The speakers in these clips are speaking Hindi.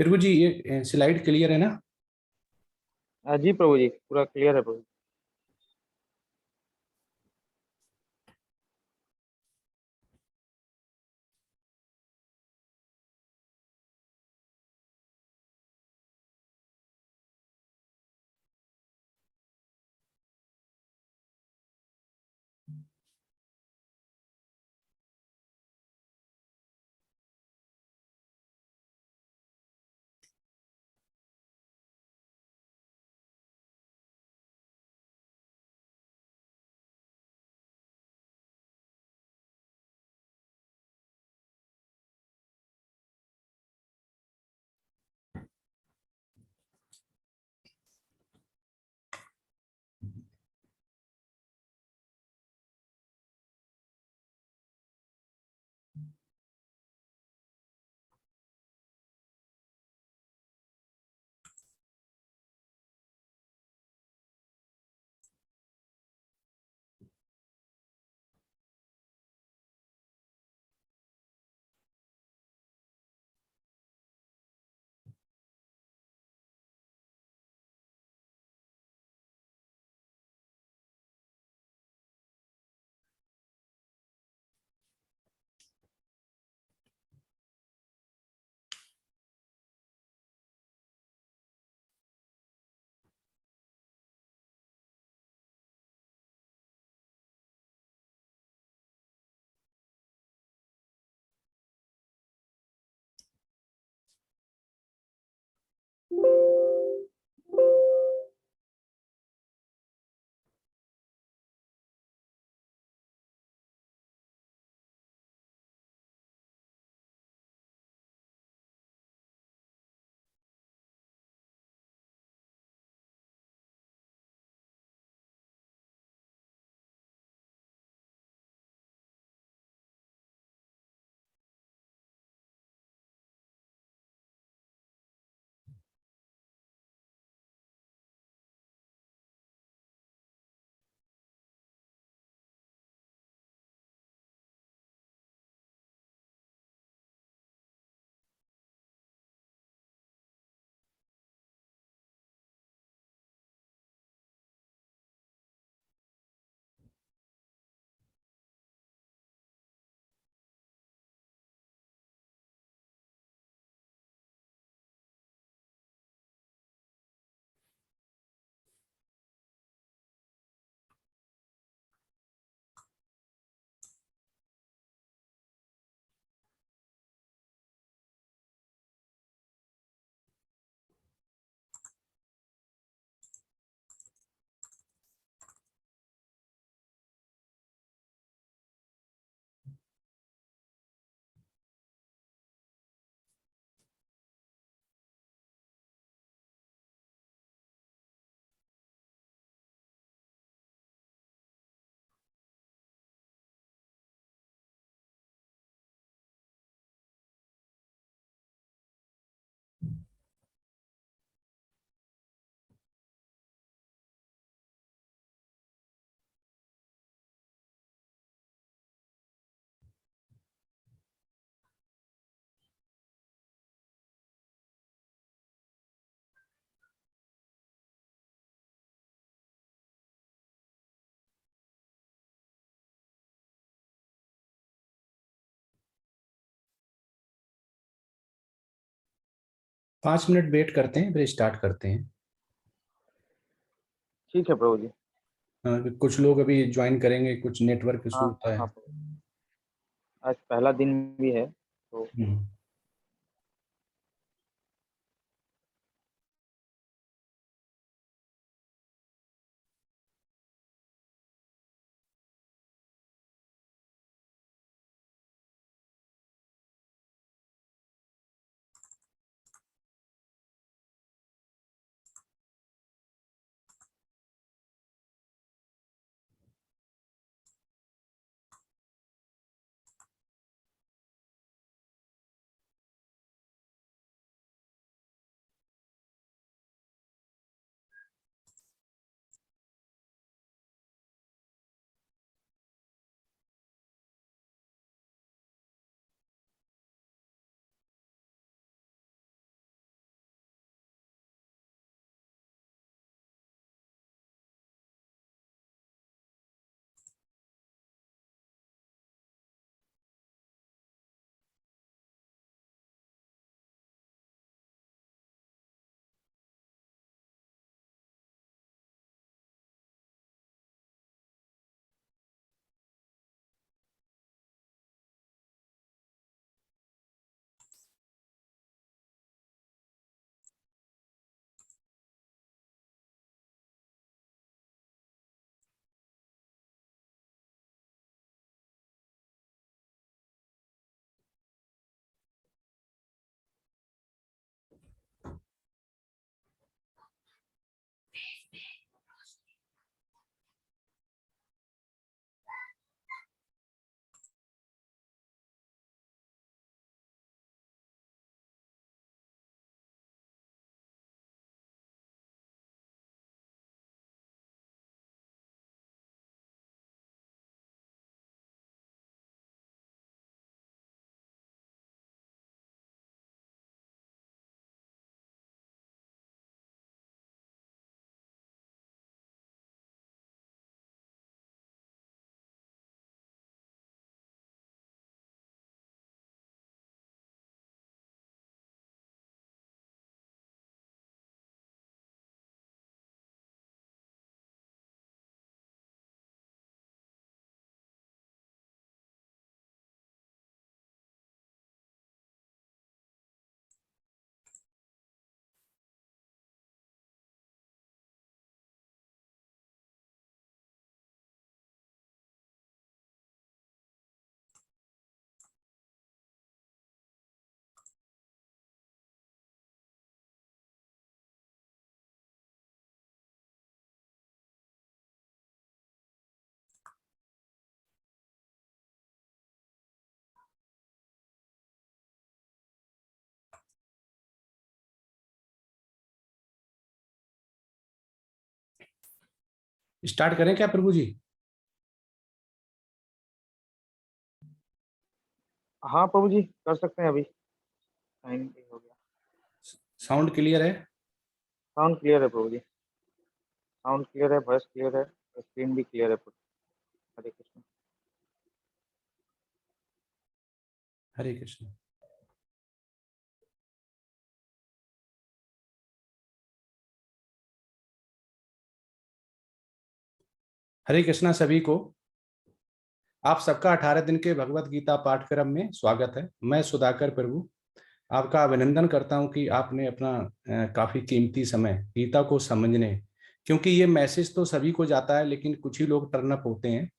फिर जी ये स्लाइड क्लियर है ना? जी प्रभु जी, पूरा क्लियर है प्रभु। 5 मिनट वेट करते हैं फिर स्टार्ट करते हैं। ठीक है प्रभु जी। कुछ लोग अभी ज्वाइन करेंगे, कुछ नेटवर्क इशू हाँ होता हाँ है। प्रभु, आज पहला दिन भी है तो। हम्म। स्टार्ट करें क्या प्रभु जी? हाँ प्रभु जी, कर सकते हैं अभी। टाइम भी हो गया। साउंड क्लियर है? साउंड क्लियर है प्रभु जी। साउंड क्लियर है, वॉइस क्लियर है, स्क्रीन भी क्लियर है। हरे कृष्ण। हरे कृष्ण। हरे कृष्णा सभी को। आप सबका 18 दिन के भगवत गीता पाठक्रम में स्वागत है। मैं सुधाकर प्रभु आपका अभिनंदन करता हूं कि आपने अपना काफी कीमती समय गीता को समझने, क्योंकि ये मैसेज तो सभी को जाता है लेकिन कुछ ही लोग टर्न अप होते हैं।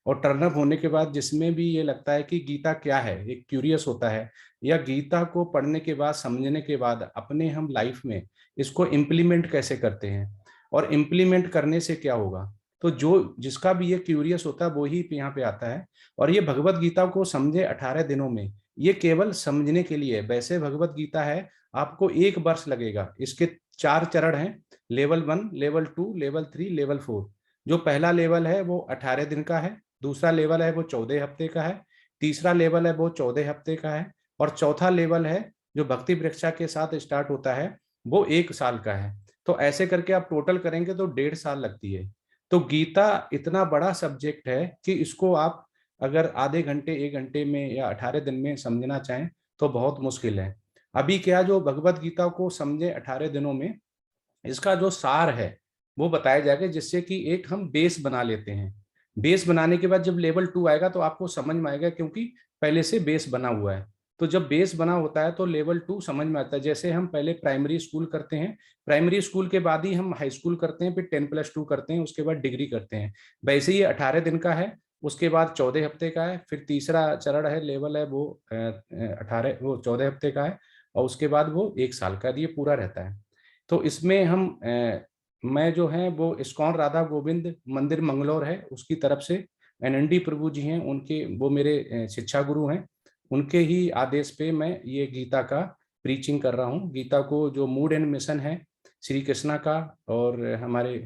और टर्न अप होने के बाद जिसमें भी ये लगता है कि गीता क्या है, एक क्यूरियस होता है, या गीता को पढ़ने के बाद समझने के बाद अपने हम लाइफ में इसको इम्प्लीमेंट कैसे करते हैं और इम्प्लीमेंट करने से क्या होगा। तो जो जिसका भी ये क्यूरियस होता है वो ही यहाँ पे आता है। और ये भगवत गीता को समझे 18 दिनों में, ये केवल समझने के लिए है। वैसे भगवत गीता है, आपको 1 वर्ष लगेगा। इसके 4 चरण हैं, लेवल 1, लेवल 2, लेवल 3, लेवल 4। जो पहला लेवल है वो 18 दिन का है, दूसरा लेवल है वो 14 हफ्ते का है, तीसरा लेवल है वो 14 हफ्ते का है, और चौथा लेवल है जो भक्ति वृक्षा के साथ स्टार्ट होता है वो 1 साल का है। तो ऐसे करके आप टोटल करेंगे तो 1.5 साल लगती है। तो गीता इतना बड़ा सब्जेक्ट है कि इसको आप अगर आधे घंटे 1 घंटे में या 18 दिन में समझना चाहें तो बहुत मुश्किल है। अभी क्या, जो भगवत गीता को समझे 18 दिनों में, इसका जो सार है वो बताया जाएगा, जिससे कि एक हम बेस बना लेते हैं। बेस बनाने के बाद जब लेवल 2 आएगा तो आपको समझ में आएगा, क्योंकि पहले से बेस बना हुआ है। तो जब बेस बना होता है तो लेवल 2 समझ में आता है। जैसे हम पहले प्राइमरी स्कूल करते हैं, प्राइमरी स्कूल के बाद ही हम हाई स्कूल करते हैं, फिर 10+2 करते हैं, उसके बाद डिग्री करते हैं। वैसे ही 18 दिन का है, उसके बाद 14 हफ्ते का है, फिर तीसरा चरण है, लेवल है वो 18 वो 14 हफ्ते का है, और उसके बाद वो 1 साल का, ये पूरा रहता है। तो इसमें हम मैं जो है वो इस्कॉन राधा गोविंद मंदिर मंगलौर है उसकी तरफ से एनएनडी प्रभु जी हैं, उनके वो मेरे शिक्षा गुरु हैं। उनके ही आदेश पे मैं ये गीता का प्रीचिंग कर रहा हूँ। गीता को जो मूड एंड मिशन है श्री कृष्णा का और हमारे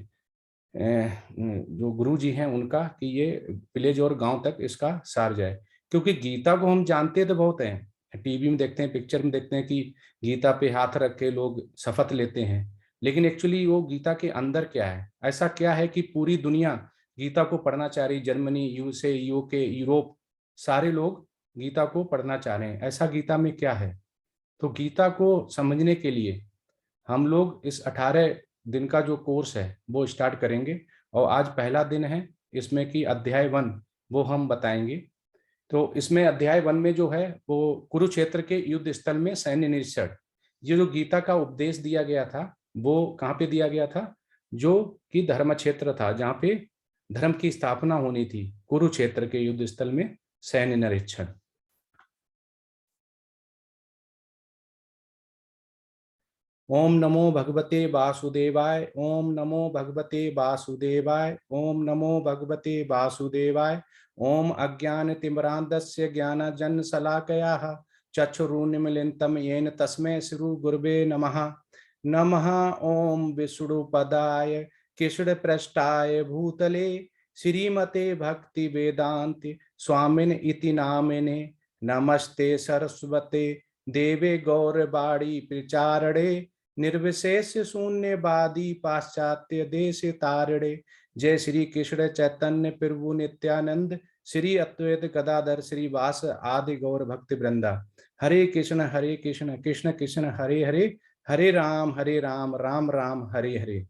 जो गुरु जी हैं उनका, कि ये विलेज और गांव तक इसका सार जाए। क्योंकि गीता को हम जानते तो बहुत हैं, टीवी में देखते हैं, पिक्चर में देखते हैं कि गीता पे हाथ रख के लोग शपथ लेते हैं, लेकिन एक्चुअली वो गीता के अंदर क्या है, ऐसा क्या है कि पूरी दुनिया गीता को पढ़ना चाह रही। जर्मनी, यूएसए, यूके, यूरोप, सारे लोग गीता को पढ़ना चाह रहे हैं। ऐसा गीता में क्या है? तो गीता को समझने के लिए हम लोग इस 18 दिन का जो कोर्स है वो स्टार्ट करेंगे। और आज पहला दिन है इसमें कि अध्याय 1 वो हम बताएंगे। तो इसमें अध्याय 1 में जो है वो कुरुक्षेत्र के युद्ध स्थल में सैन्य निरीक्षण, ये जो गीता का उपदेश दिया गया था वो कहाँ पे दिया गया था? जो कि धर्म क्षेत्र था, जहाँ पे धर्म की स्थापना होनी थी, कुरुक्षेत्र के युद्ध स्थल में सैन्य निरीक्षण। ओम नमो भगवते वासुदेवाय, ओम नमो भगवते वासुदेवाय, ओम नमो भगवते वासुदेवाय। ओम अज्ञानतिमिरान्धस्य ज्ञानजन्यशलाकयाः चक्षुरुन्मीलितं येन तस्मै श्रीगुरुवे नमः। नमः ओम विष्णुपदाय कृष्णपृष्ठाय भूतले श्रीमते भक्ति वेदांति स्वामिन इति नामिने। नमस्ते सरस्वते देवे गौरवाणी प्रचारणे निर्विशेष शून्यवादी पाश्चात्य देश तारणे। जय श्री कृष्ण चैतन्य प्रभु नित्यानंद, श्री अद्वैत गदाधर श्रीवास आदि गौर भक्त वृंदा। हरे कृष्ण कृष्ण कृष्ण हरे हरे, हरे राम राम राम हरे हरे।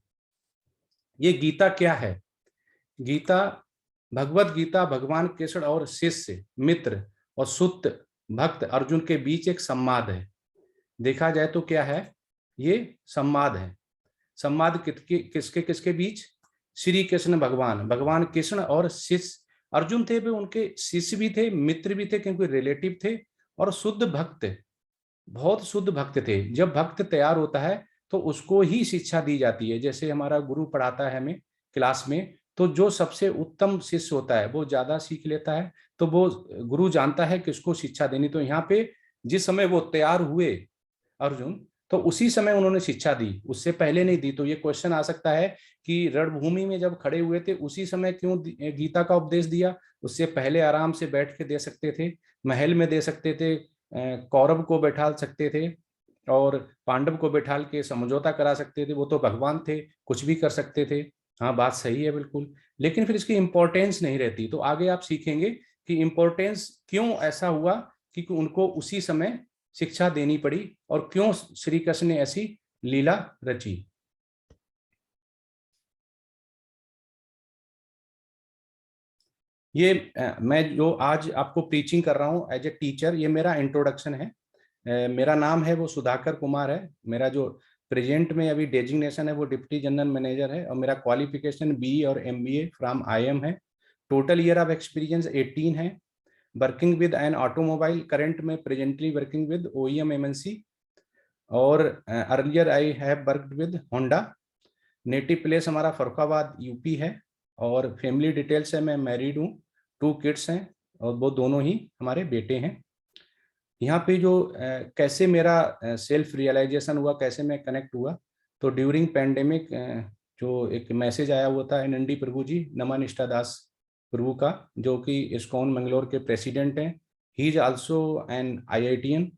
ये गीता क्या है? गीता, भगवत गीता भगवान कृष्ण और शिष्य मित्र और सुत भक्त अर्जुन के बीच एक संवाद है। देखा जाए तो क्या है, ये संवाद है। संवाद किसके किसके बीच? श्री कृष्ण भगवान, भगवान कृष्ण और शिष्य अर्जुन थे, वे उनके शिष्य भी थे, मित्र भी थे, क्योंकि रिलेटिव थे, और शुद्ध भक्त, बहुत शुद्ध भक्त थे। जब भक्त तैयार होता है तो उसको ही शिक्षा दी जाती है। जैसे हमारा गुरु पढ़ाता है हमें क्लास में, तो जो सबसे उत्तम शिष्य होता है वो ज्यादा सीख लेता है, तो वो गुरु जानता है किसको शिक्षा देनी। तो यहाँ पे जिस समय वो तैयार हुए अर्जुन, तो उसी समय उन्होंने शिक्षा दी, उससे पहले नहीं दी। तो ये क्वेश्चन आ सकता है कि रणभूमि में जब खड़े हुए थे उसी समय क्यों गीता का उपदेश दिया? उससे पहले आराम से बैठ के दे सकते थे, महल में दे सकते थे, कौरव को बैठा सकते थे और पांडव को बैठाल के समझौता करा सकते थे। वो तो भगवान थे, कुछ भी कर सकते थे। हाँ, बात सही है बिल्कुल, लेकिन फिर इसकी इंपॉर्टेंस नहीं रहती। तो आगे आप सीखेंगे कि इंपॉर्टेंस क्यों ऐसा हुआ कि उनको उसी समय शिक्षा देनी पड़ी और क्यों श्री कृष्ण ने ऐसी लीला रची। ये मैं जो आज आपको प्रीचिंग कर रहा हूँ एज ए टीचर, ये मेरा इंट्रोडक्शन है। मेरा नाम है वो सुधाकर कुमार है। मेरा जो प्रेजेंट में अभी डेजिग्नेशन है वो डिप्टी जनरल मैनेजर है और मेरा क्वालिफिकेशन बीई और एमबीए फ्रॉम आईएम है। टोटल ईयर ऑफ एक्सपीरियंस 18 है। Working with an automobile, current में presently working with OEM MNC और earlier I have worked with Honda. Native place हमारा फरुखाबाद यूपी है और फैमिली डिटेल्स है, मैं मैरिड हूँ, 2 किड्स हैं और वो दोनों ही हमारे बेटे हैं। यहाँ पे जो कैसे मेरा सेल्फ रियलाइजेशन हुआ, कैसे मैं कनेक्ट हुआ, तो ड्यूरिंग पैंडेमिक जो एक मैसेज आया हुआ था एनएनडी प्रभु जी, नमन निष्ठा दास प्रभु का, जो कि इस्कॉन मंगलोर के प्रेसिडेंट हैं। He is also an IITian.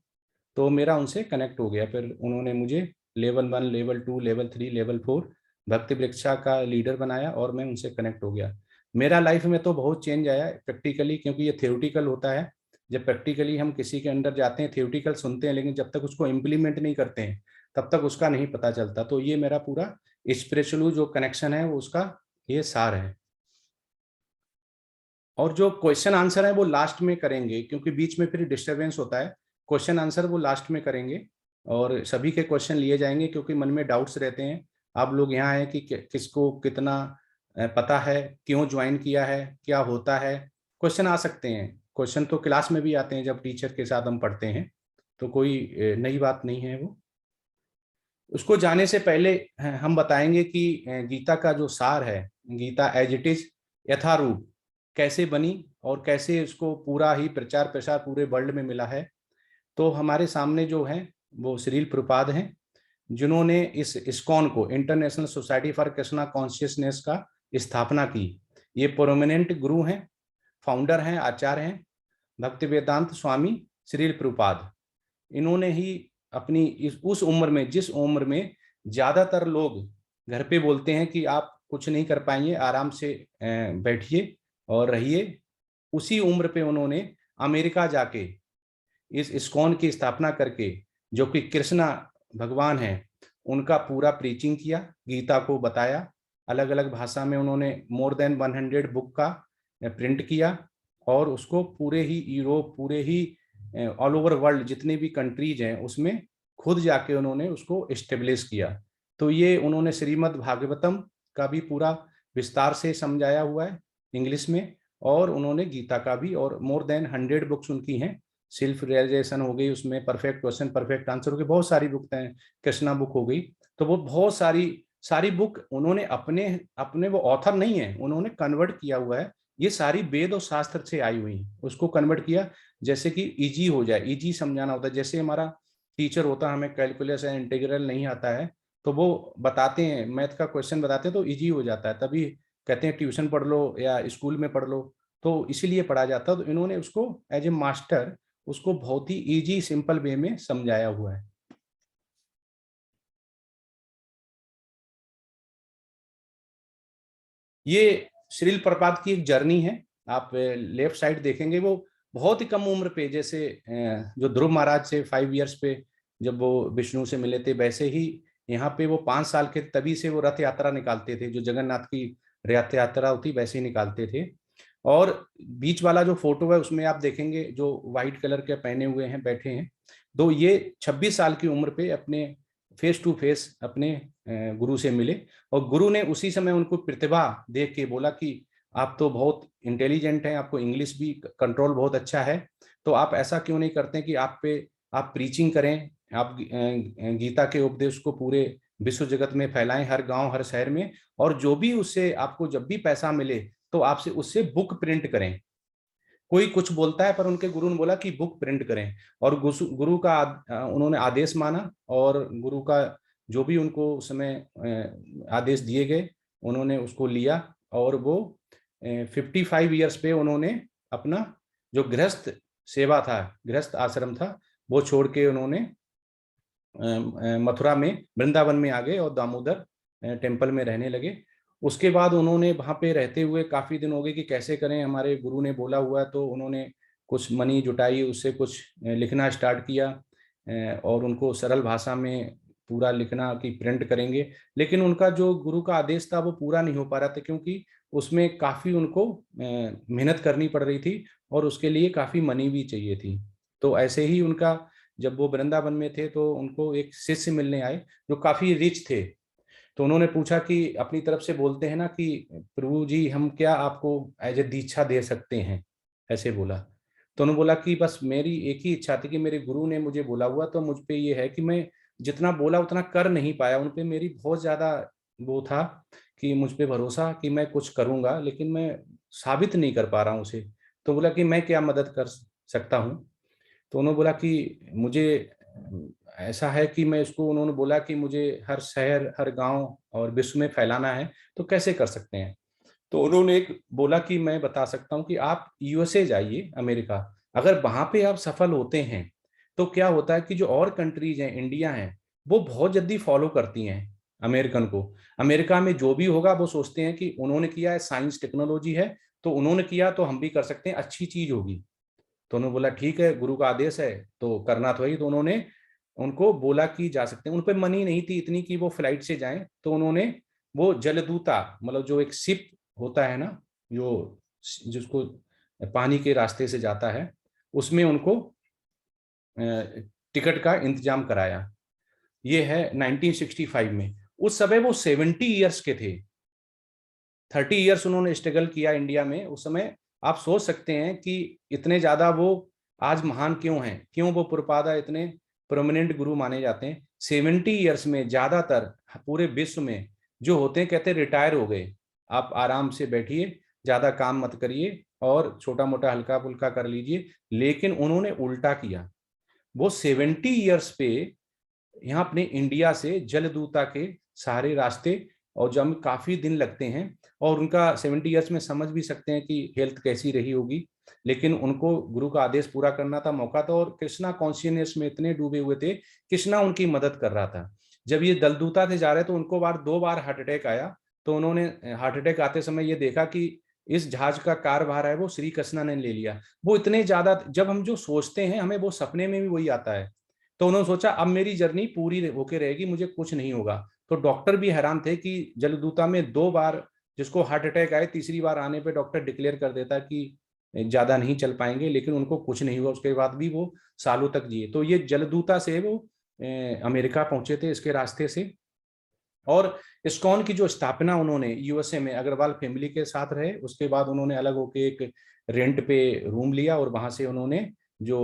तो मेरा उनसे कनेक्ट हो गया। फिर उन्होंने मुझे लेवल 1, लेवल 2, लेवल 3, लेवल 4 भक्ति वृक्षा का लीडर बनाया और मैं उनसे कनेक्ट हो गया। मेरा लाइफ में तो बहुत चेंज आया प्रैक्टिकली, क्योंकि ये थ्योरेटिकल होता है। जब प्रैक्टिकली हम किसी के अंदर जाते हैं, थ्योरेटिकल सुनते हैं, लेकिन जब तक उसको इम्प्लीमेंट नहीं करते हैं तब तक उसका नहीं पता चलता। तो ये मेरा पूरा स्पिरिचुअल जो कनेक्शन है वो उसका ये सार है। और जो क्वेश्चन आंसर है वो लास्ट में करेंगे, क्योंकि बीच में फिर डिस्टरबेंस होता है। क्वेश्चन आंसर वो लास्ट में करेंगे और सभी के क्वेश्चन लिए जाएंगे, क्योंकि मन में डाउट्स रहते हैं। आप लोग यहाँ हैं कि किसको कितना पता है, क्यों ज्वाइन किया है, क्या होता है, क्वेश्चन आ सकते हैं। क्वेश्चन तो क्लास में भी आते हैं जब टीचर के साथ हम पढ़ते हैं, तो कोई नई बात नहीं है वो। उसको जाने से पहले हम बताएंगे कि गीता का जो सार है, गीता एज इट इज यथारूप कैसे बनी और कैसे उसको पूरा ही प्रचार प्रसार पूरे वर्ल्ड में मिला है। तो हमारे सामने जो है वो श्रील प्रभुपाद हैं, जिन्होंने इस इस्कॉन को, international society for Krishna consciousness का स्थापना की। ये प्रोमिनेंट गुरु हैं, फाउंडर हैं, आचार्य हैं, भक्ति वेदांत स्वामी श्रील प्रभुपाद। इन्होंने ही अपनी उस उम्र में, जिस उम्र में ज्यादातर लोग घर पे बोलते हैं कि आप कुछ नहीं कर पाएंगे, आराम से बैठिए और रहिए, उसी उम्र पे उन्होंने अमेरिका जाके इस इस्कॉन की स्थापना करके, जो कि कृष्णा भगवान है, उनका पूरा प्रीचिंग किया, गीता को बताया। अलग अलग भाषा में उन्होंने मोर देन 100 बुक का प्रिंट किया और उसको पूरे ही यूरोप, पूरे ही ऑल ओवर वर्ल्ड जितने भी कंट्रीज हैं उसमें खुद जाके उन्होंने उसको एस्टेब्लिश किया। तो ये उन्होंने श्रीमद् भागवतम का भी पूरा विस्तार से समझाया हुआ है इंग्लिश में, और उन्होंने गीता का भी, और मोर देन 100 बुक्स उनकी हैं। सेल्फ रियलाइजेशन हो गई, उसमें परफेक्ट क्वेश्चन परफेक्ट आंसर हो गई, बहुत सारी बुक हैं, कृष्णा बुक हो गई। तो वो बहुत सारी सारी बुक उन्होंने अपने अपने वो ऑथर नहीं है, उन्होंने कन्वर्ट किया हुआ है। ये सारी वेद और शास्त्र से आई हुई, उसको कन्वर्ट किया जैसे कि इजी हो जाए, इजी समझाना होता है। जैसे हमारा टीचर होता है, हमें कैलकुलस या इंटीग्रल नहीं आता है तो वो बताते हैं, मैथ का क्वेश्चन बताते हैं तो इजी हो जाता है, तभी कहते हैं ट्यूशन पढ़ लो या स्कूल में पढ़ लो, तो इसीलिए पढ़ा जाता है। तो इन्होंने उसको एज ए मास्टर उसको बहुत ही इजी सिंपल वे में समझाया हुआ है। ये श्रील प्रपात की एक जर्नी है। आप लेफ्ट साइड देखेंगे, वो बहुत ही कम उम्र पे, जैसे जो ध्रुव महाराज से 5 इयर्स पे जब वो विष्णु से मिले थे, वैसे ही यहाँ पे वो 5 साल के, तभी से वो रथ यात्रा निकालते थे, जो जगन्नाथ की रथ यात्रा होती वैसे ही निकालते थे। और बीच वाला जो फोटो है उसमें आप देखेंगे जो व्हाइट कलर के पहने हुए हैं बैठे हैं, तो ये 26 साल की उम्र पे अपने फेस टू फेस अपने गुरु से मिले, और गुरु ने उसी समय उनको प्रतिभा देख के बोला कि आप तो बहुत इंटेलिजेंट हैं, आपको इंग्लिश भी कंट्रोल बहुत अच्छा है, तो आप ऐसा क्यों नहीं करते कि आप प्रीचिंग करें, आप गीता के उपदेश को पूरे विश्व जगत में फैलाएं, हर गांव हर शहर में, और जो भी उससे आपको जब भी पैसा मिले तो आपसे उससे बुक प्रिंट करें। कोई कुछ बोलता है, पर उनके गुरु ने बोला कि बुक प्रिंट करें, और गुरु का उन्होंने आदेश माना, और गुरु का जो भी उनको उस समय आदेश दिए गए उन्होंने उसको लिया, और वो 55 ईयर्स पे उन्होंने अपना जो गृहस्थ सेवा था, गृहस्थ आश्रम था, वो छोड़ के उन्होंने मथुरा में वृंदावन में आ गए और दामोदर टेम्पल में रहने लगे। उसके बाद उन्होंने वहाँ पे रहते हुए काफ़ी दिन हो गए कि कैसे करें, हमारे गुरु ने बोला हुआ है, तो उन्होंने कुछ मनी जुटाई, उससे कुछ लिखना स्टार्ट किया, और उनको सरल भाषा में पूरा लिखना कि प्रिंट करेंगे। लेकिन उनका जो गुरु का आदेश था वो पूरा नहीं हो पा रहा था, क्योंकि उसमें काफ़ी उनको मेहनत करनी पड़ रही थी, और उसके लिए काफ़ी मनी भी चाहिए थी। तो ऐसे ही उनका, जब वो वृंदावन में थे तो उनको एक शिष्य मिलने आए जो काफ़ी रिच थे। तो उन्होंने पूछा कि अपनी तरफ से बोलते हैं ना कि प्रभु जी, हम क्या आपको एज ए दीक्षा दे सकते हैं, ऐसे बोला। तो उन्होंने बोला कि बस मेरी एक ही इच्छा थी कि मेरे गुरु ने मुझे बोला हुआ, तो मुझ पे ये है कि मैं जितना बोला उतना कर नहीं पाया, उन पे मेरी बहुत ज़्यादा वो था कि मुझ पे भरोसा कि मैं कुछ करूँगा, लेकिन मैं साबित नहीं कर पा रहा हूँ उसे। तो बोला कि मैं क्या मदद कर सकता हूँ। तो उन्होंने बोला कि मुझे ऐसा है कि मैं इसको, उन्होंने बोला कि मुझे हर शहर, हर गांव और विश्व में फैलाना है, तो कैसे कर सकते हैं। तो उन्होंने एक बोला कि मैं बता सकता हूँ कि आप यूएसए जाइए, अमेरिका। अगर वहां पे आप सफल होते हैं तो क्या होता है कि जो और कंट्रीज हैं, इंडिया है, वो बहुत जल्दी फॉलो करती हैं अमेरिकन को। अमेरिका में जो भी होगा वो सोचते हैं कि उन्होंने किया है, साइंस टेक्नोलॉजी है, तो उन्होंने किया तो हम भी कर सकते हैं, अच्छी चीज होगी। तो उन्होंने बोला ठीक है, गुरु का आदेश है तो करना तो ही। तो उन्होंने उनको बोला कि जा सकते हैं। उन पर मनी नहीं थी इतनी कि वो फ्लाइट से जाएं, तो उन्होंने वो जलदूता, मतलब जो एक शिप होता है ना, जो जिसको पानी के रास्ते से जाता है, उसमें उनको टिकट का इंतजाम कराया। ये है 1965 में। उस समय वो 70 ईयर्स के थे। 30 ईयर्स उन्होंने स्ट्रगल किया इंडिया में उस समय। आप सोच सकते हैं कि इतने ज्यादा वो आज महान क्यों हैं, क्यों वो पुरपादा इतने प्रोमिनेंट गुरु माने जाते हैं। 70 ईयर्स में ज्यादातर पूरे विश्व में जो होते हैं, कहते हैं रिटायर हो गए, आप आराम से बैठिए, ज्यादा काम मत करिए और छोटा मोटा हल्का फुल्का कर लीजिए। लेकिन उन्होंने उल्टा किया। वो 70 ईयर्स पे यहाँ अपने इंडिया से जलदूता के सारे रास्ते, और जब काफी दिन लगते हैं, और उनका 70 ईयर्स में समझ भी सकते हैं कि हेल्थ कैसी रही होगी, लेकिन उनको गुरु का आदेश पूरा करना था, मौका था, और कृष्णा कॉन्शियसनेस में इतने डूबे हुए थे। कृष्णा उनकी मदद कर रहा था। जब ये दलदूता से जा रहे तो उनको 2 बार हार्ट अटैक आया। तो उन्होंने हार्ट अटैक आते समय ये देखा कि इस जहाज का कारभार है वो श्री कृष्णा ने ले लिया। वो इतने ज्यादा, जब हम जो सोचते हैं हमें वो सपने में भी वही आता है। तो उन्होंने सोचा अब मेरी जर्नी पूरी होके रहेगी, मुझे कुछ नहीं होगा। तो डॉक्टर भी हैरान थे कि जलदूता में 2 बार जिसको हार्ट अटैक आए, तीसरी बार आने पे डॉक्टर डिक्लेयर कर देता कि ज्यादा नहीं चल पाएंगे, लेकिन उनको कुछ नहीं हुआ। उसके बाद भी वो सालों तक जिए। तो ये जलदूता से वो अमेरिका पहुंचे थे, इसके रास्ते से। और इस्कॉन की जो स्थापना उन्होंने यूएसए में अग्रवाल फैमिली के साथ रहे, उसके बाद उन्होंने अलग होके एक रेंट पे रूम लिया, और वहां से उन्होंने जो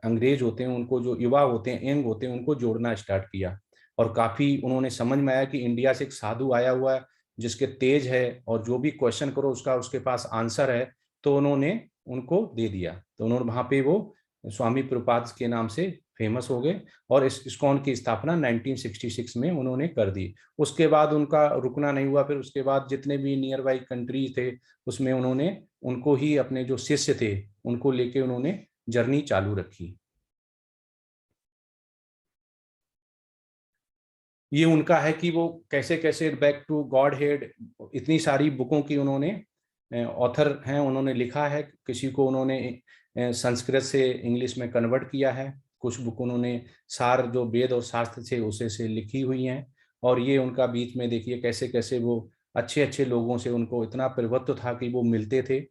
अंग्रेज होते हैं उनको, जो युवा होते हैं, यंग होते हैं, उनको जोड़ना स्टार्ट किया। और काफी उन्होंने समझ में आया कि इंडिया से एक साधु आया हुआ है जिसके तेज है, और जो भी क्वेश्चन करो उसका उसके पास आंसर है। तो उन्होंने उनको दे दिया। तो उन्होंने वहां पे वो स्वामी प्रभुपाद के नाम से फेमस हो गए, और इस इस्कॉन की स्थापना 1966 में उन्होंने कर दी। उसके बाद उनका रुकना नहीं हुआ। फिर उसके बाद जितने भी नियर बाई कंट्रीज थे उसमें उन्होंने उनको ही अपने जो शिष्य थे उनको लेके उन्होंने जर्नी चालू रखी। ये उनका है कि वो कैसे कैसे बैक टू गॉड हेड, इतनी सारी बुकों की उन्होंने ऑथर हैं, उन्होंने लिखा है। किसी को उन्होंने संस्कृत से इंग्लिश में कन्वर्ट किया है, कुछ बुक उन्होंने सार जो वेद और शास्त्र थे उसे से लिखी हुई हैं। और ये उनका बीच में देखिए कैसे कैसे वो अच्छे अच्छे लोगों से उनको इतना प्रभुत्व था कि वो मिलते थे,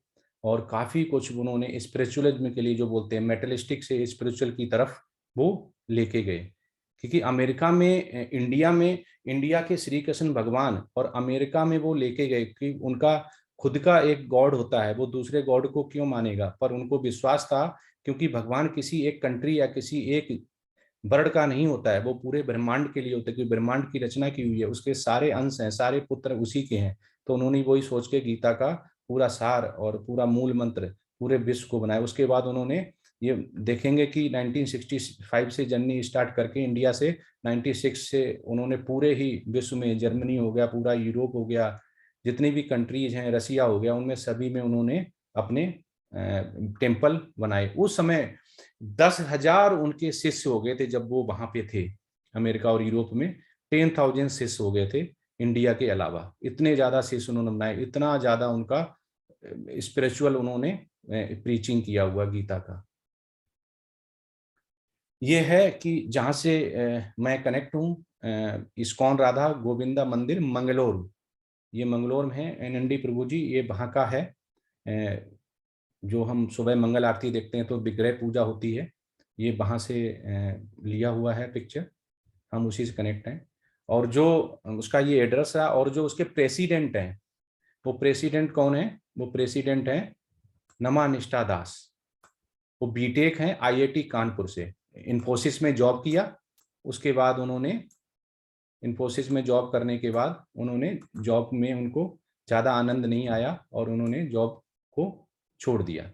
और काफ़ी कुछ उन्होंने स्पिरिचुअलिज्म के लिए, जो बोलते हैं मेटलिस्टिक से स्पिरिचुअल की तरफ, वो लेके गए। क्योंकि अमेरिका में, इंडिया में, इंडिया के श्री कृष्ण भगवान, और अमेरिका में वो लेके गए कि उनका खुद का एक गॉड होता है, वो दूसरे गॉड को क्यों मानेगा। पर उनको विश्वास था, क्योंकि भगवान किसी एक कंट्री या किसी एक वर्ड का नहीं होता है, वो पूरे ब्रह्मांड के लिए होता है, क्योंकि ब्रह्मांड की रचना की हुई है, उसके सारे अंश हैं, सारे पुत्र उसी के हैं। तो उन्होंने वही सोच के गीता का पूरा सार और पूरा मूल मंत्र पूरे विश्व को बनाया। उसके बाद उन्होंने ये देखेंगे कि 1965 से जर्नी स्टार्ट करके इंडिया से 96 से उन्होंने पूरे ही विश्व में, जर्मनी हो गया, पूरा यूरोप हो गया, जितनी भी कंट्रीज हैं, रसिया हो गया, उनमें सभी में उन्होंने अपने टेम्पल बनाए। उस समय 10,000 उनके शिष्य हो गए थे जब वो वहां पे थे। अमेरिका और यूरोप में 10,000 शिष्य हो गए थे इंडिया के अलावा। इतने ज्यादा शिष्य उन्होंने बनाए, इतना ज्यादा उनका स्पिरिचुअल उन्होंने प्रीचिंग किया हुआ गीता का। ये है कि जहां से मैं कनेक्ट हूँ, इस्कॉन राधा गोविंदा मंदिर मंगलोर, ये मंगलोर में है। एनएनडी प्रभु जी ये वहाँ का है। जो हम सुबह मंगल आरती देखते हैं तो विग्रह पूजा होती है, ये वहाँ से लिया हुआ है पिक्चर, हम उसी से कनेक्ट हैं। और जो उसका ये एड्रेस है, और जो उसके प्रेसिडेंट हैं, वो प्रेसिडेंट कौन है? वो प्रेसिडेंट है नमा निष्ठा दास। वो बीटेक हैं आईआईटी कानपुर से, इन्फोसिस में जॉब किया। उसके बाद उन्होंने इन्फोसिस में जॉब करने के बाद उन्होंने जॉब में उनको ज़्यादा आनंद नहीं आया और उन्होंने जॉब को छोड़ दिया।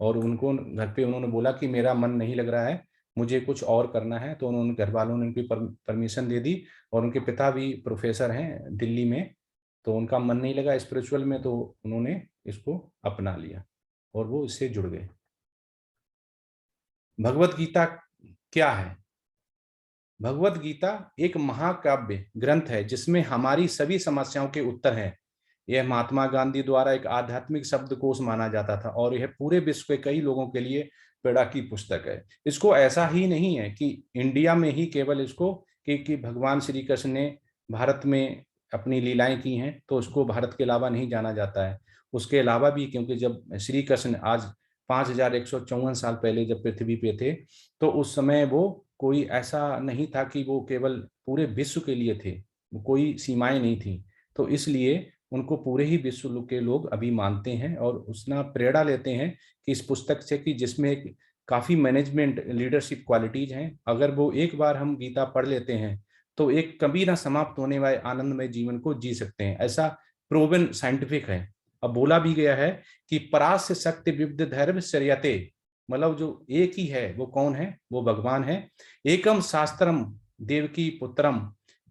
और उनको घर पे उन्होंने बोला कि मेरा मन नहीं लग रहा है, मुझे कुछ और करना है। तो उन्होंने, घर वालों ने उनकी परमिशन दे दी। और उनके पिता भी प्रोफेसर हैं दिल्ली में, तो उनका मन नहीं लगा स्पिरिचुअल में, तो उन्होंने इसको अपना लिया और वो इससे जुड़ गए। भगवत गीता क्या है? भगवत गीता एक महाकाव्य ग्रंथ है जिसमें हमारी सभी समस्याओं के उत्तर हैं। यह महात्मा गांधी द्वारा एक आध्यात्मिक शब्दकोश माना जाता था और यह पूरे विश्व के कई लोगों के लिए प्रेरणा की पुस्तक है। इसको ऐसा ही नहीं है कि इंडिया में ही केवल इसको कि भगवान श्री कृष्ण ने भारत में अपनी लीलाएं की हैं तो उसको भारत के अलावा नहीं जाना जाता है। उसके अलावा भी, क्योंकि जब श्री कृष्ण आज 5,154 साल पहले जब पृथ्वी पे थे, तो उस समय वो कोई ऐसा नहीं था कि वो केवल पूरे विश्व के लिए थे, कोई सीमाएं नहीं थी। तो इसलिए उनको पूरे ही विश्व के लोग अभी मानते हैं और उसना प्रेरणा लेते हैं कि इस पुस्तक से, कि जिसमें एक काफ़ी मैनेजमेंट लीडरशिप क्वालिटीज हैं। अगर वो एक बार हम गीता पढ़ लेते हैं तो एक कभी ना समाप्त होने वाले आनंदमय जीवन को जी सकते हैं, ऐसा प्रूवन साइंटिफिक है। अब बोला भी गया है कि परास्य शक्ति विविध धैर्य शर्यते, मतलब जो एक ही है वो कौन है? वो भगवान है। एकम शास्त्रम देवकी पुत्रम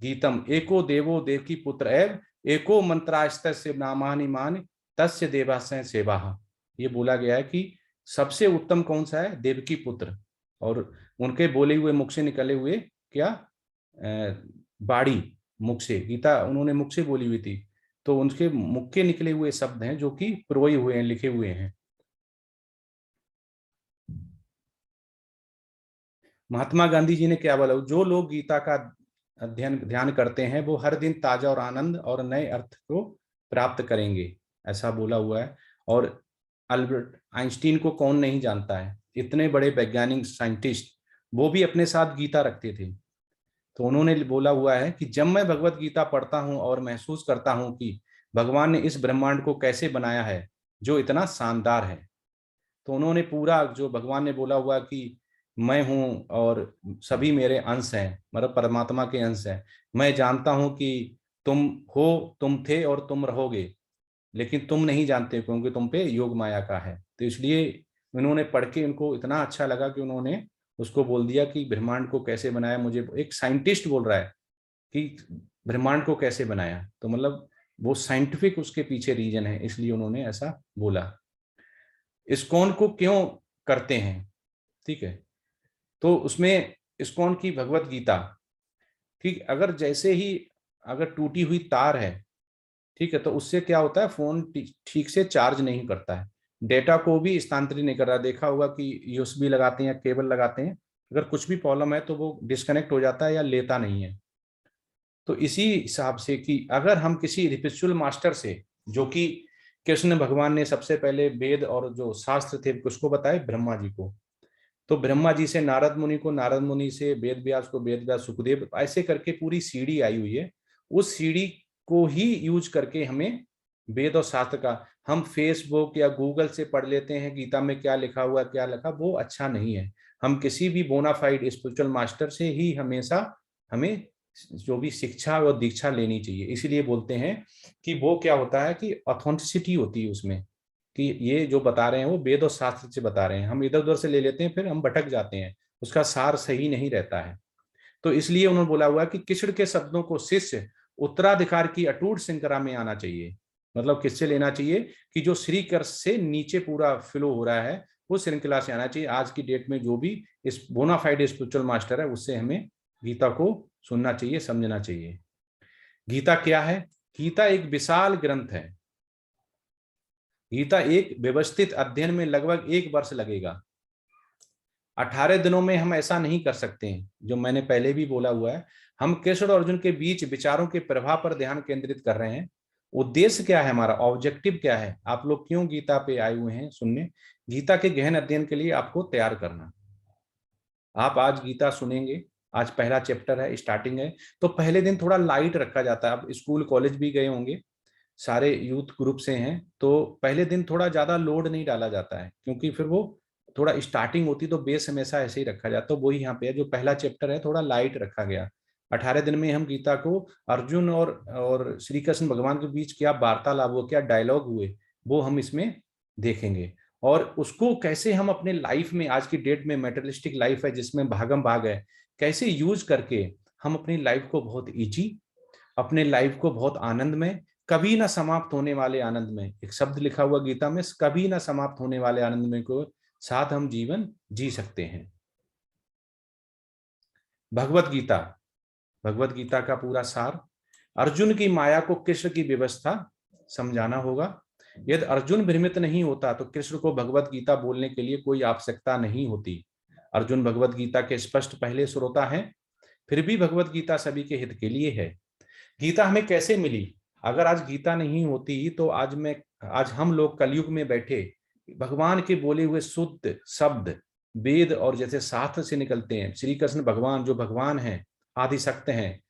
गीतम, एको देवो देवकी पुत्र एव एको मंत्रास्तस्य नामानि मान तस्य देवास्य सेवा। ये बोला गया है कि सबसे उत्तम कौन सा है? देवकी पुत्र। और उनके बोले हुए मुख से निकले हुए क्या बाड़ी, मुख से गीता उन्होंने मुख से बोली हुई थी, तो उनके मुख के निकले हुए शब्द हैं जो कि प्रोए हुए हैं, लिखे हुए हैं। महात्मा गांधी जी ने क्या बोला? जो लोग गीता का अध्ययन ध्यान करते हैं वो हर दिन ताजा और आनंद और नए अर्थ को प्राप्त करेंगे, ऐसा बोला हुआ है। और अल्बर्ट आइंस्टीन को कौन नहीं जानता है? इतने बड़े वैज्ञानिक साइंटिस्ट, वो भी अपने साथ गीता रखते थे। तो उन्होंने बोला हुआ है कि जब मैं भगवत गीता पढ़ता हूं और महसूस करता हूं कि भगवान ने इस ब्रह्मांड को कैसे बनाया है जो इतना शानदार है, तो उन्होंने पूरा जो भगवान ने बोला हुआ कि मैं हूं और सभी मेरे अंश हैं, मतलब परमात्मा के अंश हैं। मैं जानता हूं कि तुम हो, तुम थे और तुम रहोगे, लेकिन तुम नहीं जानते क्योंकि तुम पे योग माया का है। तो इसलिए उन्होंने पढ़ के उनको इतना अच्छा लगा कि उन्होंने उसको बोल दिया कि ब्रह्मांड को कैसे बनाया। मुझे एक साइंटिस्ट बोल रहा है कि ब्रह्मांड को कैसे बनाया, तो मतलब वो साइंटिफिक उसके पीछे रीजन है, इसलिए उन्होंने ऐसा बोला। इस्कॉन को क्यों करते हैं? ठीक है, तो उसमें इस्कॉन की भगवत गीता, ठीक, अगर जैसे ही अगर टूटी हुई तार है, ठीक है, तो उससे क्या होता है, फोन ठीक से चार्ज नहीं करता है, डेटा को भी स्थानांतरित नहीं कर रहा। देखा होगा कि यूएसबी लगाते हैं या केबल लगाते हैं, अगर कुछ भी प्रॉब्लम है तो वो डिस्कनेक्ट हो जाता है या लेता नहीं है। तो इसी हिसाब से कि अगर हम किसी रिचुअल मास्टर से, जो कि कृष्ण भगवान ने सबसे पहले वेद और जो शास्त्र थे उसको बताए ब्रह्मा जी को, तो ब्रह्मा जी से नारद मुनि को, नारद मुनि से वेद व्यास को, वेद व्यास सुखदेव, ऐसे करके पूरी सीढ़ी आई हुई है। उस सीढ़ी को ही यूज करके हमें वेद और शास्त्र का, हम फेसबुक या गूगल से पढ़ लेते हैं गीता में क्या लिखा हुआ क्या लिखा, वो अच्छा नहीं है। हम किसी भी बोनाफाइड स्पिरिचुअल मास्टर से ही हमेशा हमें जो भी शिक्षा और दीक्षा लेनी चाहिए। इसीलिए बोलते हैं कि वो क्या होता है कि ऑथेंटिसिटी होती है उसमें, कि ये जो बता रहे हैं वो वेद और शास्त्र से बता रहे हैं, हम इधर उधर से ले लेते हैं, फिर हम भटक जाते हैं, उसका सार सही नहीं रहता है। तो इसलिए उन्होंने बोला हुआ कि कृष्ण के शब्दों को शिष्य उत्तराधिकार की अटूट श्रृंखला में आना चाहिए। मतलब किससे लेना चाहिए कि जो श्री कृष्ण से नीचे पूरा फ्लो हो रहा है वो श्रृंखला से आना चाहिए। आज की डेट में जो भी इस बोनाफाइड स्पिरिचुअल मास्टर है उससे हमें गीता को सुनना चाहिए, समझना चाहिए। गीता क्या है? गीता एक विशाल ग्रंथ है। गीता एक व्यवस्थित अध्ययन में लगभग 1 वर्ष लगेगा। 18 दिनों में हम ऐसा नहीं कर सकते हैं, जो मैंने पहले भी बोला हुआ है। हम कृष्ण और अर्जुन के बीच विचारों के प्रभाव पर ध्यान केंद्रित कर रहे हैं। उद्देश्य क्या है हमारा, ऑब्जेक्टिव क्या है, आप लोग क्यों गीता पे आए हुए हैं सुनने? गीता के गहन अध्ययन के लिए आपको तैयार करना। आप आज गीता सुनेंगे, आज पहला चैप्टर है, स्टार्टिंग है, तो पहले दिन थोड़ा लाइट रखा जाता है। अब स्कूल कॉलेज भी गए होंगे, सारे यूथ ग्रुप से हैं, तो पहले दिन थोड़ा ज्यादा लोड नहीं डाला जाता है, क्योंकि फिर वो थोड़ा स्टार्टिंग होती तो बेस हमेशा ऐसे ही रखा जाता। तो वही यहाँ पे है, जो पहला चैप्टर है थोड़ा लाइट रखा गया। 18 दिन में हम गीता को अर्जुन और श्री कृष्ण भगवान के बीच क्या वार्तालाप हुआ, क्या डायलॉग हुए, वो हम इसमें देखेंगे। और उसको कैसे हम अपने लाइफ में, आज की डेट में मेटेरियलिस्टिक लाइफ है जिसमें भागम भाग है, कैसे यूज करके हम अपनी लाइफ को बहुत इजी, अपने लाइफ को बहुत आनंद में, कभी ना समाप्त होने वाले आनंद में, एक शब्द लिखा हुआ गीता में, कभी ना समाप्त होने वाले आनंद में को साथ हम जीवन जी सकते हैं। भगवत गीता, भगवत गीता का पूरा सार, अर्जुन की माया को कृष्ण की व्यवस्था समझाना होगा। यदि अर्जुन भ्रमित नहीं होता तो कृष्ण को भगवत गीता बोलने के लिए कोई आवश्यकता नहीं होती। अर्जुन भगवत गीता के स्पष्ट पहले श्रोता हैं, फिर भी भगवत गीता सभी के हित के लिए है। गीता हमें कैसे मिली? अगर आज गीता नहीं होती तो आज हम लोग कलयुग में बैठे भगवान के बोले हुए शुद्ध शब्द वेद और जैसे शास्त्र से निकलते हैं, श्री कृष्ण भगवान जो भगवान हैं, आदि सत्य हैं,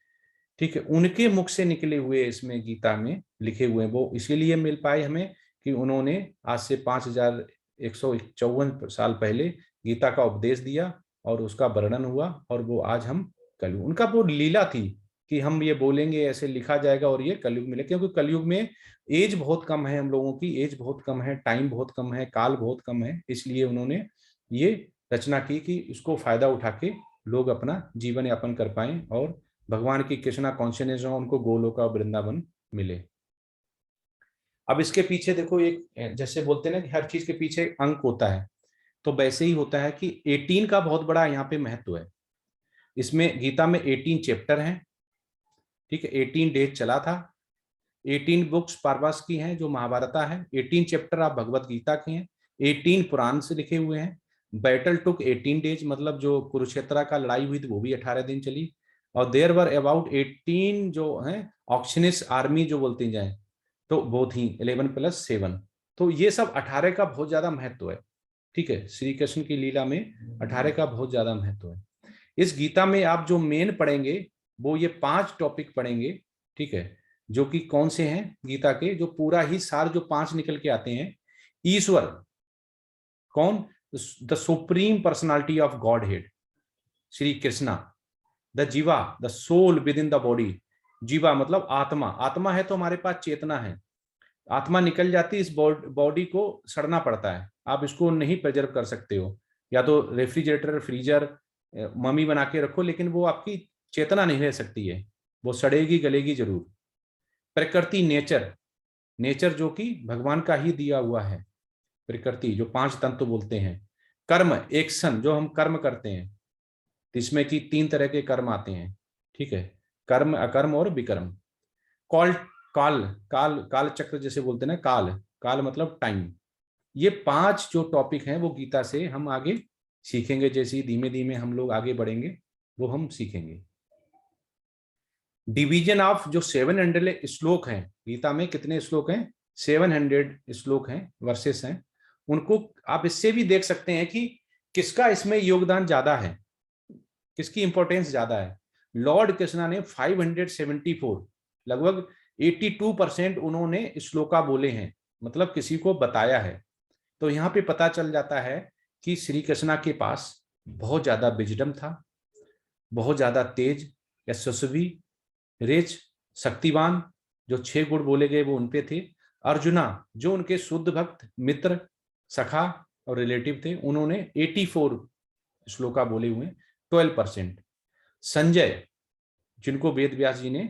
ठीक है, उनके मुख से निकले हुए इसमें गीता में लिखे हुए हैं। वो इसीलिए मिल पाए हमें कि उन्होंने आज से 5154 साल पहले गीता का उपदेश दिया और उसका वर्णन हुआ, और वो आज हम कलयुग, उनका वो लीला थी कि हम ये बोलेंगे, ऐसे लिखा जाएगा और ये कलयुग मिले। क्योंकि कलयुग में एज बहुत कम है, हम लोगों की एज बहुत कम है, टाइम बहुत कम है, काल बहुत कम है, इसलिए उन्होंने ये रचना की कि इसको फायदा उठा के लोग अपना जीवन यापन कर पाए और भगवान की कृष्णा कॉन्शियसनेस हो, उनको गोलोक और वृंदावन मिले। अब इसके पीछे देखो, एक जैसे बोलते हैं ना कि हर चीज के पीछे अंक होता है, तो वैसे ही होता है कि 18 का बहुत बड़ा यहाँ पे महत्व है। इसमें गीता में 18 चैप्टर हैं, ठीक है, 18 डेज चला था। 18 बुक्स पारवास की हैं जो महाभारता है, 18 चैप्टर आप भगवत गीता के हैं, 18 पुराण से लिखे हुए हैं। बैटल टुक 18 डेज, मतलब जो कुरुक्षेत्र का लड़ाई हुई थी वो भी 18 दिन चली। और देयर वर अबाउट 18 जो है ऑक्शनिस आर्मी जो बोलती जाए, तो वो थी 11+7। तो ये सब 18 का बहुत ज्यादा महत्व है, ठीक है, श्री कृष्ण की लीला में 18 का बहुत ज्यादा महत्व है। इस गीता में आप जो मेन पढ़ेंगे वो ये 5 टॉपिक पढ़ेंगे, ठीक है, जो कि कौन से हैं गीता के, जो पूरा ही सार जो 5 निकल के आते हैं। ईश्वर कौन? The supreme personality of godhead Shri Krishna. The jiva, the soul within the body. Jiva मतलब आत्मा, आत्मा है तो हमारे पास चेतना है, आत्मा निकल जाती, इस बॉडी को सड़ना पड़ता है, आप इसको नहीं प्रिजर्व कर सकते हो, या तो रेफ्रिजरेटर फ्रीजर मम्मी बना के रखो, लेकिन वो आपकी चेतना नहीं रह सकती है, वो सड़ेगी गलेगी जरूर। प्रकृति नेचर, नेचर जो कि भगवान का ही दिया हुआ है, प्रकृति जो 5 तत्व बोलते हैं। कर्म एक्शन, जो हम कर्म करते हैं, इसमें कि 3 तरह के कर्म आते हैं, ठीक है, कर्म अकर्म और विकर्म। कॉल, काल काल काल चक्र जैसे बोलते हैं ना, काल, काल मतलब टाइम। ये 5 जो टॉपिक हैं वो गीता से हम आगे सीखेंगे, जैसे धीमे धीमे हम लोग आगे बढ़ेंगे वो हम सीखेंगे। डिवीजन ऑफ जो 700 श्लोक हैं गीता में, कितने श्लोक हैं? 700 श्लोक हैं, वर्सेस हैं। उनको आप इससे भी देख सकते हैं कि किसका इसमें योगदान ज्यादा है, किसकी इंपॉर्टेंस ज्यादा है। लॉर्ड कृष्णा ने 574, लगभग 82% उन्होंने श्लोका बोले हैं, मतलब किसी को बताया है। तो यहाँ पे पता चल जाता है कि श्री कृष्णा के पास बहुत ज्यादा विजडम था, बहुत ज्यादा तेज, यशस्वी, रिच, शक्तिवान, जो 6 गुण बोले गए वो उनपे थे। अर्जुना जो उनके शुद्ध भक्त, मित्र, सखा और रिलेटिव थे, उन्होंने 84 श्लोका बोले हुए, 12%। संजय जिनको वेद व्यास जी ने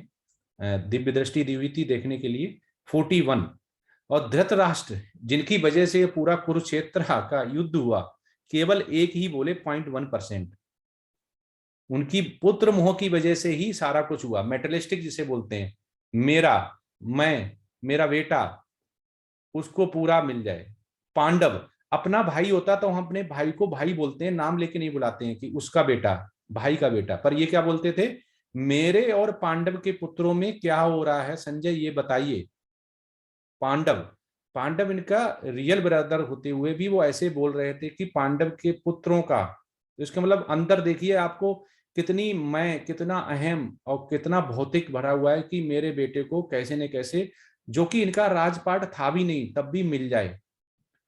दिव्य दृष्टि दी हुई थी देखने के लिए, 41। और धृतराष्ट्र जिनकी वजह से पूरा कुरुक्षेत्र का युद्ध हुआ, केवल एक ही बोले, 0.1%। उनकी पुत्र मोह की वजह से ही सारा कुछ हुआ, मेटलिस्टिक जिसे बोलते हैं, मेरा, मैं, मेरा बेटा, उसको पूरा मिल जाए। पांडव, अपना भाई होता तो हम अपने भाई को भाई बोलते हैं, नाम लेके नहीं बुलाते हैं कि उसका बेटा, भाई का बेटा, पर ये क्या बोलते थे, मेरे और पांडव के पुत्रों में क्या हो रहा है संजय, ये बताइए। पांडव, पांडव इनका रियल ब्रदर होते हुए भी वो ऐसे बोल रहे थे कि पांडव के पुत्रों का, तो इसका मतलब अंदर देखिए आपको कितनी, मैं कितना अहम और कितना भौतिक भरा हुआ है कि मेरे बेटे को कैसे न कैसे, जो कि इनका राजपाट था भी नहीं तब भी मिल जाए।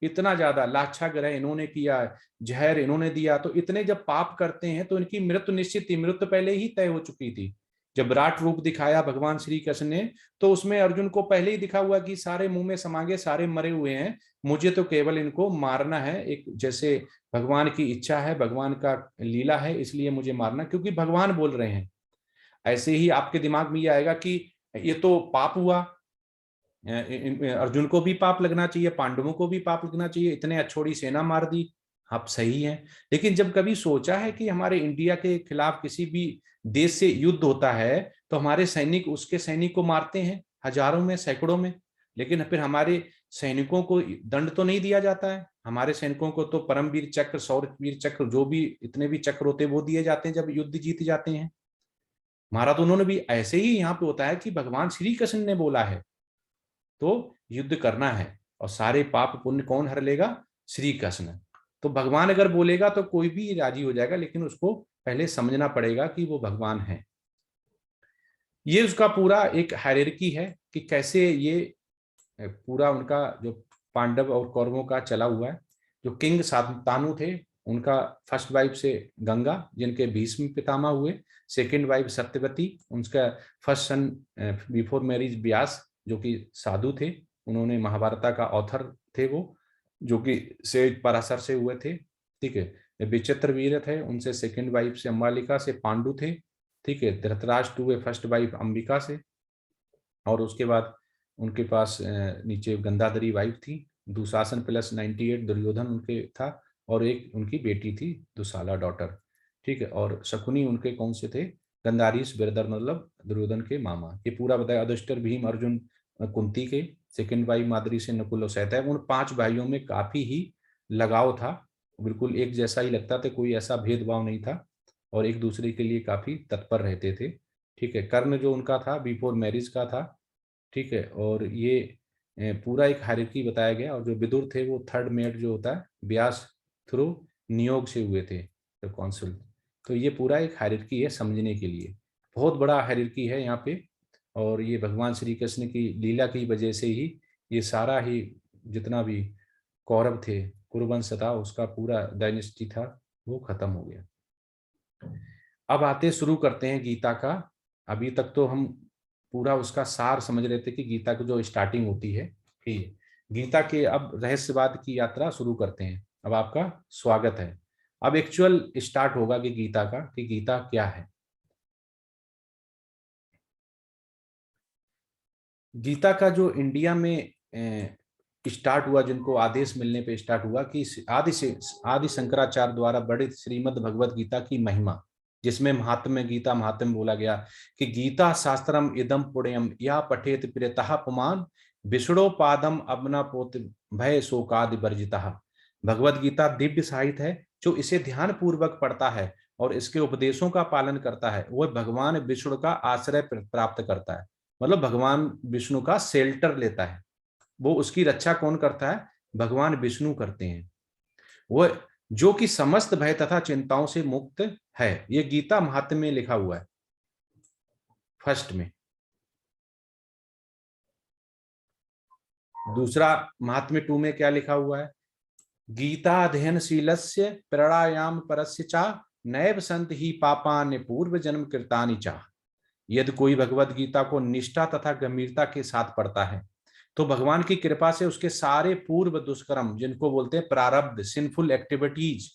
इतना ज्यादा लाक्षाग्रह इन्होंने किया, जहर इन्होंने दिया, तो इतने जब पाप करते हैं तो इनकी मृत्यु निश्चित थी, मृत्यु पहले ही तय हो चुकी थी। जब विराट रूप दिखाया भगवान श्री कृष्ण ने, तो उसमें अर्जुन को पहले ही दिखा हुआ कि सारे मुंह में समा गए, सारे मरे हुए हैं, मुझे तो केवल इनको मारना है, एक जैसे भगवान की इच्छा है, भगवान का लीला है, इसलिए मुझे मारना, क्योंकि भगवान बोल रहे हैं। ऐसे ही आपके दिमाग में ये आएगा कि ये तो पाप हुआ, अर्जुन को भी पाप लगना चाहिए, पांडवों को भी पाप लगना चाहिए, इतने अछोड़ी सेना मार दी। आप सही हैं, लेकिन जब कभी सोचा है कि हमारे इंडिया के खिलाफ किसी भी देश से युद्ध होता है तो हमारे सैनिक उसके सैनिक को मारते हैं, हजारों में, सैकड़ों में, लेकिन फिर हमारे सैनिकों को दंड तो नहीं दिया जाता है। हमारे सैनिकों को तो परमवीर चक्र, शौर्यवीर चक्र, जो भी इतने भी चक्र होते हैं वो दिए जाते हैं जब युद्ध जीत जाते हैं। हमारा तो उन्होंने भी ऐसे ही यहाँ पे होता है कि भगवान श्री कृष्ण ने बोला है तो युद्ध करना है, और सारे पाप पुण्य कौन हर लेगा, श्री कृष्ण। तो भगवान अगर बोलेगा तो कोई भी राजी हो जाएगा, लेकिन उसको पहले समझना पड़ेगा कि वो भगवान है। ये उसका पूरा एक हायरार्की है कि कैसे ये पूरा उनका जो पांडव और कौरवों का चला हुआ है। जो किंग शांतनु थे, उनका फर्स्ट वाइफ से गंगा, जिनके भीष्म पितामह हुए, सेकंड वाइफ सत्यवती, उनका फर्स्ट सन बिफोर मैरिज व्यास, जो कि साधु थे, उन्होंने महाभारत का ऑथर थे वो, जो कि सेज पराशर से हुए थे। ठीक है, विचित्र वीर थे, उनसे सेकंड वाइफ से अम्बालिका से पांडु थे। ठीक है, धृतराष्ट्र हुए फर्स्ट वाइफ अंबिका से, और उसके बाद उनके पास नीचे गंधाधरी वाइफ थी। दुशासन प्लस 98 दुर्योधन उनके था, और एक उनकी बेटी थी दुशाला डॉटर। ठीक है, और शकुनी उनके कौन से थे, गंधारीश ब्रदर, मतलब दुर्योधन के मामा। ये पूरा बताया, युधिष्ठिर, भीम, अर्जुन, कुंती के, सेकंड वाइफ माद्री से नकुल और सहदेव। उन 5 भाइयों में काफी ही लगाव था, बिल्कुल एक जैसा ही लगता था, कोई ऐसा भेदभाव नहीं था, और एक दूसरे के लिए काफी तत्पर रहते थे। ठीक है, कर्ण जो उनका था बिफोर मैरिज का था। ठीक है, और ये पूरा एक हायरार्की बताया गया, और जो विदुर थे वो थर्ड मेट जो होता है व्यास थ्रू नियोग से हुए थे, तो कॉन्सुल। तो ये पूरा एक हायरार्की है, समझने के लिए बहुत बड़ा हायरार्की है यहाँ पे। और ये भगवान श्री कृष्ण की लीला की वजह से ही ये सारा ही जितना भी कौरव थे, कुरुवंश था, उसका पूरा डायनेस्टी था, वो खत्म हो गया। अब आते शुरू करते हैं गीता का। अभी तक तो हम पूरा उसका सार समझ रहे थे कि गीता की जो स्टार्टिंग होती है, ठीक है, गीता के अब रहस्यवाद की यात्रा शुरू करते हैं। अब आपका स्वागत है। अब एक्चुअल स्टार्ट होगा कि गीता का, कि गीता क्या है। गीता का जो इंडिया में स्टार्ट हुआ, जिनको आदेश मिलने पे स्टार्ट हुआ कि आदि शंकराचार्य द्वारा बड़े श्रीमद् भगवत गीता की महिमा, जिसमें महात्म्य, गीता महात्म्य बोला गया कि गीता शास्त्रम इदम पुण्यम या पठेत प्रियतः पुमान विष्णुपादम अबना पोत भय शोकादि वर्जिता। भगवत गीता दिव्य साहित्य है, जो इसे ध्यान पूर्वक पढ़ता है और इसके उपदेशों का पालन करता है, वह भगवान विष्णु का आश्रय प्राप्त करता है। मतलब भगवान विष्णु का शेल्टर लेता है। वो उसकी रक्षा कौन करता है, भगवान विष्णु करते हैं। वो जो कि समस्त भय तथा चिंताओं से मुक्त है। ये गीता महात्म्य में लिखा हुआ है फर्स्ट में। दूसरा महात्म्य 2 में क्या लिखा हुआ है, गीता अध्ययनशीलस्य प्राणायाम परस्य चा नैव संत ही पापान्य पूर्व जन्म कृतानि चा। यदि कोई भगवत गीता को निष्ठा तथा गंभीरता के साथ पढ़ता है तो भगवान की कृपा से उसके सारे पूर्व दुष्कर्म, जिनको बोलते हैं प्रारब्ध, सिंफुल एक्टिविटीज,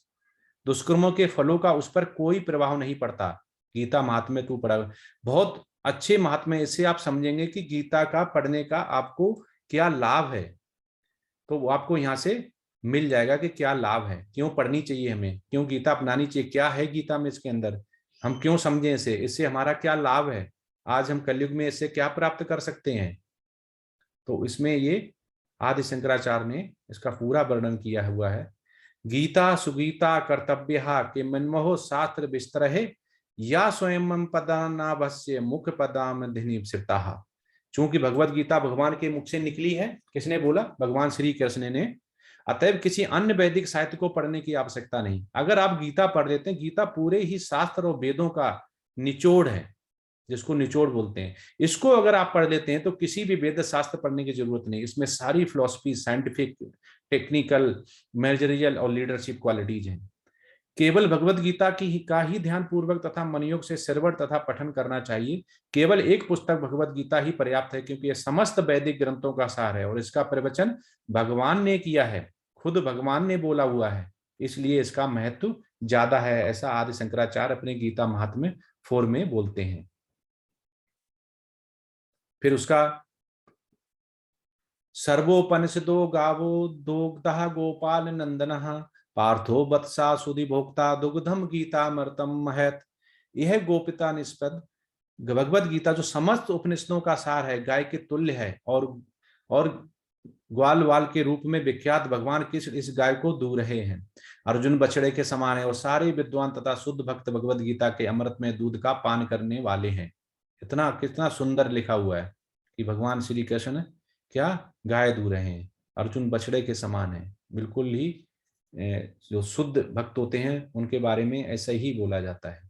दुष्कर्मों के फलों का उस पर कोई प्रभाव नहीं पड़ता। गीता महात्म्य तू पढ़ा, बहुत अच्छे महात्म्य, इससे आप समझेंगे कि गीता का पढ़ने का आपको क्या लाभ है। तो वो आपको यहाँ से मिल जाएगा कि क्या लाभ है, क्यों पढ़नी चाहिए हमें, क्यों गीता अपनानी चाहिए, क्या है गीता में, इसके अंदर हम क्यों समझें इसे, इससे हमारा क्या लाभ है, आज हम कलयुग में इससे क्या प्राप्त कर सकते हैं। तो इसमें ये आदि शंकराचार्य ने इसका पूरा वर्णन किया हुआ है। गीता सुगीता कर्तव्य के मनमोह शास्त्र विस्तर है, या स्वयं पदानाभस्य मुख पदाम धिनिप्सिता। चूंकि भगवत गीता भगवान के मुख से निकली है, किसने बोला, भगवान श्री कृष्ण ने, अतएव किसी अन्य वैदिक साहित्य को पढ़ने की आवश्यकता नहीं। अगर आप गीता पढ़ लेते हैं, गीता पूरे ही शास्त्र और वेदों का निचोड़ है, जिसको निचोड़ बोलते हैं, इसको अगर आप पढ़ लेते हैं तो किसी भी वेद शास्त्र पढ़ने की जरूरत नहीं। इसमें सारी फिलॉसफी, साइंटिफिक, टेक्निकल, मैनेजरियल और लीडरशिप क्वालिटीज हैं। केवल भगवत गीता का ही ध्यान पूर्वक तथा मनयोग से श्रवण तथा पठन करना चाहिए। केवल एक पुस्तक भगवत गीता ही पर्याप्त है, क्योंकि यह समस्त वैदिक ग्रंथों का सार है और इसका प्रवचन भगवान ने किया है, खुद भगवान ने बोला हुआ है, इसलिए इसका महत्व ज्यादा है, ऐसा आदि शंकराचार्य अपने गीता महात्म्य 4 में बोलते हैं। फिर उसका सर्वोपनिषदो गावो दोग्धः गोपाल नंदनः पार्थो वत्सा सुधि भोक्ता दुग्धम गीता मृतम महत। यह गोपिता निष्पद भगवत गीता जो समस्त उपनिषदों का सार है, गाय के तुल्य है, और ग्वाल वाल के रूप में विख्यात भगवान कृष्ण इस गाय को दूर रहे हैं, अर्जुन बछड़े के समान है, और सारे विद्वान तथा शुद्ध भक्त भगवत गीता के अमृत में दूध का पान करने वाले हैं। इतना कितना सुंदर लिखा हुआ है कि भगवान श्री कृष्ण क्या गाय दूध रहे हैं, अर्जुन बछड़े के समान है। बिल्कुल ही जो शुद्ध भक्त होते हैं उनके बारे में ऐसा ही बोला जाता है।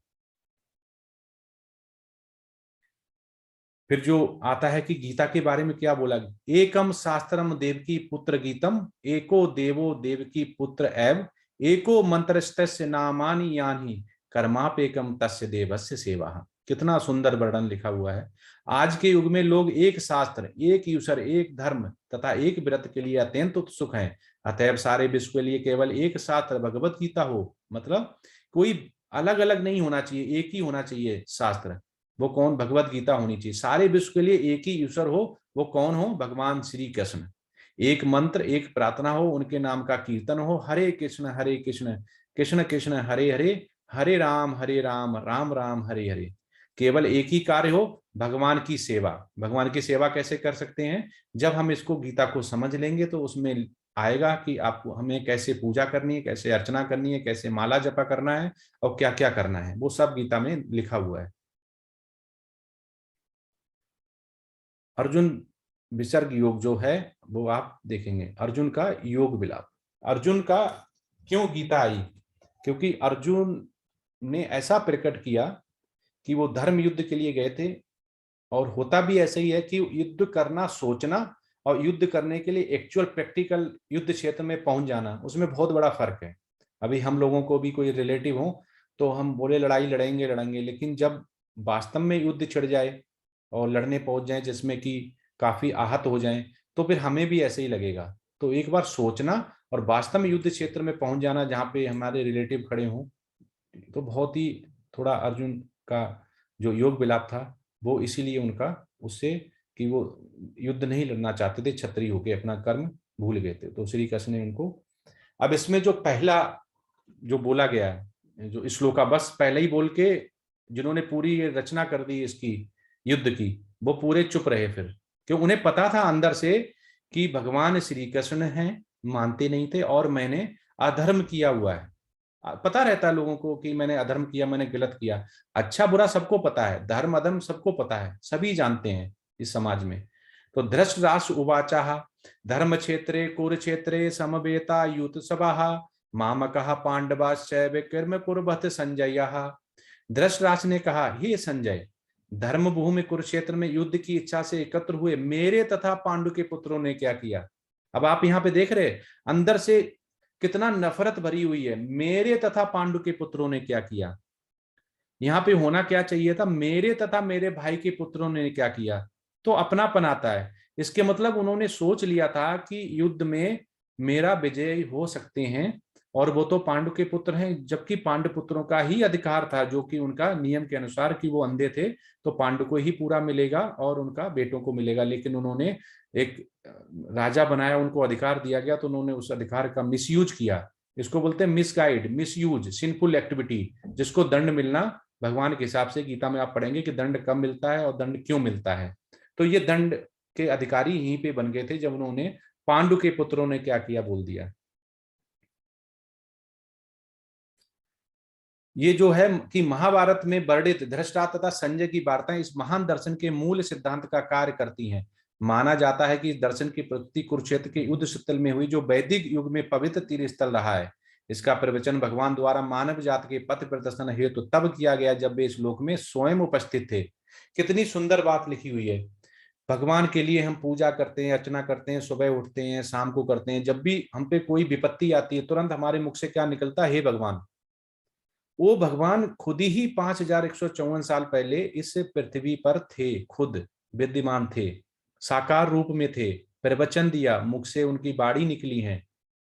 फिर जो आता है कि गीता के बारे में क्या बोला, एकम शास्त्रम देवकी पुत्र गीतम, एको देवो देवकी पुत्र एव, एको मंत्रस्तस्य नामानि यानि, कर्मापेकम तस्य देवस्य सेवा। कितना सुंदर वर्णन लिखा हुआ है। आज के युग में लोग एक शास्त्र, एक ईश्वर, एक धर्म तथा एक व्रत के लिए अत्यंत उत्सुक हैं। अतएव सारे विश्व के लिए केवल एक शास्त्र भगवत गीता हो, मतलब कोई अलग अलग नहीं होना चाहिए, एक ही होना चाहिए शास्त्र। वो कौन, भगवत गीता होनी चाहिए। सारे विश्व के लिए एक ही ईश्वर हो, वो कौन हो, भगवान श्री कृष्ण। एक मंत्र, एक प्रार्थना हो, उनके नाम का कीर्तन हो, हरे कृष्ण कृष्ण कृष्ण हरे हरे, हरे राम राम राम हरे हरे। केवल एक ही कार्य हो, भगवान की सेवा। भगवान की सेवा कैसे कर सकते हैं, जब हम इसको गीता को समझ लेंगे तो उसमें आएगा कि आपको हमें कैसे पूजा करनी है, कैसे अर्चना करनी है, कैसे माला जपा करना है और क्या क्या करना है, वो सब गीता में लिखा हुआ है। अर्जुन विसर्ग योग जो है वो आप देखेंगे, अर्जुन का योग विलाप। अर्जुन का क्यों गीता आई, क्योंकि अर्जुन ने ऐसा प्रकट किया कि वो धर्म युद्ध के लिए गए थे, और होता भी ऐसा ही है कि युद्ध करना, सोचना और युद्ध करने के लिए एक्चुअल प्रैक्टिकल युद्ध क्षेत्र में पहुंच जाना, उसमें बहुत बड़ा फर्क है। अभी हम लोगों को भी कोई रिलेटिव हो तो हम बोले लड़ाई लड़ेंगे, लेकिन जब वास्तव में युद्ध छिड़ जाए और लड़ने पहुंच जाए जिसमें कि काफी आहत हो जाएं, तो फिर हमें भी ऐसे ही लगेगा। तो एक बार सोचना और वास्तव में युद्ध क्षेत्र में पहुंच जाना जहाँ पे हमारे रिलेटिव खड़े हों, तो बहुत ही थोड़ा अर्जुन का जो योग विलाप था वो इसीलिए उनका उससे कि वो युद्ध नहीं लड़ना चाहते थे, क्षत्रिय होके अपना कर्म भूल गए थे, तो श्री कृष्ण ने उनको। अब इसमें जो पहला जो बोला गया है, जो श्लोका बस पहले ही बोल के जिन्होंने पूरी रचना कर दी इसकी युद्ध की, वो पूरे चुप रहे फिर, क्यों, उन्हें पता था अंदर से कि भगवान श्री कृष्ण हैं, मानते नहीं थे, और मैंने अधर्म किया हुआ है। पता रहता है लोगों को कि मैंने अधर्म किया, मैंने गलत किया, अच्छा बुरा सबको पता है, धर्म अधर्म सबको पता है, सभी जानते हैं इस समाज में। तो धृतराष्ट्र उवाचा धर्म क्षेत्रे कुरुक्षेत्रे समवेता युत सभा मामकः पांडवाश्चैव कर्म कुर्वत संजय। धृतराष्ट्र ने कहा, हे संजय, धर्म भूमि कुरुक्षेत्र में युद्ध की इच्छा से एकत्र हुए मेरे तथा पांडु के पुत्रों ने क्या किया। अब आप यहाँ पे देख रहे अंदर से कितना नफरत भरी हुई है, मेरे तथा पांडु के पुत्रों ने क्या किया। यहाँ पे होना क्या चाहिए था, मेरे तथा मेरे भाई के पुत्रों ने क्या किया। तो अपनापन आता है। इसके मतलब उन्होंने सोच लिया था कि युद्ध में मेरा विजय हो सकते हैं, और वो तो पांडु के पुत्र हैं, जबकि पांडु पुत्रों का ही अधिकार था, जो कि उनका नियम के अनुसार कि वो अंधे थे तो पांडु को ही पूरा मिलेगा और उनका बेटों को मिलेगा। लेकिन उन्होंने एक राजा बनाया, उनको अधिकार दिया गया, तो उन्होंने उस अधिकार का मिसयूज किया। इसको बोलते हैं मिसगाइड, मिसयूज, सिंफुल एक्टिविटी, जिसको दंड मिलना भगवान के हिसाब से गीता में आप पढ़ेंगे कि दंड कब मिलता है और दंड क्यों मिलता है। तो ये दंड के अधिकारी यहीं पे बन गए थे जब उन्होंने पांडु के पुत्रों ने क्या किया बोल दिया। ये जो है कि महाभारत में वर्णित धृतराष्ट्र तथा संजय की वार्ताएं इस महान दर्शन के मूल सिद्धांत का कार्य करती हैं। माना जाता है कि इस दर्शन की प्रकृति कुरुक्षेत्र के युद्ध स्थल में हुई, जो वैदिक युग में पवित्र तीर्थ स्थल रहा है। इसका प्रवचन भगवान द्वारा मानव जाति के पथ प्रदर्शन हेतु तब किया गया जब वे इस लोक में स्वयं उपस्थित थे। कितनी सुंदर बात लिखी हुई है। भगवान के लिए हम पूजा करते हैं, अर्चना करते हैं, सुबह उठते हैं, शाम को करते हैं। जब भी हम पे कोई विपत्ति आती है, तुरंत हमारे मुख से क्या निकलता है? हे भगवान। वो भगवान खुद ही 5154 साल पहले इस पृथ्वी पर थे, खुद विद्यमान थे, साकार रूप में थे, प्रवचन दिया, मुख से उनकी बाणी निकली है।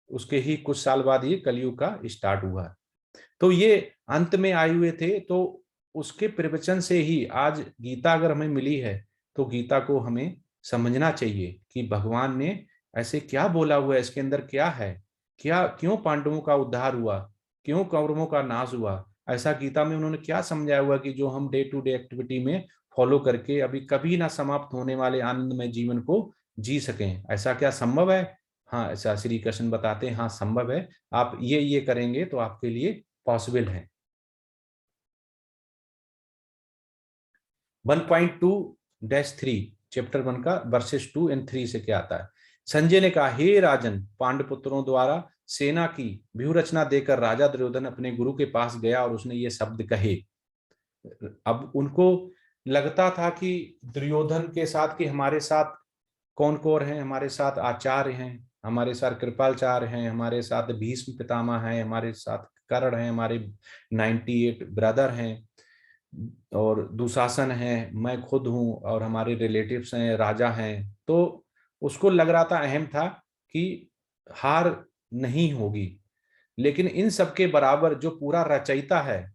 उसके ही कुछ साल बाद ये कलयुग का स्टार्ट हुआ। तो ये अंत में आए हुए थे, तो उसके प्रवचन से ही आज गीता अगर हमें मिली है, तो गीता को हमें समझना चाहिए कि भगवान ने ऐसे क्या बोला हुआ है, इसके अंदर क्या है, क्या क्यों पांडवों का उद्धार हुआ, क्यों कौरवों का नाश हुआ। ऐसा गीता में उन्होंने क्या समझाया हुआ कि जो हम डे टू डे एक्टिविटी में फॉलो करके अभी कभी ना समाप्त होने वाले आनंदमय जीवन को जी सकें। ऐसा क्या संभव है? हाँ, ऐसा श्री कृष्ण बताते हैं, हाँ संभव है। आप ये करेंगे तो आपके लिए पॉसिबल है। 1.2-3 चैप्टर 1 का वर्सेस 2 और 3 से क्या आता है। संजय ने कहा, हे राजन, पांडुपुत्रों द्वारा सेना की व्यूह रचना देकर राजा दुर्योधन अपने गुरु के पास गया और उसने ये शब्द कहे। अब उनको लगता था कि दुर्योधन के साथ, कि हमारे साथ कौन कौन है, हमारे साथ आचार्य हैं, हमारे साथ कृपालचार्य हैं, हमारे साथ भीष्म पितामह हैं, हमारे साथ कर्ण हैं, हमारे 98 ब्रदर हैं, और दुशासन है, मैं खुद हूं, और हमारे रिलेटिव्स हैं, राजा हैं। तो उसको लग रहा था, अहम था कि हार नहीं होगी। लेकिन इन सबके बराबर जो पूरा रचयिता है,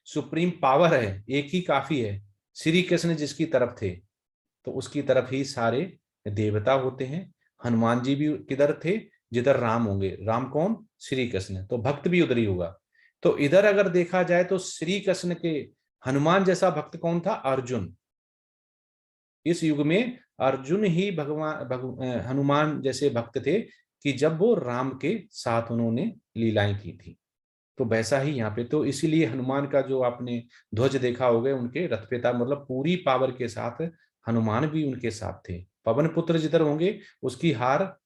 सुप्रीम पावर है, एक ही काफी है, श्री कृष्ण जिसकी तरफ थे, तो उसकी तरफ ही सारे देवता होते हैं। हनुमान जी भी किधर थे? जिधर राम होंगे। राम कौन? श्री कृष्ण। तो भक्त भी उधर ही होगा। तो इधर अगर देखा जाए तो श्री कृष्ण के हनुमान जैसा भक्त कौन था? अर्जुन। इस युग में अर्जुन ही हनुमान जैसे भक्त थे, कि जब वो राम के साथ उन्होंने लीलाएं की थी। तो वैसा ही यहाँ पे, तो इसीलिए हनुमान का जो आपने ध्वज देखा होगा, उनके रथ पे था, मतलब पूरी पावर के साथ हनुमान भी उनके साथ थे। पवन पुत्र जिधर होंगे उसकी हार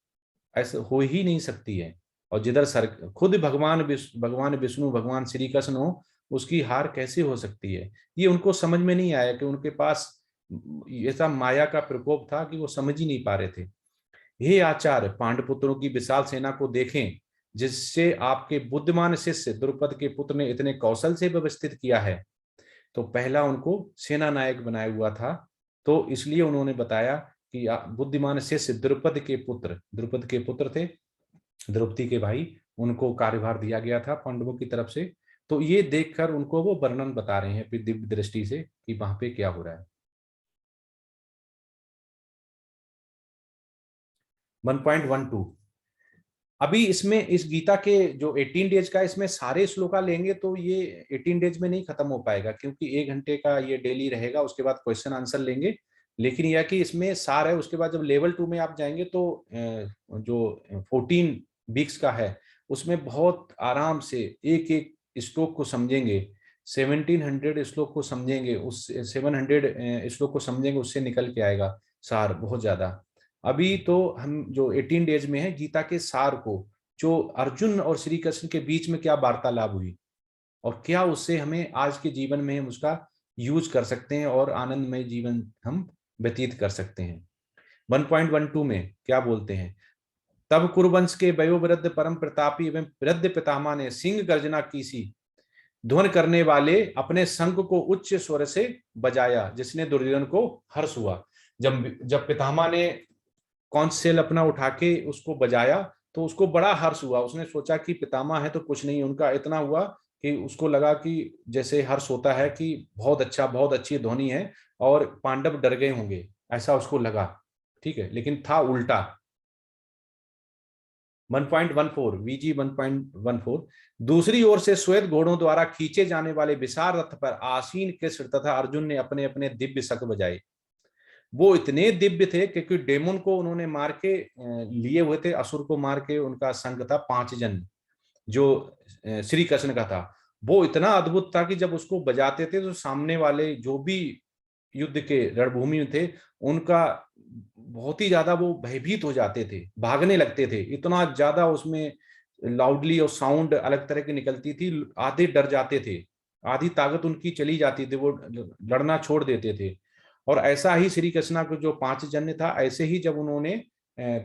ऐसे हो ही नहीं सकती है। और जिधर सर खुद भगवान विष्णु, भगवान श्री कृष्ण हो, उसकी हार कैसे हो सकती है? ये उनको समझ में नहीं आया, कि उनके पास ऐसा माया का प्रकोप था कि वो समझ ही नहीं पा रहे थे। हे आचार्य, पांडुपुत्रों की विशाल सेना को देखें, जिससे आपके बुद्धिमान शिष्य द्रुपद के पुत्र ने इतने कौशल से व्यवस्थित किया है। तो पहला उनको सेना नायक बनाया हुआ था, तो इसलिए उन्होंने बताया कि बुद्धिमान शिष्य द्रुपद के पुत्र थे, द्रौपदी के भाई, उनको कार्यभार दिया गया था पांडवों की तरफ से। तो ये देखकर उनको वो वर्णन बता रहे हैं अपनी दिव्य दृष्टि से कि वहां पे क्या हो रहा है। 1.12 अभी इसमें इस गीता के जो 18 डेज का, इसमें सारे श्लोका लेंगे तो ये 18 डेज में नहीं खत्म हो पाएगा, क्योंकि 1 घंटे का ये डेली रहेगा। उसके बाद क्वेश्चन आंसर लेंगे। लेकिन यह कि इसमें सार है। उसके बाद जब लेवल 2 में आप जाएंगे तो जो 14 वीक्स का है, उसमें बहुत आराम से एक एक श्लोक को समझेंगे। 1700 श्लोक को समझेंगे, उस 700 श्लोक को समझेंगे, उससे निकल के आएगा सार बहुत ज्यादा। अभी तो हम जो 18 डेज में है, गीता के सार को, जो अर्जुन और श्री कृष्ण के बीच में क्या वार्तालाप हुई, और क्या उससे हमें आज के जीवन में हम उसका यूज कर सकते हैं और आनंदमय जीवन हम व्यतीत कर सकते हैं। 1.12 में क्या बोलते हैं? तब कुरुवंश के वयोवृद्ध परम प्रतापी एवं वृद्ध पितामह ने सिंह गर्जना की सी ध्वन करने वाले अपने शंख को उच्च स्वर से बजाया, जिसने दुर्योधन को हर्ष हुआ। जब जब पितामह ने कौन सेल अपना उठा के उसको बजाया तो उसको बड़ा हर्ष हुआ। उसने सोचा कि पितामह है तो कुछ नहीं, उनका इतना हुआ कि उसको लगा कि जैसे हर्ष होता है कि बहुत अच्छा, बहुत अच्छी ध्वनि है और पांडव डर गए होंगे, ऐसा उसको लगा। ठीक है, लेकिन था उल्टा। 1.14 वीजी 1.14। दूसरी ओर से श्वेत घोड़ों द्वारा खींचे जाने वाले विशाल रथ पर आसीन कृष्ण तथा अर्जुन ने अपने अपने दिव्य शंख बजाए। वो इतने दिव्य थे क्योंकि डेमोन को उन्होंने मार के लिए हुए थे, असुर को मार के उनका संघ था 5 जन, जो श्री कृष्ण का था। वो इतना अद्भुत था कि जब उसको बजाते थे तो सामने वाले जो भी युद्ध के रणभूमि में थे उनका बहुत ही ज्यादा वो भयभीत हो जाते थे, भागने लगते थे। इतना ज्यादा उसमें लाउडली और साउंड अलग तरह की निकलती थी, आधे डर जाते थे, आधी ताकत उनकी चली जाती थी, वो लड़ना छोड़ देते थे। और ऐसा ही श्री कृष्णा को जो 5 जन्य था, ऐसे ही जब उन्होंने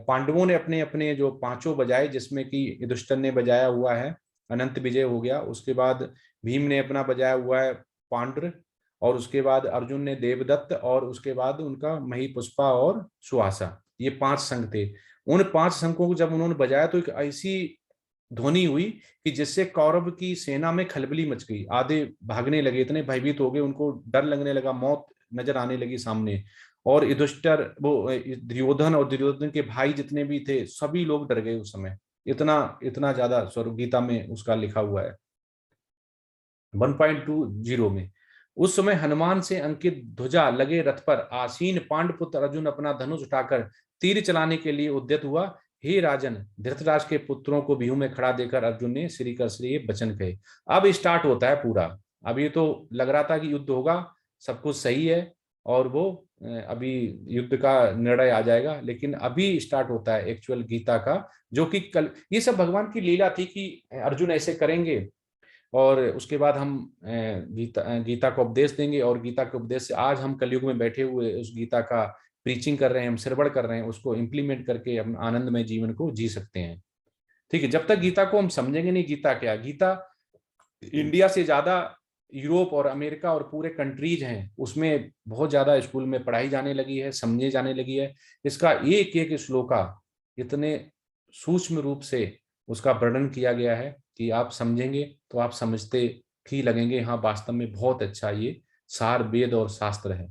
पांडवों ने अपने अपने जो पांचों बजाए, जिसमें कि युधिष्ठिर ने बजाया हुआ है अनंत विजय हो गया, उसके बाद भीम ने अपना बजाया हुआ है पांड्र, और उसके बाद अर्जुन ने देवदत्त, और उसके बाद उनका मही पुष्पा और सुहासा, ये 5 संघ थे। उन 5 संघों को जब उन्होंने बजाया तो एक ऐसी ध्वनि हुई कि जिससे कौरव की सेना में खलबली मच गई, आधे भागने लगे, इतने भयभीत हो गए, उनको डर लगने लगा, मौत नजर आने लगी सामने। और युधिष्ठिर, वो दुर्योधन और दुर्योधन के भाई जितने भी थे सभी लोग डर गए उस समय। इतना इतना ज्यादा स्वर्ग गीता में उसका लिखा हुआ है 1.20 में। उस समय हनुमान से अंकित ध्वजा लगे रथ पर आसीन पांडपुत्र अर्जुन अपना धनुष उठाकर तीर चलाने के लिए उद्यत हुआ। हे राजन, धृतराज के पुत्रों को व्यूह में खड़ा देकर अर्जुन ने श्री कृष्ण से ये वचन कहे। अब स्टार्ट होता है पूरा। अब ये तो लग रहा था कि युद्ध होगा, सब कुछ सही है, और वो अभी युद्ध का निर्णय आ जाएगा, लेकिन अभी स्टार्ट होता है एक्चुअल गीता का, जो कि कल ये सब भगवान की लीला थी कि अर्जुन ऐसे करेंगे, और उसके बाद हम गीता को उपदेश देंगे, और गीता के उपदेश से आज हम कलयुग में बैठे हुए उस गीता का प्रीचिंग कर रहे हैं, हम श्रवण कर रहे हैं, उसको इम्प्लीमेंट करके हम आनंदमय जीवन को जी सकते हैं। ठीक है, जब तक गीता को हम समझेंगे नहीं, गीता क्या, गीता इंडिया से ज्यादा यूरोप और अमेरिका और पूरे कंट्रीज हैं उसमें बहुत ज्यादा स्कूल में पढ़ाई जाने लगी है, समझे जाने लगी है। इसका एक एक श्लोका इतने सूक्ष्म रूप से उसका वर्णन किया गया है कि आप समझेंगे तो आप समझते ही लगेंगे, हाँ वास्तव में बहुत अच्छा ये सार वेद और शास्त्र है।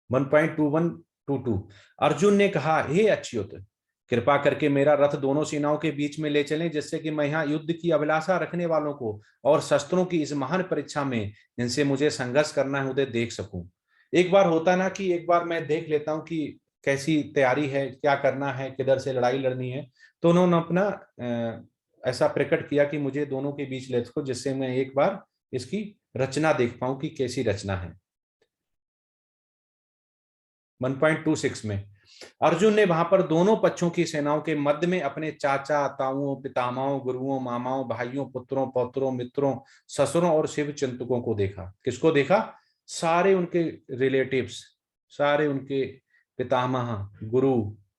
1.2122 अर्जुन ने कहा, हे अच्युत, कृपा करके मेरा रथ दोनों सेनाओं के बीच में ले चलें, जिससे कि मैं यहाँ युद्ध की अभिलाषा रखने वालों को और शस्त्रों की इस महान परीक्षा में जिनसे मुझे संघर्ष करना है उन्हें देख सकूं। एक बार होता ना कि एक बार मैं देख लेता हूं कि कैसी तैयारी है, क्या करना है, किधर से लड़ाई लड़नी है। तो उन्होंने अपना ऐसा प्रकट किया कि मुझे दोनों के बीच ले सको, जिससे मैं एक बार इसकी रचना देख पाऊं कि कैसी रचना है। 1.26 में अर्जुन ने वहां पर दोनों पक्षों की सेनाओं के मध्य में अपने चाचा, ताऊओं, पितामहों, गुरुओं, मामाओं, भाइयों, पुत्रों, पौत्रों, मित्रों, ससुरों और शिव चिंतकों को देखा। किसको देखा? सारे उनके रिलेटिव्स, सारे उनके पितामह, गुरु,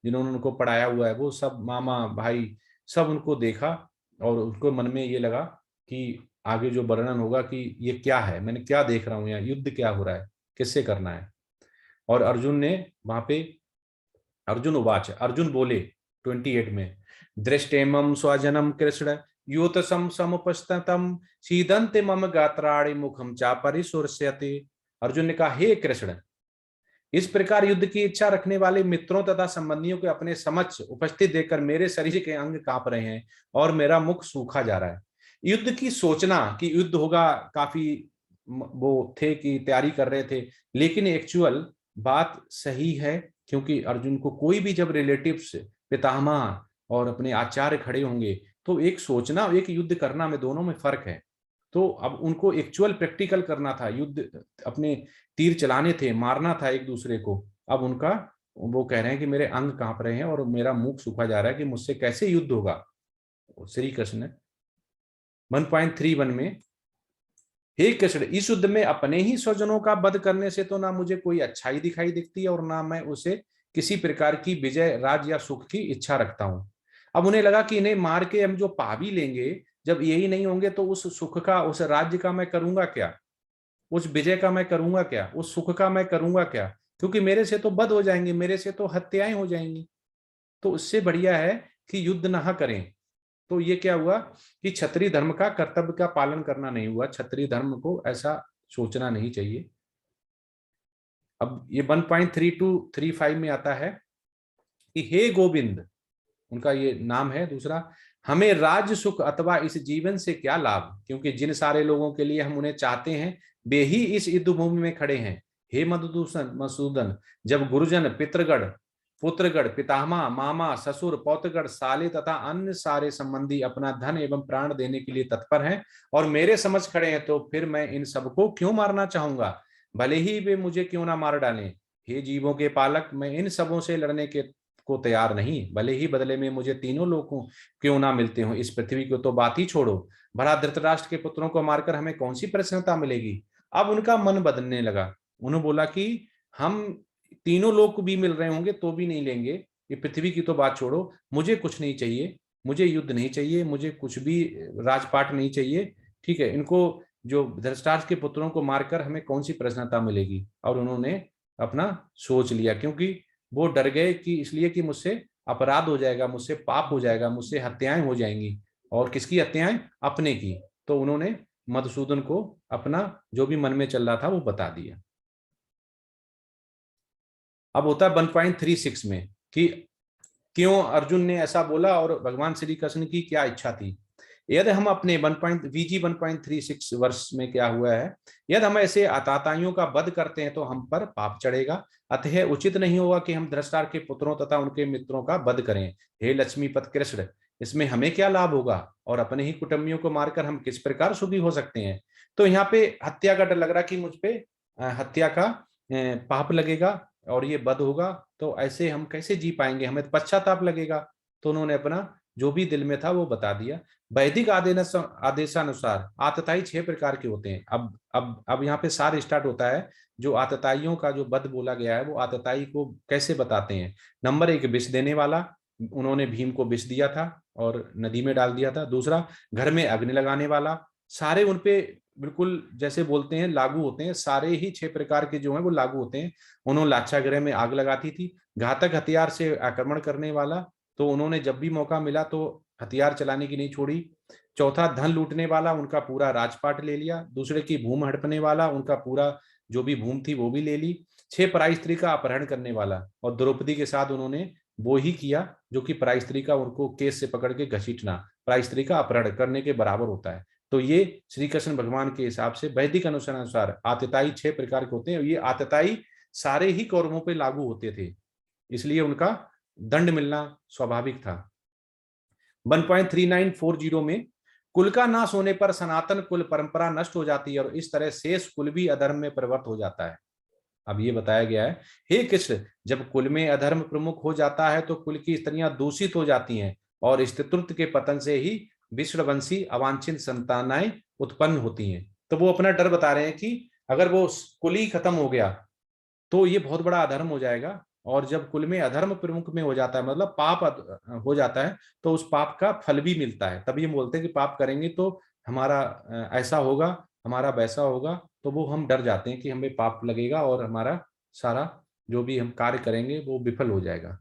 जिन्होंने उनको पढ़ाया हुआ है, वो सब मामा भाई, सब उनको देखा। और उनको मन में ये लगा कि आगे जो वर्णन होगा कि ये क्या है, मैंने क्या देख रहा हूँ, यहाँ युद्ध क्या हो रहा है, किससे करना है। और अर्जुन ने वहां पे, अर्जुन उवाच, अर्जुन बोले 28 में, दृष्टेमं स्वजनम कृष्ण यूतसम समुपस्ततम सीदंते मम गात्राणि मुखम चा परिशुष्यते। अर्जुन ने कहा, हे कृष्ण, इस प्रकार युद्ध की इच्छा रखने वाले मित्रों तथा संबंधियों को अपने समक्ष उपस्थित देखकर मेरे शरीर के अंग कांप रहे हैं और मेरा मुख सूखा जा रहा है। युद्ध की सोचना कि युद्ध होगा, काफी वो थे कि तैयारी कर रहे थे, लेकिन एक्चुअल बात सही है, क्योंकि अर्जुन को कोई भी जब रिलेटिव्स, पितामह और अपने आचार्य खड़े होंगे तो एक सोचना और एक युद्ध करना में, दोनों में फर्क है। तो अब उनको एक्चुअल प्रैक्टिकल करना था, युद्ध अपने तीर चलाने थे, मारना था एक दूसरे को। अब उनका, वो कह रहे हैं कि मेरे अंग कांप रहे हैं और मेरा मुख सूखा जा रहा है कि मुझसे कैसे युद्ध होगा। श्री कृष्ण 1.31 में, हे कृष्ण, इस युद्ध में अपने ही स्वजनों का वध करने से तो ना मुझे कोई अच्छाई दिखाई दिखती है और ना मैं उसे किसी प्रकार की विजय, राज या सुख की इच्छा रखता हूं। अब उन्हें लगा कि इन्हें मार के हम जो पा भी लेंगे, जब यही नहीं होंगे तो उस सुख का, उस राज्य का मैं करूंगा क्या। उस विजय का मैं करूंगा क्या, उस सुख का मैं करूंगा क्या, क्योंकि मेरे से तो बद हो जाएंगे, मेरे से तो हत्याएं हो जाएंगी। तो उससे बढ़िया है कि युद्ध ना करें। तो ये क्या हुआ कि क्षत्रिय धर्म का कर्तव्य का पालन करना नहीं हुआ, क्षत्रिय धर्म को ऐसा सोचना नहीं चाहिए। अब ये 1.3235 में आता है कि हे गोविंद, उनका ये नाम है दूसरा, हमें राज्य सुख अथवा इस जीवन से क्या लाभ, क्योंकि जिन सारे लोगों के लिए हम उन्हें चाहते हैं वे ही इस युद्ध भूमि में खड़े हैं। हे मधुसूदन मसूदन, जब गुरुजन पितृगण पुत्रगण पितामह मामा ससुर पौत्रगण साले तथा अन्य सारे संबंधी अपना धन एवं प्राण देने के लिए तत्पर हैं और मेरे समझ खड़े हैं, तो फिर मैं इन सबको क्यों मारना चाहूंगा, भले ही वे मुझे क्यों ना मार डालें। हे जीवों के पालक, मैं इन सबों से लड़ने के को तैयार नहीं, भले ही बदले में मुझे तीनों लोगों क्यों ना मिलते हो। इस पृथ्वी को तो बात ही छोड़ो, भला धृतराष्ट्र के पुत्रों को मारकर हमें कौन सी प्रसन्नता मिलेगी। अब उनका मन बदलने लगा, उन्होंने बोला कि हम तीनों लोग भी मिल रहे होंगे तो भी नहीं लेंगे, ये पृथ्वी की तो बात छोड़ो, मुझे कुछ नहीं चाहिए, मुझे युद्ध नहीं चाहिए, मुझे कुछ भी राजपाट नहीं चाहिए। ठीक है, इनको जो धृतराष्ट्र के पुत्रों को मारकर हमें कौन सी प्रसन्नता मिलेगी। और उन्होंने अपना सोच लिया, क्योंकि वो डर गए कि इसलिए कि मुझसे अपराध हो जाएगा, मुझसे पाप हो जाएगा, मुझसे हत्याएं हो जाएंगी। और किसकी हत्याएं, अपने की। तो उन्होंने मधुसूदन को अपना जो भी मन में चल रहा था वो बता दिया। अब होता है 1.36 में कि क्यों अर्जुन ने ऐसा बोला और भगवान श्री कृष्ण की क्या इच्छा थी। यदि हम अपने 1.36 वर्ष में क्या हुआ है, यदि हम ऐसे आताताइयों का वध करते हैं तो हम पर पाप चढ़ेगा, अतः उचित नहीं होगा कि हम धृतराष्ट्र के पुत्रों तथा उनके मित्रों का वध करें। हे लक्ष्मीपत कृष्ण, इसमें हमें क्या लाभ होगा और अपने ही कुटुंबियों को मारकर हम किस प्रकार सुखी हो सकते हैं। तो यहाँ पे हत्या का डर लग रहा कि मुझ पे हत्या का पाप लगेगा और ये वध होगा, तो ऐसे हम कैसे जी पाएंगे, हमें तो पश्चाताप लगेगा। तो उन्होंने अपना जो भी दिल में था वो बता दिया। वैदिक आदेशानुसार आतताई 6 प्रकार के होते हैं। अब यहाँ पे सार स्टार्ट होता है, जो आतताइयों का जो वध बोला गया है वो आतताई को कैसे बताते हैं। नंबर 1, विष देने वाला, उन्होंने भीम को विष दिया था और नदी में डाल दिया था। दूसरा, घर में अग्नि लगाने वाला, सारे उनपे बिल्कुल जैसे बोलते हैं लागू होते हैं, सारे ही 6 प्रकार के जो हैं वो लागू होते हैं। उन्होंने लाक्षागृह में आग लगाती थी। घातक हथियार से आक्रमण करने वाला, तो उन्होंने जब भी मौका मिला तो हथियार चलाने की नहीं छोड़ी। चौथा, धन लूटने वाला, उनका पूरा राजपाट ले लिया। दूसरे की भूमि हड़पने वाला, उनका पूरा जो भी भूमि थी वो भी ले ली। 6, पराई स्त्री का अपहरण करने वाला, और द्रौपदी के साथ उन्होंने वो ही किया जो कि पराई स्त्री का उनको केस से पकड़ के घसीटना पराई स्त्री का अपहरण करने के बराबर होता है। तो ये श्री कृष्ण भगवान के हिसाब से वैदिक अनुसार आतताई 6 प्रकार के होते हैं। ये आतताई सारे ही कौरवों पे लागू होते थे, इसलिए उनका दंड मिलना स्वाभाविक था। 1.3940 में कुल का नाश होने पर सनातन कुल परंपरा नष्ट हो जाती है और इस तरह शेष कुल भी अधर्म में परिवर्त हो जाता है। अब ये बताया गया है, हे कृष्ण, जब कुल में अधर्म प्रमुख हो जाता है तो कुल की स्त्रियां दूषित हो जाती हैं और स्त्रीत्व के पतन से ही विश्ववंशी अवांछित संतानाएं उत्पन्न होती हैं। तो वो अपना डर बता रहे हैं कि अगर वो कुल ही खत्म हो गया तो ये बहुत बड़ा अधर्म हो जाएगा। और जब कुल में अधर्म प्रमुख में हो जाता है, मतलब पाप हो जाता है, तो उस पाप का फल भी मिलता है। तब ये बोलते हैं कि पाप करेंगे तो हमारा ऐसा होगा, हमारा वैसा होगा। तो वो हम डर जाते हैं कि हमें पाप लगेगा और हमारा सारा जो भी हम कार्य करेंगे वो विफल हो जाएगा।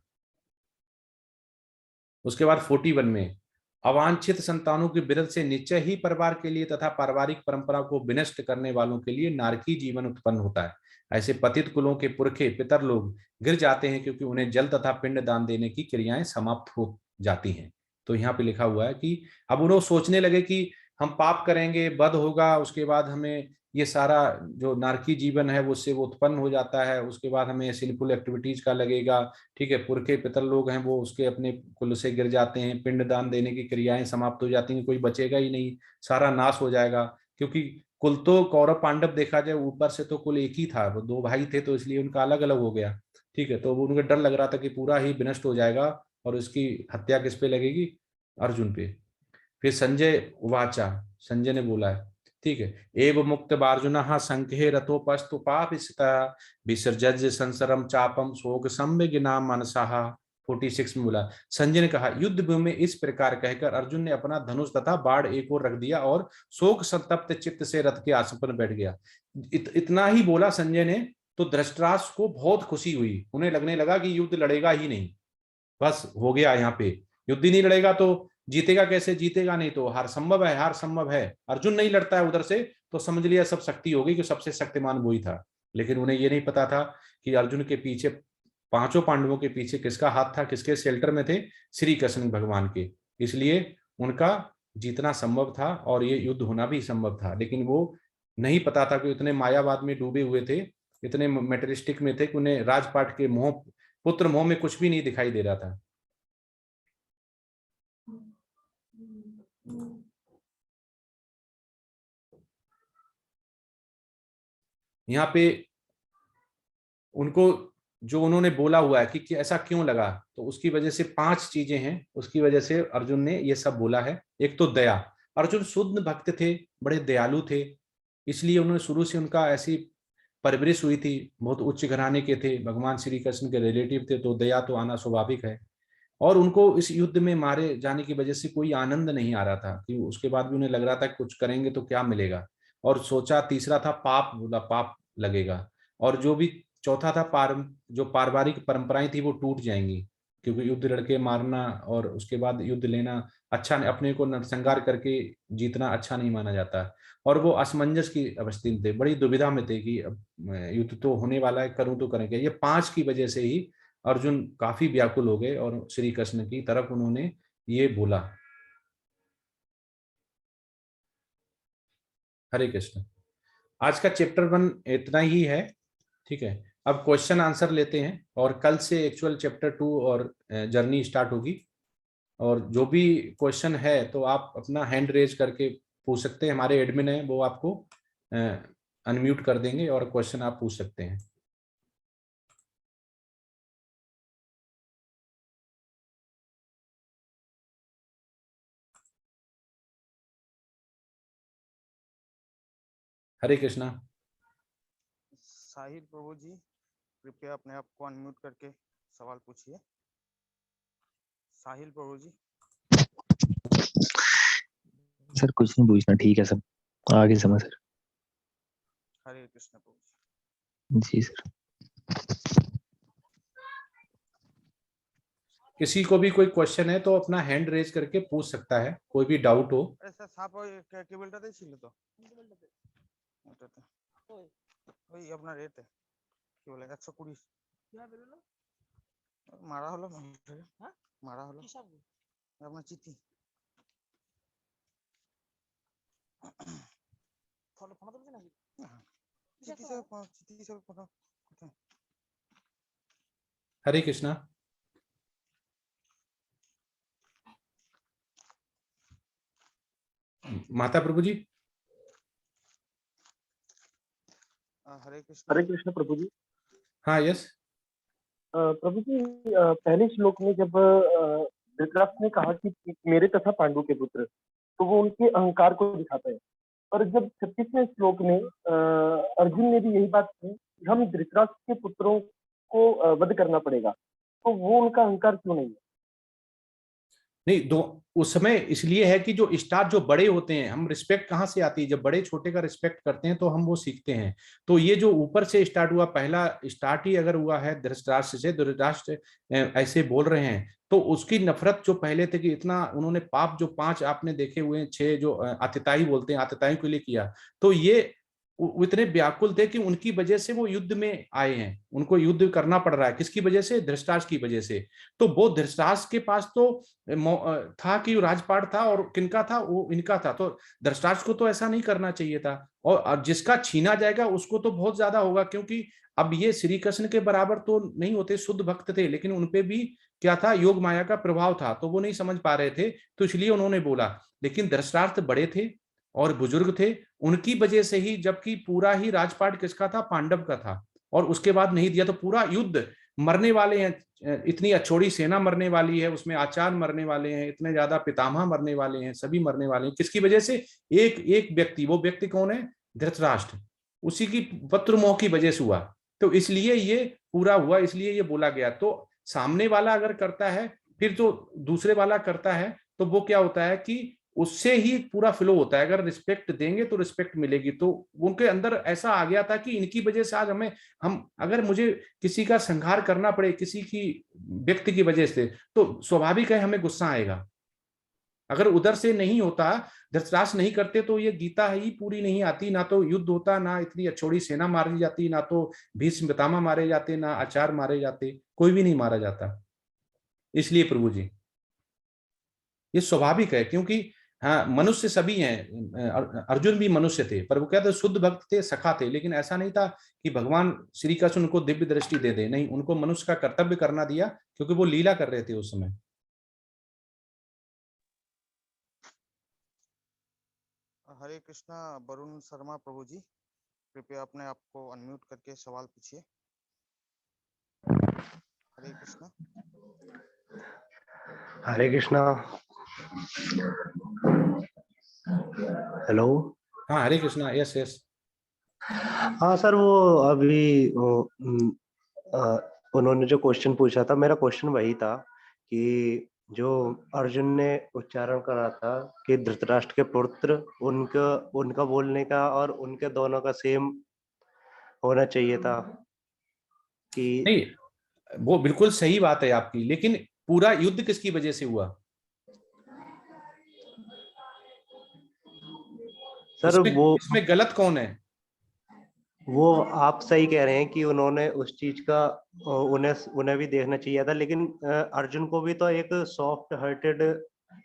उसके बाद 41 में अवांछित संतानों के विरध से निश्चय ही परिवार के लिए तथा पारिवारिक परंपरा को विनष्ट करने वालों के लिए नारकी जीवन उत्पन्न होता है। ऐसे पतित कुलों के पुरखे पितर लोग गिर जाते हैं क्योंकि उन्हें जल तथा पिंड दान देने की क्रियाएं समाप्त हो जाती हैं। तो यहाँ पे लिखा हुआ है कि अब उन्होंने सोचने लगे कि हम पाप करेंगे, वध होगा, उसके बाद हमें ये सारा जो नारकी जीवन है वो उससे वो उत्पन्न हो जाता है, उसके बाद हमें सिंफुल एक्टिविटीज का लगेगा। ठीक है, पुरखे पितर लोग हैं वो उसके अपने कुल से गिर जाते हैं, पिंड दान देने की क्रियाएं समाप्त हो जाती हैं, कोई बचेगा ही नहीं, सारा नाश हो जाएगा। क्योंकि कुल तो कौरव पांडव देखा जाए ऊपर से तो कुल एक ही था, वो 2 भाई थे तो इसलिए उनका अलग अलग हो गया। ठीक है, तो वो उनको डर लग रहा था कि पूरा ही विनष्ट हो जाएगा और उसकी हत्या किस पे लगेगी, अर्जुन पे। फिर संजय उवाचा, संजय ने बोला है, ठीक है, एव मुक्त बार्जुन संख्ये रथोपस्तु पाप विसर्जज संसरम चापम शोक संविघ्ना मनसा 46 में बोला। संजय ने कहा, युद्ध भूमि में इस प्रकार कहकर अर्जुन ने अपना धनुष तथा बाण एक ओर रख दिया और शोक संतप्त चित्त से रथ के आसन पर बैठ गया। इतना ही बोला संजय ने तो धृतराष्ट्र को बहुत खुशी हुई। उन्हें लगने लगा कि युद्ध लड़ेगा ही नहीं, बस हो गया, यहाँ पे युद्ध ही नहीं लड़ेगा तो जीतेगा कैसे, जीतेगा नहीं तो हार संभव है, हार संभव है। अर्जुन नहीं लड़ता है उधर से तो समझ लिया सब शक्ति होगी, कि सबसे शक्तिमान वो ही था। लेकिन उन्हें ये नहीं पता था कि अर्जुन के पीछे, पांचों पांडवों के पीछे किसका हाथ था, किसके शेल्टर में थे, श्री कृष्ण भगवान के। इसलिए उनका जीतना संभव था और ये युद्ध होना भी संभव था। लेकिन वो नहीं पता था कि इतने मायावाद में डूबे हुए थे, इतने मेटेरिस्टिक में थे कि उन्हें राजपाट के मोह, पुत्र मोह में कुछ भी नहीं दिखाई दे रहा था। यहाँ पे उनको जो उन्होंने बोला हुआ है कि ऐसा क्यों लगा, तो उसकी वजह से 5 चीजें हैं, उसकी वजह से अर्जुन ने ये सब बोला है। एक तो दया, अर्जुन शुद्ध भक्त थे, बड़े दयालु थे, इसलिए उन्होंने शुरू से उनका ऐसी परवरिश हुई थी, बहुत उच्च घराने के थे, भगवान श्री कृष्ण के रिलेटिव थे, तो दया तो आना स्वाभाविक है। और उनको इस युद्ध में मारे जाने की वजह से कोई आनंद नहीं आ रहा था, कि उसके बाद भी उन्हें लग रहा था कुछ करेंगे तो क्या मिलेगा। और सोचा, तीसरा था पाप, बोला पाप लगेगा। और जो भी चौथा था, जो पारिवारिक परंपराएं थी वो टूट जाएंगी, क्योंकि युद्ध लड़के मारना और उसके बाद युद्ध लेना अच्छा, अपने को नरसंहार करके जीतना अच्छा नहीं माना जाता। और वो असमंजस की अवस्था में थे, बड़ी दुविधा में थे कि अब युद्ध तो होने वाला है, करूं तो करें क्या। ये 5 की वजह से ही अर्जुन काफी व्याकुल हो गए और श्री कृष्ण की तरफ उन्होंने ये बोला। हरे कृष्ण। आज का चैप्टर 1 इतना ही है, ठीक है। अब क्वेश्चन आंसर लेते हैं और कल से एक्चुअल चैप्टर 2 और जर्नी स्टार्ट होगी। और जो भी क्वेश्चन है तो आप अपना हैंड रेज करके पूछ सकते हैं, हमारे एडमिन है वो आपको अनम्यूट कर देंगे और क्वेश्चन आप पूछ सकते हैं। हरे कृष्णा। साहिल प्रभु जी, कृपया अपने आप को अनम्यूट करके सवाल पूछिए। साहिल प्रभु जी। सर कुछ नहीं पूछना, ठीक है सब आगे समझ सर। हरे कृष्ण प्रभु जी सर। किसी को भी कोई क्वेश्चन है तो अपना हैंड रेज करके पूछ सकता है, कोई भी डाउट हो। ऐसा साफ केबलটাতেই ছিল তো ওটাতে ওই আপনার এতে কি বলে 120 কিভাবে বেরোলো মারা হলো হ্যাঁ মারা হলো কি সব আপনার চিঠি ফটো ফটো তুলছে নাকি চিঠি সব ফটো। हरे कृष्णा। माता प्रभु जी। हरे कृष्ण प्रभु जी। हाँ यस प्रभु जी, पहले श्लोक में जब धृतराष्ट्र ने कहा कि मेरे तथा पांडु के पुत्र, तो वो उनके अहंकार को दिखाता है। और जब 36वें श्लोक में अर्जुन ने भी यही बात की, हम धृतराष्ट्र के पुत्रों को वध करना पड़ेगा, तो वो उनका अहंकार क्यों नहीं है? नहीं, दो उस समय इसलिए है कि जो स्टार जो बड़े होते हैं, हम रिस्पेक्ट कहाँ से आती है, जब बड़े छोटे का रिस्पेक्ट करते हैं तो हम वो सीखते हैं। तो ये जो ऊपर से स्टार्ट हुआ, पहला स्टार्ट ही अगर हुआ है धृतराष्ट्र से, धृतराष्ट्र ऐसे बोल रहे हैं, तो उसकी नफरत जो पहले थे कि इतना उन्होंने पाप जो 5 आपने देखे हुए 6 जो आतिताई बोलते हैं, आतिताई के लिए किया, तो ये इतने व्याकुल थे कि उनकी वजह से वो युद्ध में आए हैं, उनको युद्ध करना पड़ रहा है। किसकी वजह से? धृतराष्ट्र की वजह से। तो वो धृतराष्ट्र के पास तो था कि राजपाट था, और किनका था? वो इनका था। तो धृतराष्ट्र को तो ऐसा नहीं करना चाहिए था, और जिसका छीना जाएगा उसको तो बहुत ज्यादा होगा, क्योंकि अब ये श्री कृष्ण के बराबर तो नहीं होते, शुद्ध भक्त थे, लेकिन उनपे भी क्या था? योग माया का प्रभाव था, तो वो नहीं समझ पा रहे थे, तो इसलिए उन्होंने बोला। लेकिन धृतराष्ट्र बड़े थे और बुजुर्ग थे, उनकी वजह से ही, जबकि पूरा ही राजपाट किसका था? पांडव का था, और उसके बाद नहीं दिया तो पूरा युद्ध मरने वाले हैं, इतनी अछोड़ी सेना मरने वाली है, उसमें आचार्य मरने वाले हैं, इतने ज्यादा पितामह मरने वाले हैं, सभी मरने वाले हैं। किसकी वजह से? एक एक व्यक्ति, वो व्यक्ति कौन है? धृतराष्ट्र, उसी की पुत्र मोह की वजह से हुआ। तो इसलिए ये पूरा हुआ, इसलिए ये बोला गया। तो सामने वाला अगर करता है फिर जो दूसरे वाला करता है तो वो क्या होता है कि उससे ही पूरा फ्लो होता है। अगर रिस्पेक्ट देंगे तो रिस्पेक्ट मिलेगी। तो उनके अंदर ऐसा आ गया था कि इनकी वजह से आज हम अगर मुझे किसी का संहार करना पड़े किसी की व्यक्ति की वजह से तो स्वाभाविक है हमें गुस्सा आएगा। अगर उधर से नहीं होता, धृतराष्ट्र नहीं करते तो ये गीता ही पूरी नहीं आती, ना तो युद्ध होता, ना इतनी अछोड़ी सेना मारी जाती, ना तो भीष्म पितामह मारे जाते, ना आचार्य मारे जाते, कोई भी नहीं मारा जाता। इसलिए प्रभु जी ये स्वाभाविक है, क्योंकि हाँ मनुष्य सभी हैं, अर्जुन भी मनुष्य थे, पर वो कहते शुद्ध भक्त थे, सखा थे, लेकिन ऐसा नहीं था कि भगवान श्री कृष्ण उनको दिव्य दृष्टि दे दे। नहीं, उनको मनुष्य का कर्तव्य करना दिया क्योंकि वो लीला कर रहे थे उस समय। हरे कृष्णा। वरुण शर्मा प्रभु जी, कृपया अपने आप को अनम्यूट करके सवाल पूछिए। हरे कृष्णा। हरे कृष्णा। हेलो। हाँ हरे कृष्णा। Yes yes. हाँ सर, वो अभी उन्होंने जो क्वेश्चन पूछा था, मेरा क्वेश्चन वही था कि जो अर्जुन ने उच्चारण करा था कि धृतराष्ट्र के पुत्र, उनका बोलने का और उनके दोनों का सेम होना चाहिए था कि नहीं, वो बिल्कुल सही बात है आपकी, लेकिन पूरा युद्ध किसकी वजह से हुआ? सर इसमें गलत कौन है? वो आप सही कह रहे हैं कि उन्होंने उस चीज का उन्हें भी देखना चाहिए था, लेकिन अर्जुन को भी तो एक सॉफ्ट हार्टेड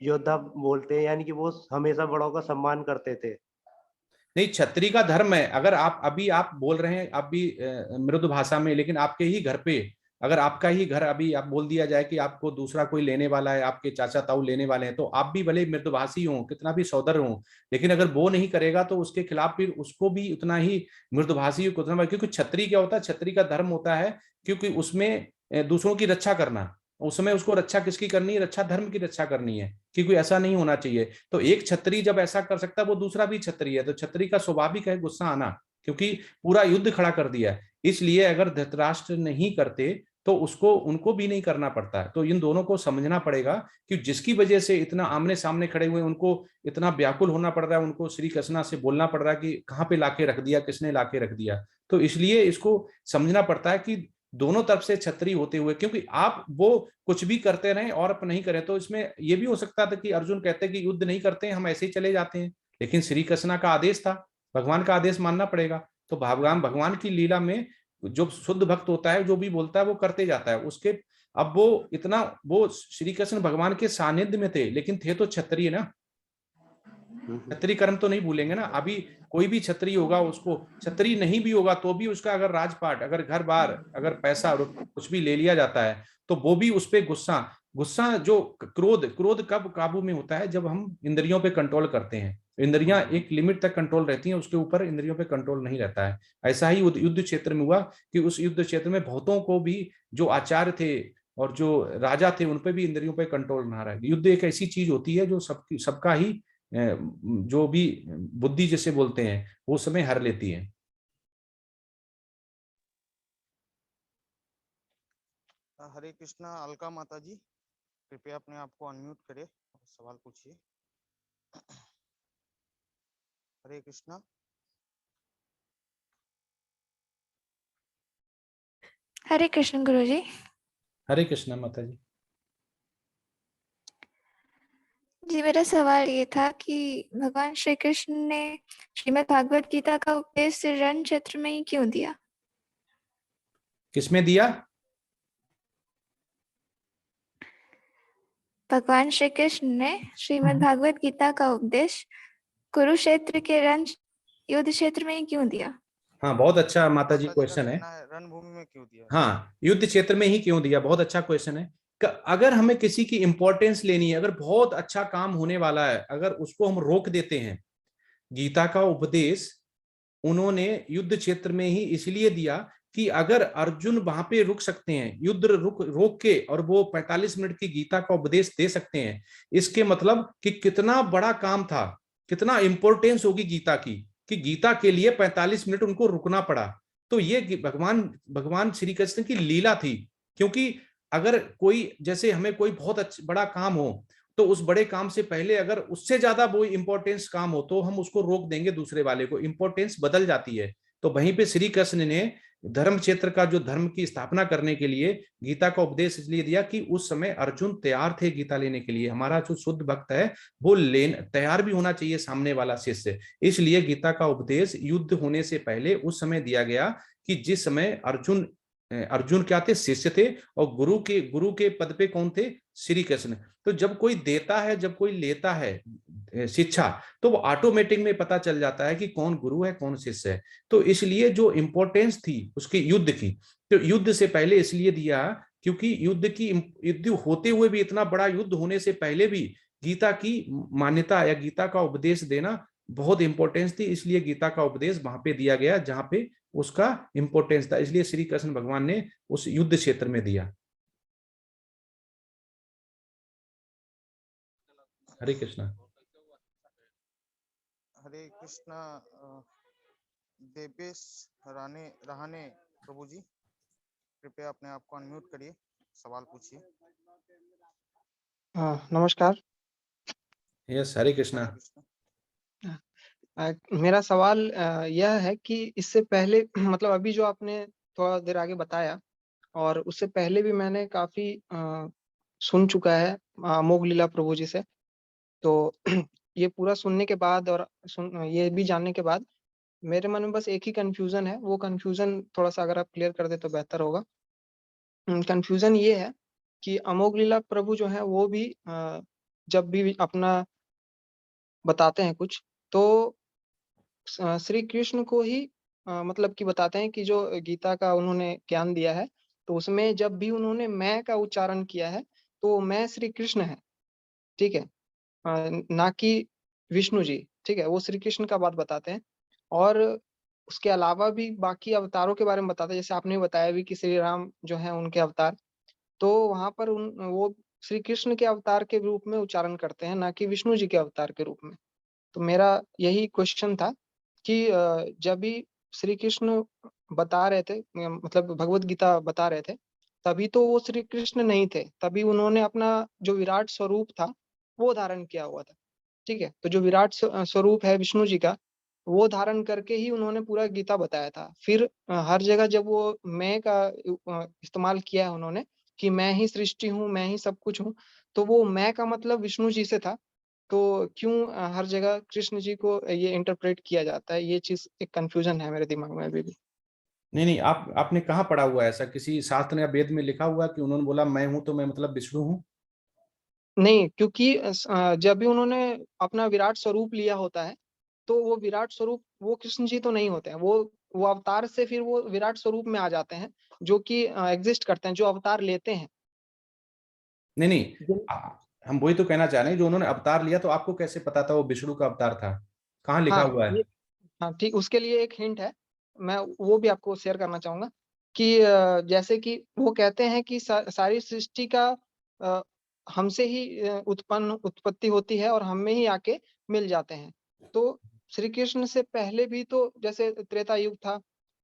योद्धा बोलते हैं, यानी कि वो हमेशा बड़ों का सम्मान करते थे। नहीं, छत्री का धर्म है। अगर आप बोल रहे हैं, आप भी मृदु भाषा में, लेकिन आपके ही घर पे अगर आपका ही घर अभी आप बोल दिया जाए कि आपको दूसरा कोई लेने वाला है, आपके चाचा ताऊ लेने वाले हैं, तो आप भी भले मृदुभाषी हो, कितना भी सौदर हो, लेकिन अगर वो नहीं करेगा तो उसके खिलाफ फिर उसको भी उतना ही मृदुभाषी, क्योंकि छत्री क्या होता है, छत्री का धर्म होता है क्योंकि उसमें दूसरों की रक्षा करना, उस समय उसको रक्षा किसकी करनी है? रक्षा धर्म की रक्षा करनी है, क्योंकि ऐसा नहीं होना चाहिए। तो एक छत्री जब ऐसा कर सकता है, वो दूसरा भी छत्री है, तो छत्री का स्वाभाविक है गुस्सा आना, क्योंकि पूरा युद्ध खड़ा कर दिया है। इसलिए अगर धृतराष्ट्र नहीं करते तो उनको भी नहीं करना पड़ता है। तो इन दोनों को समझना पड़ेगा कि जिसकी वजह से इतना आमने सामने खड़े हुए, उनको इतना व्याकुल होना पड़ रहा है, उनको श्री कृष्णा से बोलना पड़ रहा है कि कहाँ पे लाके रख दिया, किसने लाके रख दिया। तो इसलिए इसको समझना पड़ता है कि दोनों तरफ से छत्री होते हुए, क्योंकि आप वो कुछ भी करते रहें और आप नहीं करें, तो इसमें ये भी हो सकता था कि अर्जुन कहते कि युद्ध नहीं करते हैं, हम ऐसे ही चले जाते हैं, लेकिन श्री कृष्णा का आदेश था, भगवान का आदेश मानना पड़ेगा। तो भगवान की लीला में जो शुद्ध भक्त होता है, जो भी बोलता है वो करते जाता है उसके। अब वो श्री कृष्ण भगवान के सानिध्य में थे, लेकिन थे तो क्षत्रिय ना, क्षत्रिय कर्म तो नहीं भूलेंगे ना। अभी कोई भी क्षत्रिय होगा, उसको क्षत्रिय नहीं भी होगा तो भी उसका अगर राजपाट, अगर घर बार, अगर पैसा कुछ भी ले लिया जाता है तो वो भी उस पर गुस्सा जो क्रोध कब काबू में होता है? जब हम इंद्रियों पे कंट्रोल करते हैं। इंद्रियां एक लिमिट तक कंट्रोल रहती हैं, उसके ऊपर इंद्रियों पे कंट्रोल नहीं रहता है। ऐसा ही युद्ध क्षेत्र में हुआ कि उस युद्ध क्षेत्र में बहुतों को भी, जो आचार्य थे और जो राजा थे, उन पे भी इंद्रियों पे कंट्रोल ना रहा। युद्ध एक ऐसी चीज होती है जो सबका ही जो भी बुद्धि जिसे बोलते हैं वो समय हर लेती है। हरे कृष्णा। अलका माता जी, कृपया अपने आप को अनम्यूट करें और सवाल पूछिए। हरे कृष्णा। हरे कृष्ण गुरुजी। हरे कृष्णा माता जी। जी, मेरा सवाल ये था कि भगवान श्री कृष्ण ने श्रीमद् भागवत गीता का उपदेश रण क्षेत्र में ही क्यों दिया? किसमें दिया? भगवान श्री कृष्ण ने श्रीमद् भागवत गीता का उपदेश कुरुक्षेत्र के रण युद्ध क्षेत्र में ही क्यों दिया? हाँ, बहुत अच्छा माता जी माता जी का क्वेश्चन है। कहना है रणभूमि में क्यों दिया? हाँ, युद्ध क्षेत्र में ही क्यों दिया, बहुत अच्छा क्वेश्चन है। अगर हमें किसी की इंपॉर्टेंस लेनी है, अगर बहुत अच्छा काम होने वाला है, अगर उसको हम रोक देते हैं, गीता का उपदेश उन्होंने युद्ध क्षेत्र में ही इसलिए दिया कि अगर अर्जुन वहां पे रुक सकते हैं, युद्ध रोक के, और वो 45 मिनट की गीता का उपदेश दे सकते हैं, इसके मतलब कि कितना बड़ा काम था, कितना इंपॉर्टेंस होगी गीता की, कि गीता के लिए 45 मिनट उनको रुकना पड़ा। तो ये भगवान श्री कृष्ण की लीला थी, क्योंकि अगर कोई, जैसे हमें कोई बहुत बड़ा काम हो, तो उस बड़े काम से पहले अगर उससे ज्यादा वो इंपॉर्टेंस काम हो तो हम उसको रोक देंगे, दूसरे वाले को, इंपॉर्टेंस बदल जाती है। तो वहीं पे श्री कृष्ण ने धर्म क्षेत्र का, जो धर्म की स्थापना करने के लिए गीता का उपदेश इसलिए दिया कि उस समय अर्जुन तैयार थे गीता लेने के लिए। हमारा जो शुद्ध भक्त है वो तैयार भी होना चाहिए, सामने वाला शिष्य। इसलिए गीता का उपदेश युद्ध होने से पहले उस समय दिया गया कि जिस समय अर्जुन क्या थे, शिष्य थे, और गुरु के पद पे कौन थे, श्री कृष्ण। तो जब कोई देता है, जब कोई लेता है शिक्षा, तो वो ऑटोमेटिक में पता चल जाता है कि कौन गुरु है, कौन शिष्य है। तो इसलिए जो इंपॉर्टेंस थी उसकी युद्ध की, तो युद्ध से पहले इसलिए दिया क्योंकि युद्ध होते हुए भी, इतना बड़ा युद्ध होने से पहले भी गीता की मान्यता या गीता का उपदेश देना बहुत इंपॉर्टेंस थी। इसलिए गीता का उपदेश वहां पे दिया गया जहां पे उसका इंपॉर्टेंस था, इसलिए श्री कृष्ण भगवान ने उस युद्ध क्षेत्र में दिया। हरे कृष्णा। हरे कृष्णा। देवेश रहाने प्रभु जी, कृपया अपने आप को अनम्यूट करिए, सवाल पूछिए। नमस्कार। यस, हरे कृष्णा। हरे कृष्णा। मेरा सवाल यह है कि इससे पहले मतलब अभी जो आपने थोड़ा देर आगे बताया, और उससे पहले भी मैंने काफी सुन चुका है अमोघ लीला प्रभु जी से। तो ये पूरा सुनने के बाद और ये भी जानने के बाद मेरे मन में बस एक ही कंफ्यूजन है। वो कंफ्यूजन थोड़ा सा अगर आप क्लियर कर दे तो बेहतर होगा। कंफ्यूजन ये है कि अमोघ लीला प्रभु जो है वो भी जब भी अपना बताते हैं कुछ, तो श्री कृष्ण को ही मतलब कि बताते हैं कि जो गीता का उन्होंने ज्ञान दिया है, तो उसमें जब भी उन्होंने मैं का उच्चारण किया है तो मैं श्री कृष्ण है, ठीक है, ना कि विष्णु जी, ठीक है, वो श्री कृष्ण का बात बताते हैं। और उसके अलावा भी बाकी अवतारों के बारे में बताते हैं, जैसे आपने बताया भी कि श्री राम जो है उनके अवतार, तो वहां पर वो श्री कृष्ण के अवतार के रूप में उच्चारण करते हैं, ना कि विष्णु जी के अवतार के रूप में। तो मेरा यही क्वेश्चन था कि जब भी श्री कृष्ण बता रहे थे, मतलब भगवत गीता बता रहे थे, तभी तो वो श्री कृष्ण नहीं थे, तभी उन्होंने अपना जो विराट स्वरूप था वो धारण किया हुआ था, ठीक है। तो जो विराट स्वरूप है विष्णु जी का, वो धारण करके ही उन्होंने पूरा गीता बताया था। फिर हर जगह जब वो मैं का इस्तेमाल किया है उन्होंने कि मैं ही सृष्टि हूँ, मैं ही सब कुछ हूँ, तो वो मैं का मतलब विष्णु जी से था। तो क्यों हर जगह कृष्ण जी को ये इंटरप्रेट किया जाता है, ये चीज एक कंफ्यूजन है मेरे दिमाग में अभी भी। नहीं, आपने कहाँ पढ़ा हुआ है ऐसा, किसी शास्त्र या वेद में लिखा हुआ कि उन्होंने बोला मैं हूं तो मैं मतलब विष्णु हूं? नहीं, क्योंकि जब भी उन्होंने अपना विराट स्वरूप लिया होता है, तो वो विराट स्वरूप वो कृष्ण जी तो नहीं होते हैं, वो अवतार से फिर वो विराट स्वरूप में आ जाते हैं, जो कि एग्जिस्ट करते हैं, जो अवतार लेते हैं। नहीं नहीं, जिन- हम वही तो कहना चाह रहे हैं, जो उन्होंने अवतार लिया तो आपको कैसे पता था वो विष्णु का अवतार था? कहाँ लिखा हाँ हुआ है? ये हाँ ठीक, उसके लिए एक हिंट है, मैं वो भी आपको शेयर करना चाहूंगा कि जैसे कि वो कहते हैं कि सारी सृष्टि का अ, हमसे ही उत्पत्ति होती है और हम में ही आके मिल जाते हैं। तो श्री कृष्ण से पहले भी तो जैसे त्रेता युग था,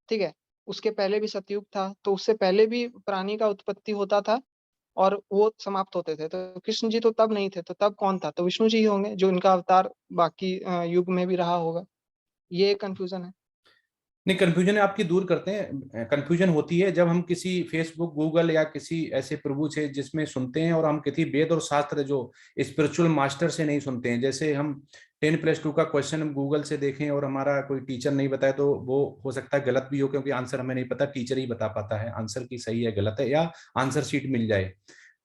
ठीक है, उसके पहले भी सतयुग था, तो उससे पहले भी प्राणी का उत्पत्ति होता था और वो समाप्त होते थे। तो कृष्ण जी तो तब नहीं थे, तो तब कौन था? तो विष्णु जी ही होंगे, जो इनका अवतार बाकी युग में भी रहा होगा। ये कंफ्यूजन है। नहीं, कंफ्यूजन आपकी दूर करते हैं। कंफ्यूजन होती है जब हम किसी फेसबुक, गूगल या किसी ऐसे प्रभु से जिसमें सुनते हैं और हम किसी वेद और शास्त्र जो स्पिरिचुअल मास्टर से नहीं सुनते हैं। जैसे हम 10+2 का क्वेश्चन हम गूगल से देखें और हमारा कोई टीचर नहीं बताए तो वो हो सकता है गलत भी हो, क्योंकि आंसर हमें नहीं पता, टीचर ही बता पाता है आंसर की सही है गलत है, या आंसर शीट मिल जाए।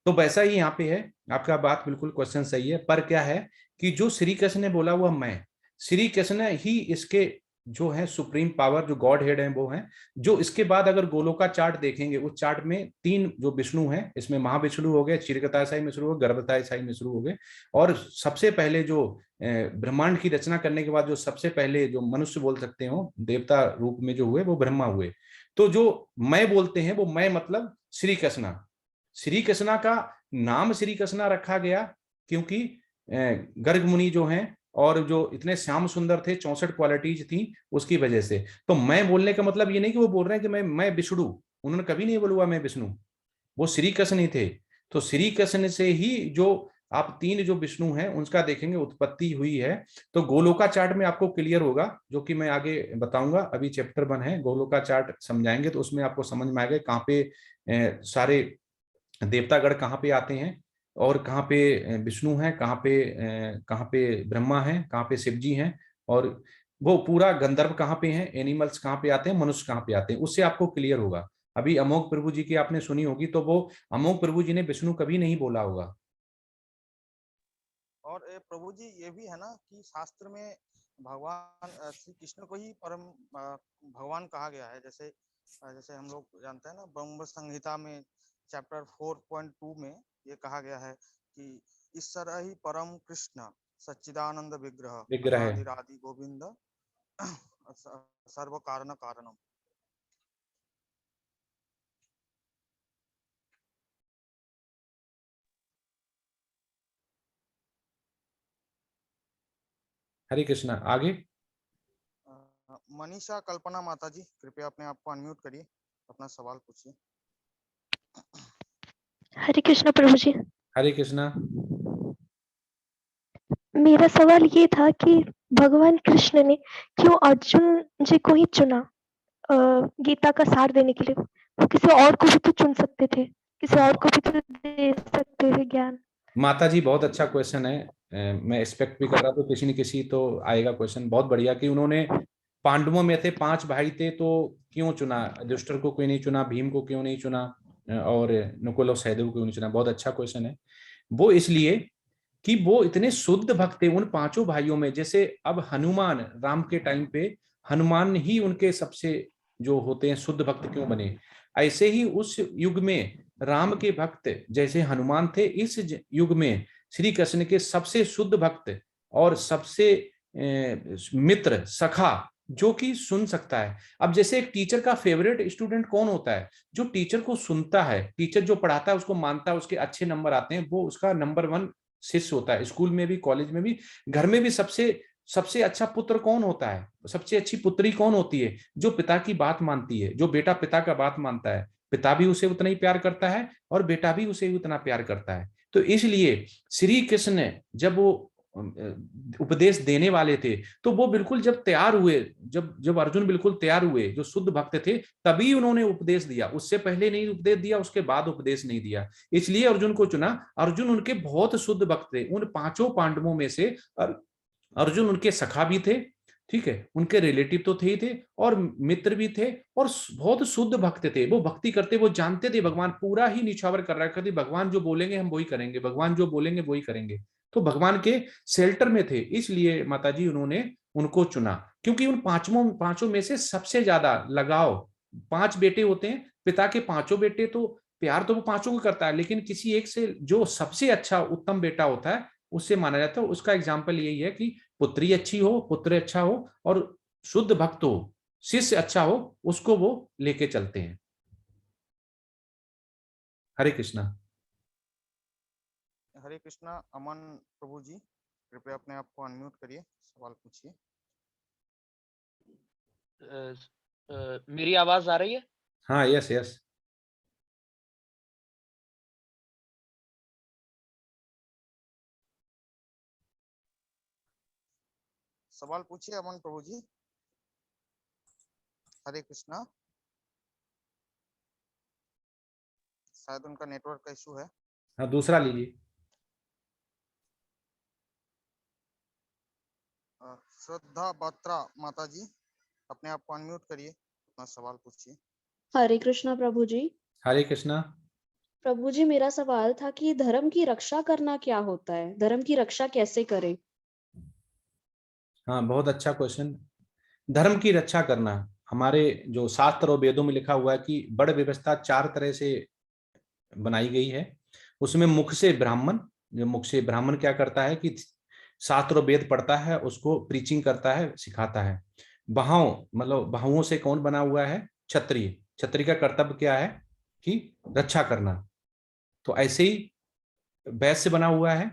तो वैसा ही यहाँ पे है, आपका बात बिल्कुल क्वेश्चन सही है। पर क्या है कि जो श्री कृष्ण ने बोला हुआ मैं, श्री कृष्ण ही इसके जो है सुप्रीम पावर, जो गॉड हेड है वो है। जो इसके बाद अगर गोलोका चार्ट देखेंगे, उस चार्ट में 3 जो विष्णु हैं, इसमें महाविष्णु हो गए, क्षीरकताशाई विष्णु हो गए, गर्भताशाई विष्णु हो गए। और सबसे पहले जो ब्रह्मांड की रचना करने के बाद जो सबसे पहले जो मनुष्य बोल सकते हो देवता रूप में जो हुए वो ब्रह्मा हुए। तो जो मैं बोलते हैं वो मैं मतलब श्री कृष्णा। श्री कृष्णा का नाम श्री कृष्णा रखा गया क्योंकि गर्ग मुनि जो हैं और जो इतने श्याम सुंदर थे, 64 क्वालिटीज थी, उसकी वजह से। तो मैं बोलने का मतलब ये नहीं कि वो बोल रहे हैं कि मैं विष्णु, उन्होंने कभी नहीं बोला हुआ मैं विष्णु। वो श्री कृष्ण ही थे। तो श्री कृष्ण से ही जो आप तीन जो विष्णु हैं उनका देखेंगे उत्पत्ति हुई है। तो गोलोका चार्ट में आपको क्लियर होगा, जो कि मैं आगे बताऊंगा। अभी चैप्टर 1 है, गोलोका चार्ट समझाएंगे तो उसमें आपको समझ में आएगा कहाँ पे सारे देवतागण कहाँ पे आते हैं, और कहाँ पे विष्णु हैं, कहाँ पे ब्रह्मा हैं, कहाँ पे शिव जी हैं, और वो पूरा गंधर्व कहाँ पे हैं, एनिमल्स कहाँ पे आते हैं, मनुष्य कहाँ पे आते हैं, उससे आपको क्लियर होगा। अभी अमोघ प्रभु जी की आपने सुनी होगी, तो वो अमोघ प्रभु जी ने विष्णु कभी नहीं बोला होगा। और प्रभु जी ये भी है ना कि शास्त्र में भगवान श्री कृष्ण को ही परम भगवान कहा गया है। जैसे जैसे हम लोग जानते हैं ना, ब्रह्म संहिता में चैप्टर 4.2 में ये कहा गया है कि ईश्वर ही परम कृष्ण सच्चिदानंद विग्रह है। आदिरादि गोविंद सर्व कारण कारणम। हरे कृष्णा। आगे मनीषा कल्पना माता जी, कृपया अपने आप को अनम्यूट करिए, अपना सवाल पूछिए। हरे कृष्णा प्रभु जी। हरे कृष्णा। मेरा सवाल ये था कि भगवान कृष्ण ने क्यों अर्जुन जी को ही चुना गीता का सार देने के लिए? वो किसी और को भी तो चुन सकते थे, किसी और को भी तो दे सकते थे ज्ञान। माता जी बहुत अच्छा क्वेश्चन है, मैं एक्सपेक्ट भी कर रहा था किसी न किसी तो आएगा क्वेश्चन। बहुत बढ़िया कि उन्होंने पांडवों में थे 5 भाई थे, तो क्यों चुना, युधिष्ठिर को क्यों नहीं चुना, भीम को क्यों नहीं चुना, और नकुल और सहदेव को क्यों नहीं चुना। बहुत अच्छा क्वेश्चन है। वो इसलिए कि वो इतने शुद्ध भक्त थे उन 5 भाइयों में। जैसे अब हनुमान, राम के टाइम पे हनुमान ही उनके सबसे जो होते हैं शुद्ध भक्त क्यों बने, ऐसे ही उस युग में राम के भक्त जैसे हनुमान थे, इस युग में श्री कृष्ण के सबसे शुद्ध भक्त और सबसे मित्र सखा जो कि सुन सकता है। अब जैसे एक टीचर का फेवरेट स्टूडेंट कौन होता है? जो टीचर को सुनता है, टीचर जो पढ़ाता है उसको मानता है, उसके अच्छे नंबर आते हैं, वो उसका नंबर 1 शिष्य होता है। स्कूल में भी, कॉलेज में भी, घर में भी सबसे अच्छा पुत्र कौन होता है, सबसे अच्छी पुत्री कौन होती है? जो पिता की बात मानती है। जो बेटा पिता का बात मानता है, पिता भी उसे उतना ही प्यार करता है और बेटा भी उसे उतना प्यार करता है। तो इसलिए श्री कृष्ण जब वो उपदेश देने वाले थे, तो वो बिल्कुल जब तैयार हुए, जब अर्जुन बिल्कुल तैयार हुए, जो शुद्ध भक्त थे, तभी उन्होंने उपदेश दिया। उससे पहले नहीं उपदेश दिया, उसके बाद उपदेश नहीं दिया। इसलिए अर्जुन को चुना। अर्जुन उनके बहुत शुद्ध भक्त थे। उन 5 पांडवों में से अर्जुन उनके सखा भी थे, ठीक है, उनके रिलेटिव तो थे ही थे, और मित्र भी थे, और बहुत शुद्ध भक्त थे। वो भक्ति करते, वो जानते थे भगवान पूरा ही निछावर कर रखा था, भगवान जो बोलेंगे हम वही करेंगे, भगवान जो बोलेंगे वही करेंगे। तो भगवान के शेल्टर में थे, इसलिए माताजी उन्होंने उनको चुना। क्योंकि उन 5 में से सबसे ज्यादा लगाव, 5 बेटे होते हैं, पिता के 5 बेटे, तो प्यार तो वो 5 को करता है, लेकिन किसी एक से जो सबसे अच्छा उत्तम बेटा होता है उससे माना जाता है। उसका एग्जाम्पल यही है कि पुत्री अच्छी हो, पुत्र अच्छा हो, और शुद्ध भक्त हो, शिष्य अच्छा हो, उसको वो लेके चलते हैं। हरे कृष्णा। हरे कृष्णा। अमन प्रभु जी, कृपया अपने आप को अनम्यूट करिए, सवाल पूछिए। मेरी आवाज आ रही है? हाँ, यस यस। सवाल पूछिए अमन प्रभु जी। हरे कृष्णा। शायद उनका नेटवर्क का इशू है। हाँ, दूसरा लीजिए। श्रद्धा बत्रा माता जी, अपने आप को अनम्यूट करिए, अपना सवाल पूछिए। हरे कृष्णा प्रभु जी। हरे कृष्णा। प्रभु जी, मेरा सवाल था कि धर्म की रक्षा करना क्या होता है? धर्म की रक्षा कैसे करें? हाँ, बहुत अच्छा क्वेश्चन। धर्म की रक्षा करना, हमारे जो शास्त्र और वेदों में लिखा हुआ है कि बड़ व्यवस्था 4 तरह से बनाई गई है। उसमें मुख से ब्राह्मण, जो मुख से ब्राह्मण क्या करता है कि शास्त्र और वेद पढ़ता है, उसको प्रीचिंग करता है, सिखाता है। बहाव, मतलब बहुओं से कौन बना हुआ है? क्षत्रिय। क्षत्रिय का कर्तव्य क्या है? कि रक्षा करना। तो ऐसे ही वैश्य बना हुआ है,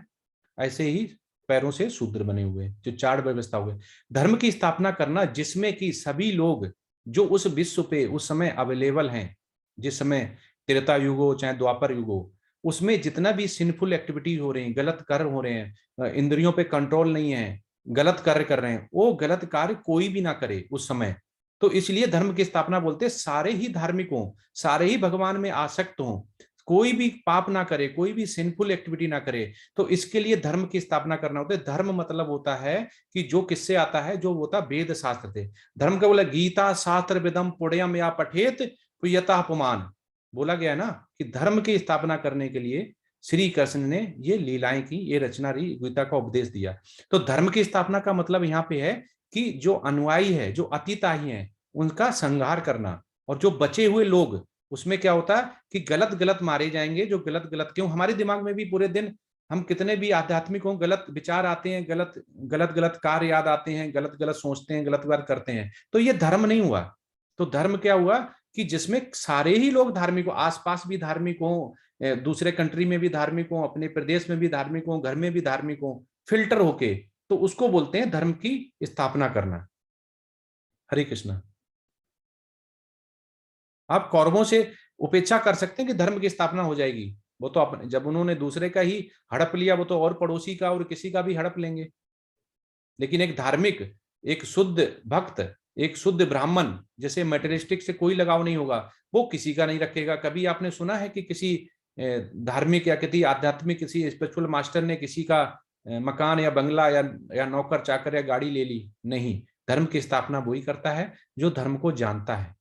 ऐसे ही पैरों से शूद्र बने हुए, जो 4 व्यवस्था हुए। धर्म की स्थापना करना जिसमें कि सभी लोग जो उस विश्व पे उस समय अवेलेबल हैं, जिस समय त्रेता युग हो चाहे द्वापर युग हो, उसमें जितना भी सिंफुल एक्टिविटीज हो रही हैं, गलत कर्म हो रहे हैं, इंद्रियों पे कंट्रोल नहीं है, गलत कार्य कर रहे हैं, वो गलत कार्य कोई भी ना करे उस समय। तो इसलिए धर्म की स्थापना बोलते हैं सारे ही धार्मिक हों, सारे ही भगवान में आसक्त हों, कोई भी पाप ना करे, कोई भी सिंफुल एक्टिविटी ना करे। तो इसके लिए धर्म की स्थापना करना होता है। धर्म मतलब होता है कि जो किससे आता है, जो होता वेद शास्त्र थे। धर्म का बोला गीता शास्त्र विदम पुण्यम या पठेत यतः पुमान, बोला गया ना कि धर्म की स्थापना करने के लिए श्री कृष्ण ने ये लीलाएं की, ये रचना रही, गीता का उपदेश दिया। तो धर्म की स्थापना का मतलब यहाँ पे है कि जो अनुयायी है, जो अतिताही है, उनका संहार करना, और जो बचे हुए लोग, उसमें क्या होता है कि गलत गलत मारे जाएंगे। जो गलत गलत, क्यों हमारे दिमाग में भी पूरे दिन हम कितने भी आध्यात्मिक हों, गलत विचार आते हैं, गलत गलत गलत कार्य याद आते हैं, गलत गलत सोचते हैं, गलत गलत करते हैं। तो ये धर्म नहीं हुआ। तो धर्म क्या हुआ कि जिसमें सारे ही लोग धार्मिक हो, आसपास भी धार्मिक हो, दूसरे कंट्री में भी धार्मिक हो, अपने प्रदेश में भी धार्मिक हो, घर में भी धार्मिक हो, फिल्टर होके, तो उसको बोलते हैं धर्म की स्थापना करना। हरे कृष्णा। आप कौरवों से उपेक्षा कर सकते हैं कि धर्म की स्थापना हो जाएगी, वो तो अपने, जब उन्होंने दूसरे का ही हड़प लिया, वो तो और पड़ोसी का और किसी का भी हड़प लेंगे। लेकिन एक धार्मिक, एक शुद्ध भक्त, एक शुद्ध ब्राह्मण, जैसे मटेरियलिस्टिक से कोई लगाव नहीं होगा, वो किसी का नहीं रखेगा। कभी आपने सुना है कि किसी धार्मिक या किसी आध्यात्मिक किसी स्पिरिचुअल मास्टर ने किसी का मकान या बंगला या नौकर चाकर या गाड़ी ले ली? नहीं। धर्म की स्थापना वही करता है जो धर्म को जानता है,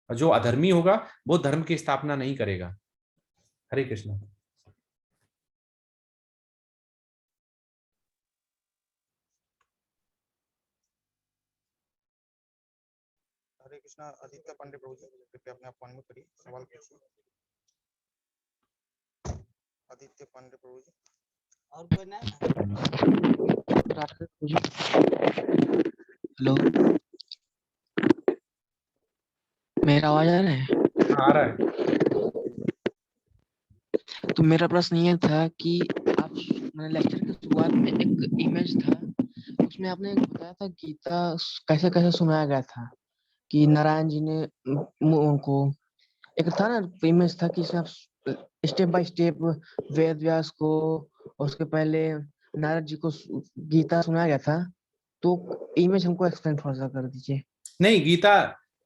और जो अधर्मी होगा वो धर्म की स्थापना नहीं करेगा। हरे कृष्ण। हरे कृष्णा। आदित्य पांडे प्रभु जी, कृपया अपने आप को अनम्यूट करिए, सवाल पूछिए। आदित्य पांडे प्रभु जी। और कोई ना? हेलो, मेरा आवाज आ रहा है? आ रहा है। तो मेरा प्रश्न ये था कि आप, मैंने लेक्चर की शुरुआत में एक इमेज था, उसमें आपने बताया था गीता कैसे कैसे सुनाया गया था, कि नारायण जी ने उनको, एक था ना इमेज था कि step by step Ved Vyas को, उसके पहले नारद जी को गीता सुनाया गया था। तो इमेज हमको एक्सप्लेन थोड़ा सा कर दीजिए। नहीं, गीता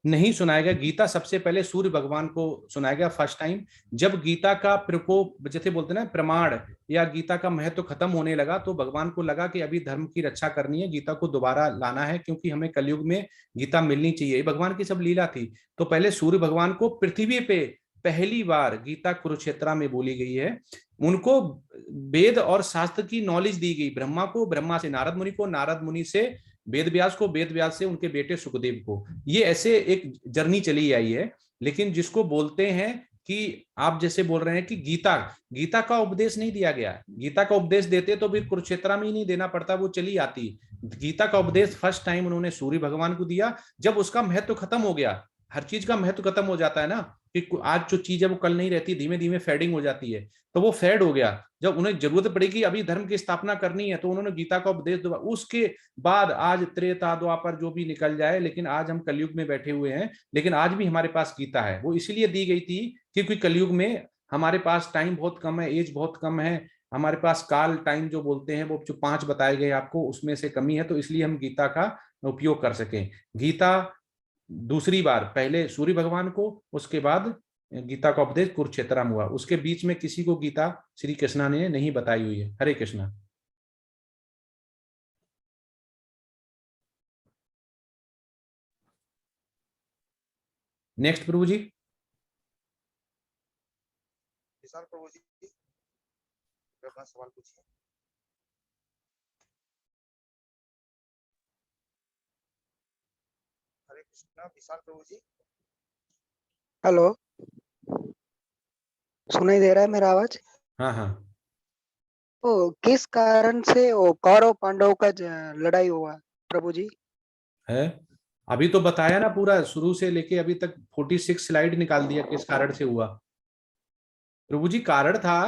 नहीं सुनाया गया। गीता सबसे पहले सूर्य भगवान को सुनाया गया फर्स्ट टाइम। जब गीता का प्रकोप, जैसे बोलते ना प्रमाण, या गीता का महत्व खत्म होने लगा, तो भगवान को लगा कि अभी धर्म की रक्षा करनी है, गीता को दोबारा लाना है, क्योंकि हमें कलयुग में गीता मिलनी चाहिए। ये भगवान की सब लीला थी। तो पहले सूर्य भगवान को पृथ्वी पे पहली बार गीता कुरुक्षेत्र में बोली गई है। उनको वेद और शास्त्र की नॉलेज दी गई। ब्रह्मा को ब्रह्मा से नारद मुनि को, नारद मुनि से वेद व्यास को, वेद व्यास से उनके बेटे सुखदेव को। ये ऐसे एक जर्नी चली आई है। लेकिन जिसको बोलते हैं कि आप जैसे बोल रहे हैं कि गीता का उपदेश नहीं दिया गया। गीता का उपदेश देते तो भी कुरुक्षेत्र में ही नहीं देना पड़ता, वो चली आती। गीता का उपदेश फर्स्ट टाइम उन्होंने सूर्य भगवान को दिया। जब उसका महत्व खत्म हो गया, हर चीज का महत्व खत्म हो जाता है ना, कि आज जो चीज है वो कल नहीं रहती, धीमे धीमे फेडिंग हो जाती है। तो वो फेड हो गया। जब उन्हें जरूरत पड़ी कि अभी धर्म की स्थापना करनी है, तो उन्होंने गीता का उपदेश दिया। उसके बाद आज त्रेता द्वापर जो भी निकल जाए, लेकिन आज हम कलयुग में बैठे हुए हैं, लेकिन आज भी हमारे पास गीता है। वो इसलिए दी गई थी क्योंकि कलयुग में हमारे पास टाइम बहुत कम है, एज बहुत कम है, हमारे पास काल टाइम जो बोलते हैं, वो जो 5 बताए गए आपको, उसमें से कमी है। तो इसलिए हम गीता का उपयोग कर सकें। गीता दूसरी बार पहले सूर्य भगवान को, उसके बाद गीता का उपदेश कुरुक्षेत्र में हुआ। उसके बीच में किसी को गीता श्री कृष्णा ने नहीं बताई हुई है। हरे कृष्णा। नेक्स्ट प्रभु जी। विशाल प्रभु जी, अपना सवाल पूछिए। हरे कृष्णा। विशाल प्रभु जी। हेलो, सुनाई दे रहा है मेरा आवाज? हाँ हाँ। तो किस कारण से वो कौरव पांडव का लड़ाई हुआ प्रभु जी? है, अभी तो बताया ना पूरा, शुरू से लेके अभी तक 46 स्लाइड निकाल दिया किस कारण से हुआ। प्रभु जी, कारण था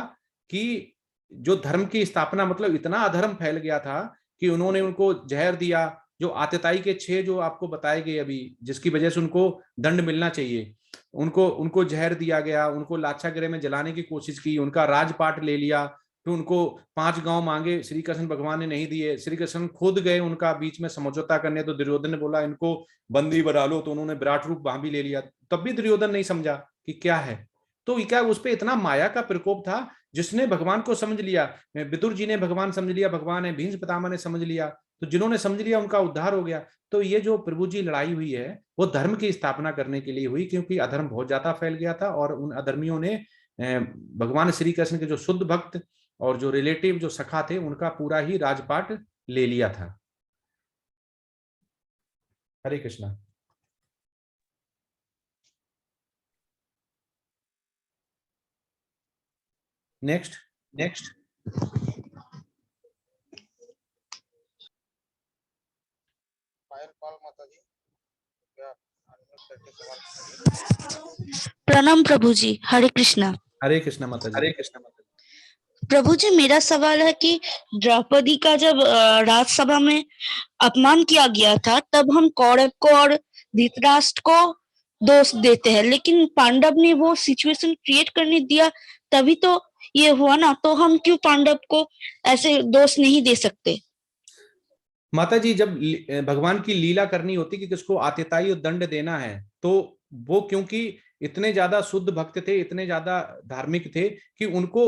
कि जो धर्म की स्थापना, मतलब इतना अधर्म फैल गया था कि उन्होंने उनको जहर दिया। जो आतताई के 6 जो आपको बताए गए अभी, जिसकी वजह से उनको दंड मिलना चाहिए, उनको उनको जहर दिया गया, उनको लाक्षागृह में जलाने की कोशिश की, उनका राजपाट ले लिया, फिर उनको 5 गांव मांगे, श्री कृष्ण भगवान ने नहीं दिए। श्री कृष्ण खुद गए उनका बीच में समझौता करने, तो दुर्योधन ने बोला इनको बंदी बना लो, तो उन्होंने विराट रूप वहां भी ले लिया, तब भी दुर्योधन नहीं समझा कि क्या है। तो क्या उस पर इतना माया का प्रकोप था, जिसने भगवान को समझ लिया, विदुर जी ने भगवान समझ लिया, भगवान है, भीष्म पितामह ने समझ लिया, तो जिन्होंने समझ लिया उनका उद्धार हो गया। तो ये जो प्रभु जी लड़ाई हुई है वो धर्म की स्थापना करने के लिए हुई, क्योंकि अधर्म बहुत ज्यादा फैल गया था और उन अधर्मियों ने भगवान श्री कृष्ण के जो शुद्ध भक्त और जो रिलेटिव जो सखा थे उनका पूरा ही राजपाट ले लिया था। हरे कृष्णा। नेक्स्ट पायल माता जी, क्या अनम्यूट करके सवाल करिए। प्रणाम प्रभु जी, हरे कृष्णा। हरे कृष्णा माता जी। प्रभु जी, मेरा सवाल है कि द्रौपदी का जब राजसभा में अपमान किया गया था, तब हम कौरव को और धृतराष्ट्र को दोष देते हैं, लेकिन पांडव ने वो सिचुएशन क्रिएट करने दिया, तभी तो ये हुआ ना। तो हम क्यों पांडव को ऐसे दोष नहीं दे सकते? माता जी, जब भगवान की लीला करनी होती कि किसको आतिताई और दंड देना है, तो वो क्योंकि इतने ज्यादा शुद्ध भक्त थे, इतने ज्यादा धार्मिक थे कि उनको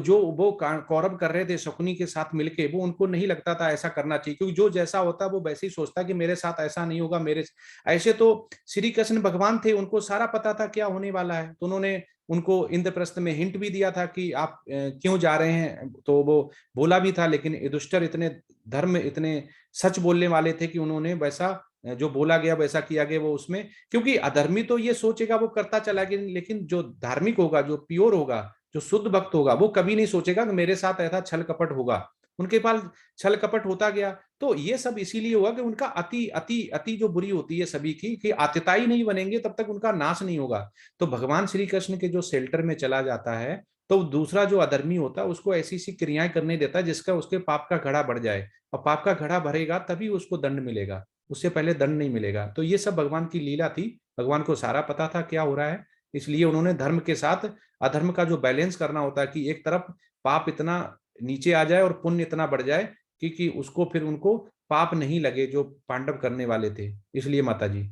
जो वो कौरव कर रहे थे शकुनी के साथ मिलके, वो उनको नहीं लगता था ऐसा करना चाहिए, क्योंकि जो जैसा होता वो वैसे ही सोचता कि मेरे साथ ऐसा नहीं होगा, मेरे ऐसे। तो श्री कृष्ण भगवान थे, उनको सारा पता था क्या होने वाला है, तो उन्होंने उनको इंद्रप्रस्थ में हिंट भी दिया था कि आप क्यों जा रहे हैं, तो वो बोला भी था। लेकिन युधिष्ठिर इतने धर्म, इतने सच बोलने वाले थे कि उन्होंने वैसा जो बोला गया वैसा किया गया। वो उसमें, क्योंकि अधर्मी तो ये सोचेगा वो करता चला गया, लेकिन जो धार्मिक होगा, जो प्योर होगा, जो शुद्ध भक्त होगा, वो कभी नहीं सोचेगा कि मेरे साथ ऐसा छल कपट होगा। उनके पास छल कपट होता गया। तो ये सब इसीलिए हुआ कि उनका अति अति अति जो बुरी होती है सभी की, कि आतिताई नहीं बनेंगे तब तक उनका नाश नहीं होगा। तो भगवान श्री कृष्ण के जो शेल्टर में चला जाता है, तो दूसरा जो अधर्मी होता है उसको ऐसी ऐसी क्रियाएं करने देता है जिसका उसके पाप का घड़ा बढ़ जाए, और पाप का घड़ा भरेगा तभी उसको दंड मिलेगा, उससे पहले दंड नहीं मिलेगा। तो ये सब भगवान की लीला थी, भगवान को सारा पता था क्या हो रहा है, इसलिए उन्होंने धर्म के साथ अधर्म का जो बैलेंस करना होता है, कि एक तरफ पाप इतना नीचे आ जाए और पुण्य इतना बढ़ जाए कि उसको फिर उनको पाप नहीं लगे जो पांडव करने वाले थे, इसलिए माता जी।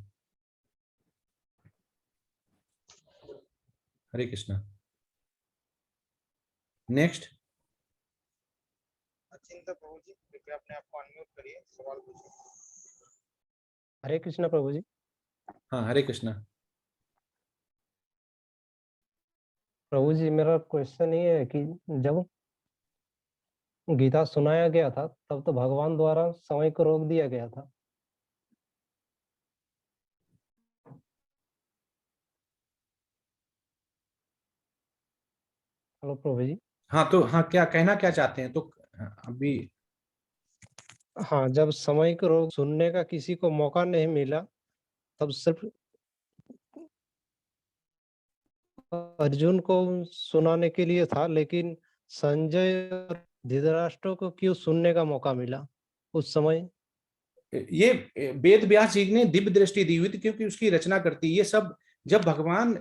हरे कृष्णा। नेक्स्ट। अचिंत्य प्रभु जी, कृपया अपने आप को अनम्यूट करिए, सवाल पूछिए। हरे कृष्णा प्रभु जी। हाँ, हरे कृष्णा। प्रभु जी, मेरा क्वेश्चन ये है कि जब गीता सुनाया गया था तब तो भगवान द्वारा समय को रोक दिया गया था। हेलो प्रभु जी। हाँ, तो हाँ, क्या कहना क्या चाहते हैं? तो अभी हाँ, जब समय को रोक सुनने का किसी को मौका नहीं मिला, तब सिर्फ अर्जुन को सुनाने के लिए था, लेकिन संजय और धृतराष्ट्र को क्यों सुनने का मौका मिला उस समय? ये वेद व्यास जी ने दिव्य दृष्टि दी हुई थी, क्योंकि उसकी रचना करती ये सब। जब भगवान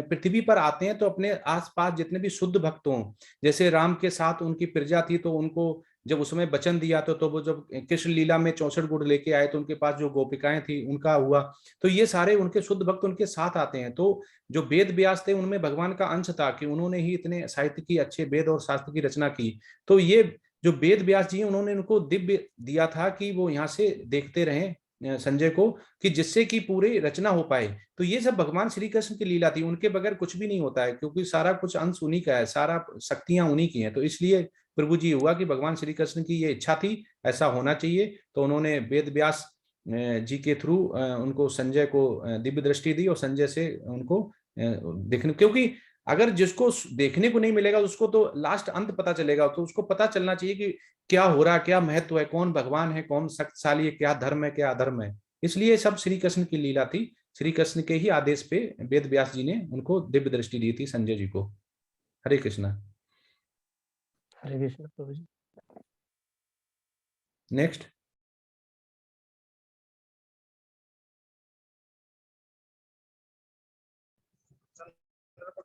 पृथ्वी पर आते हैं तो अपने आसपास जितने भी शुद्ध भक्त हों, जैसे राम के साथ उनकी प्रजा थी, तो उनको जब उस समय वचन दिया तो वो जब कृष्ण लीला में 64 गुण लेके आए, तो उनके पास जो गोपिकाएं थी उनका हुआ, तो ये सारे उनके शुद्ध भक्त उनके साथ आते हैं। तो जो वेद व्यास थे उनमें भगवान का अंश था, कि उन्होंने ही इतने साहित्य की, अच्छे वेद और शास्त्र की रचना की। तो ये जो वेद व्यास जी हैं उन्होंने उनको दिव्य दिया था कि वो यहाँ से देखते रहें संजय को, कि जिससे कि पूरी रचना हो पाए। तो ये सब भगवान श्री कृष्ण की लीला थी, उनके बगैर कुछ भी नहीं होता है, क्योंकि सारा कुछ अंश उन्हीं का है, सारा शक्तियां उन्हीं की हैं। तो इसलिए प्रभु जी हुआ कि भगवान श्री कृष्ण की ये इच्छा थी, ऐसा होना चाहिए, तो उन्होंने वेद व्यास जी के थ्रू उनको संजय को दिव्य दृष्टि दी, और संजय से उनको देखने, क्योंकि अगर जिसको देखने को नहीं मिलेगा उसको तो लास्ट अंत पता चलेगा, तो उसको पता चलना चाहिए कि क्या हो रहा है, क्या महत्व है, कौन भगवान है, कौन शक्तिशाली है, क्या धर्म है, क्या अधर्म है। इसलिए सब श्री कृष्ण की लीला थी, श्री कृष्ण के ही आदेश पे वेद व्यास जी ने उनको दिव्य दृष्टि दी थी संजय जी को। हरे कृष्णा। हरे कृष्ण प्रभु जी। नेक्स्ट।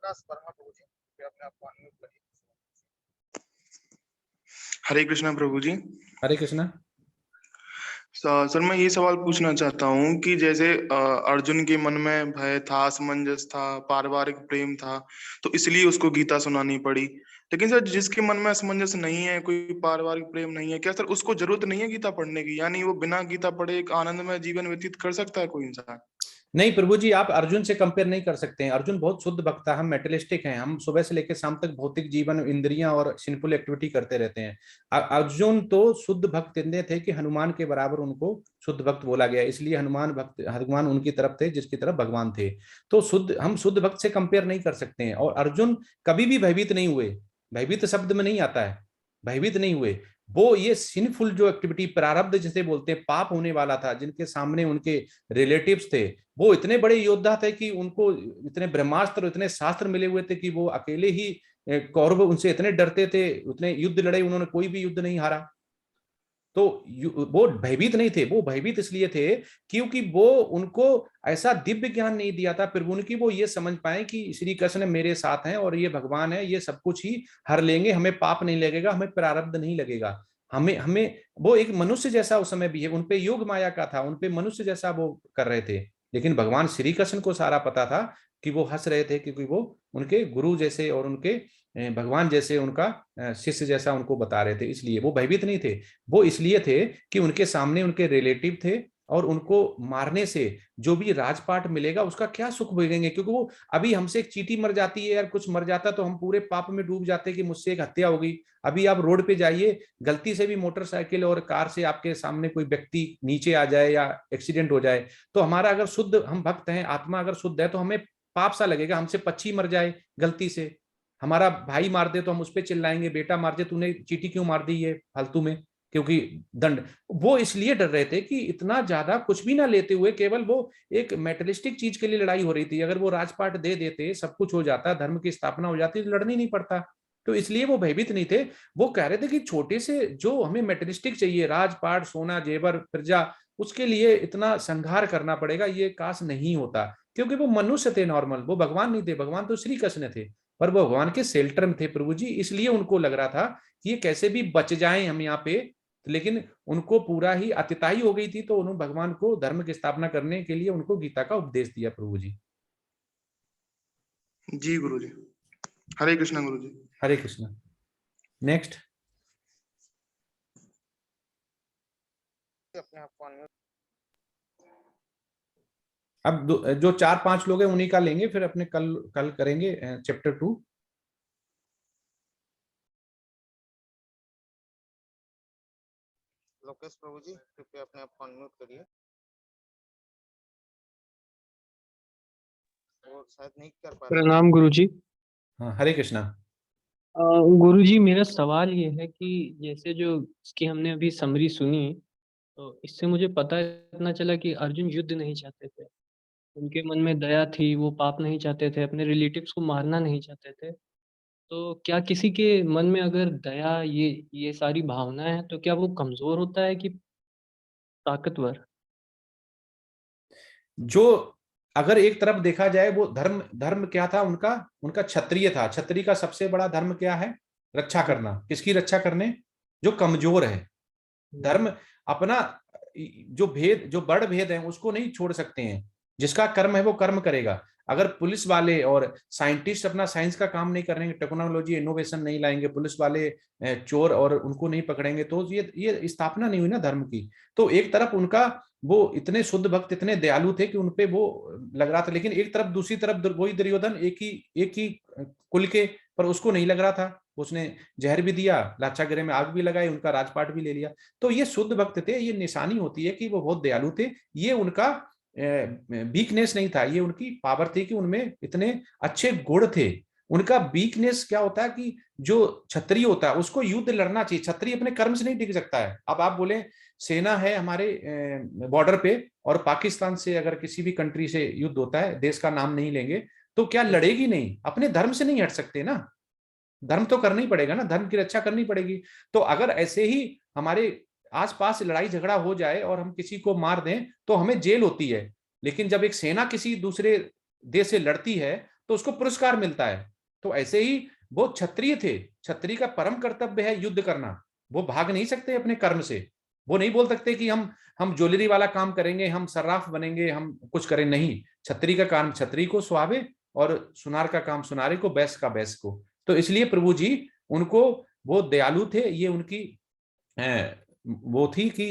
प्रकाश वर्मा प्रभु जी, कृपया अपने आप को अनम्यूट करिए। हरे कृष्णा प्रभु जी। हरे कृष्णा। सर मैं ये सवाल पूछना चाहता हूँ कि जैसे अर्जुन के मन में भय था, असमंजस था, पारिवारिक प्रेम था, तो इसलिए उसको गीता सुनानी पड़ी। लेकिन सर जिसके मन में असमंजस नहीं है, कोई पारिवारिक प्रेम नहीं है, क्या सर उसको जरूरत नहीं है गीता पढ़ने की? यानी वो बिना गीता पढ़े एक आनंदमय जीवन व्यतीत कर सकता है कोई इंसान? नहीं प्रभु जी, आप अर्जुन से कंपेयर नहीं कर सकते हैं। अर्जुन बहुत शुद्ध भक्त था, हम मेटेलिस्टिक हैं, हम सुबह से लेकर शाम तक भौतिक जीवन, इंद्रियां और सिंफुल एक्टिविटी करते रहते हैं। अर्जुन तो शुद्ध भक्त इतने थे कि हनुमान के बराबर उनको शुद्ध भक्त बोला गया, इसलिए हनुमान उनकी तरफ थे जिसकी तरफ भगवान थे। तो हम शुद्ध भक्त से कंपेयर नहीं कर सकते हैं। और अर्जुन कभी भी भयभीत नहीं हुए, भयभीत शब्द में नहीं आता है, भयभीत नहीं हुए। वो ये सिनफुल जो एक्टिविटी, प्रारब्ध जिसे बोलते हैं, पाप होने वाला था, जिनके सामने उनके रिलेटिव्स थे, वो इतने बड़े योद्धा थे कि उनको इतने ब्रह्मास्त्र, इतने शास्त्र मिले हुए थे कि वो अकेले ही, कौरव उनसे इतने डरते थे, उतने युद्ध लड़े, उन्होंने कोई भी युद्ध नहीं हारा। तो वो भयभीत नहीं थे। वो भयभीत इसलिए थे क्योंकि वो उनको ऐसा दिव्य ज्ञान नहीं दिया था प्रभु ने कि वो ये समझ पाए कि श्री कृष्ण मेरे साथ हैं और ये भगवान है, ये सब कुछ ही हर लेंगे, हमें पाप नहीं लगेगा, हमें प्रारब्ध नहीं लगेगा, हमें हमें वो एक मनुष्य जैसा उस समय भी है। उनपे योग माया का था, उनपे मनुष्य जैसा वो कर रहे थे। लेकिन भगवान श्री कृष्ण को सारा पता था कि वो हंस रहे थे क्योंकि वो उनके गुरु जैसे और उनके भगवान जैसे, उनका शिष्य जैसा उनको बता रहे थे। इसलिए वो भयभीत नहीं थे। वो इसलिए थे कि उनके सामने उनके रिलेटिव थे और उनको मारने से जो भी राजपाट मिलेगा उसका क्या सुख भोगेंगे। क्योंकि वो अभी हमसे एक चींटी मर जाती है यार, कुछ मर जाता तो हम पूरे पाप में डूब जाते कि मुझसे एक हत्या हो गई। अभी आप रोड पे जाइए, गलती से भी मोटरसाइकिल और कार से आपके सामने कोई व्यक्ति नीचे आ जाए या एक्सीडेंट हो जाए, तो हमारा अगर शुद्ध, हम भक्त हैं, आत्मा अगर शुद्ध है, तो हमें पाप सा लगेगा। हमसे पक्षी मर जाए गलती से, हमारा भाई मार दे तो हम उस पर चिल्लाएंगे, बेटा मार दे, तूने चींटी क्यों मार दी ये फालतू में, क्योंकि दंड। वो इसलिए डर रहे थे कि इतना ज्यादा कुछ भी ना लेते हुए, केवल वो एक मेटलिस्टिक चीज के लिए लड़ाई हो रही थी। अगर वो राजपाट दे देते, सब कुछ हो जाता, धर्म की स्थापना हो जाती, तो लड़ना ही नहीं पड़ता। तो इसलिए वो भयभीत नहीं थे। वो कह रहे थे कि छोटे से जो हमें मेटलिस्टिक चाहिए, राजपाट, सोना, जेवर, प्रजा, उसके लिए इतना संघार करना पड़ेगा, ये काश नहीं होता। क्योंकि वो मनुष्य थे नॉर्मल, वो भगवान नहीं थे। भगवान तो श्री कृष्ण थे, पर वो भगवान के शेल्टर में थे प्रभु जी। इसलिए उनको लग रहा था कि ये कैसे भी बच जाएं हम यहाँ पे, लेकिन उनको पूरा ही अतिताई हो गई थी। तो उन्होंने भगवान को धर्म की स्थापना करने के लिए उनको गीता का उपदेश दिया प्रभु जी। जी गुरु जी। हरे कृष्णा गुरु जी। हरे कृष्णा। नेक्स्ट। अपने आप को अनम्यूट। अब जो 4-5 लोग हैं उन्हीं का लेंगे, फिर अपने कल करेंगे चैप्टर 2। लोकेश प्रभु जी, कृपया अपने आप को अनम्यूट करिए। वो शायद नहीं कर पा रहे। प्रणाम गुरुजी। हाँ, हरे कृष्णा। गुरुजी मेरा सवाल ये है कि जैसे जो इसकी हमने अभी समरी सुनी, तो इससे मुझे इतना चला कि अर्जुन युद्ध नहीं चाहते थे, उनके मन में दया थी, वो पाप नहीं चाहते थे, अपने रिलेटिव्स को मारना नहीं चाहते थे। तो क्या किसी के मन में अगर दया, ये सारी भावनाएं हैं, तो क्या वो कमजोर होता है कि ताकतवर? जो अगर एक तरफ देखा जाए, वो धर्म क्या था उनका क्षत्रिय था। क्षत्रिय का सबसे बड़ा धर्म क्या है? रक्षा करना। किसकी रक्षा करने? जो कमजोर है। धर्म अपना जो बड़ भेद है उसको नहीं छोड़ सकते हैं। जिसका कर्म है वो कर्म करेगा। अगर पुलिस वाले और साइंटिस्ट अपना साइंस का काम नहीं करेंगे, टेक्नोलॉजी इनोवेशन नहीं लाएंगे, पुलिस वाले चोर और उनको नहीं पकड़ेंगे, तो ये स्थापना नहीं हुई ना धर्म की। तो एक तरफ उनका वो इतने शुद्ध भक्त, इतने दयालु थे कि उनपे वो लग रहा था, लेकिन एक तरफ, दूसरी तरफ वही दुर्योधन एक ही कुल के, पर उसको नहीं लग रहा था। उसने जहर भी दिया, लाक्षागृह में आग भी लगाई, उनका राजपाट भी ले लिया। तो ये शुद्ध भक्त थे। ये निशानी होती है कि वो बहुत दयालु थे। ये उनका वीकनेस नहीं था, ये उनकी पावर थी कि उनमें इतने अच्छे गुण थे। उनका वीकनेस क्या होता है कि जो क्षत्रिय होता है उसको युद्ध लड़ना चाहिए। क्षत्रिय अपने कर्म से नहीं टिक सकता है। अब आप बोले सेना है हमारे बॉर्डर पे, और पाकिस्तान से अगर किसी भी कंट्री से युद्ध होता है, देश का नाम नहीं लेंगे, तो क्या लड़ेगी नहीं? अपने धर्म से नहीं हट सकते ना, धर्म तो करना ही पड़ेगा ना, धर्म की रक्षा करनी पड़ेगी। तो अगर ऐसे ही हमारे आसपास लड़ाई झगड़ा हो जाए और हम किसी को मार दें तो हमें जेल होती है। लेकिन जब एक सेना किसी दूसरे देश से लड़ती है तो उसको पुरस्कार मिलता है। तो ऐसे ही वो क्षत्रिय थे, क्षत्रिय का परम कर्तव्य है युद्ध करना। वो भाग नहीं सकते अपने कर्म से, वो नहीं बोल सकते कि हम ज्वेलरी वाला काम करेंगे, हम सर्राफ बनेंगे, हम कुछ करें, नहीं। क्षत्रिय का काम क्षत्रिय को सुहावे और सुनार का काम सुनारे को, बैस का बैस को। तो इसलिए प्रभु जी उनको, वो दयालु थे, ये उनकी वो थी कि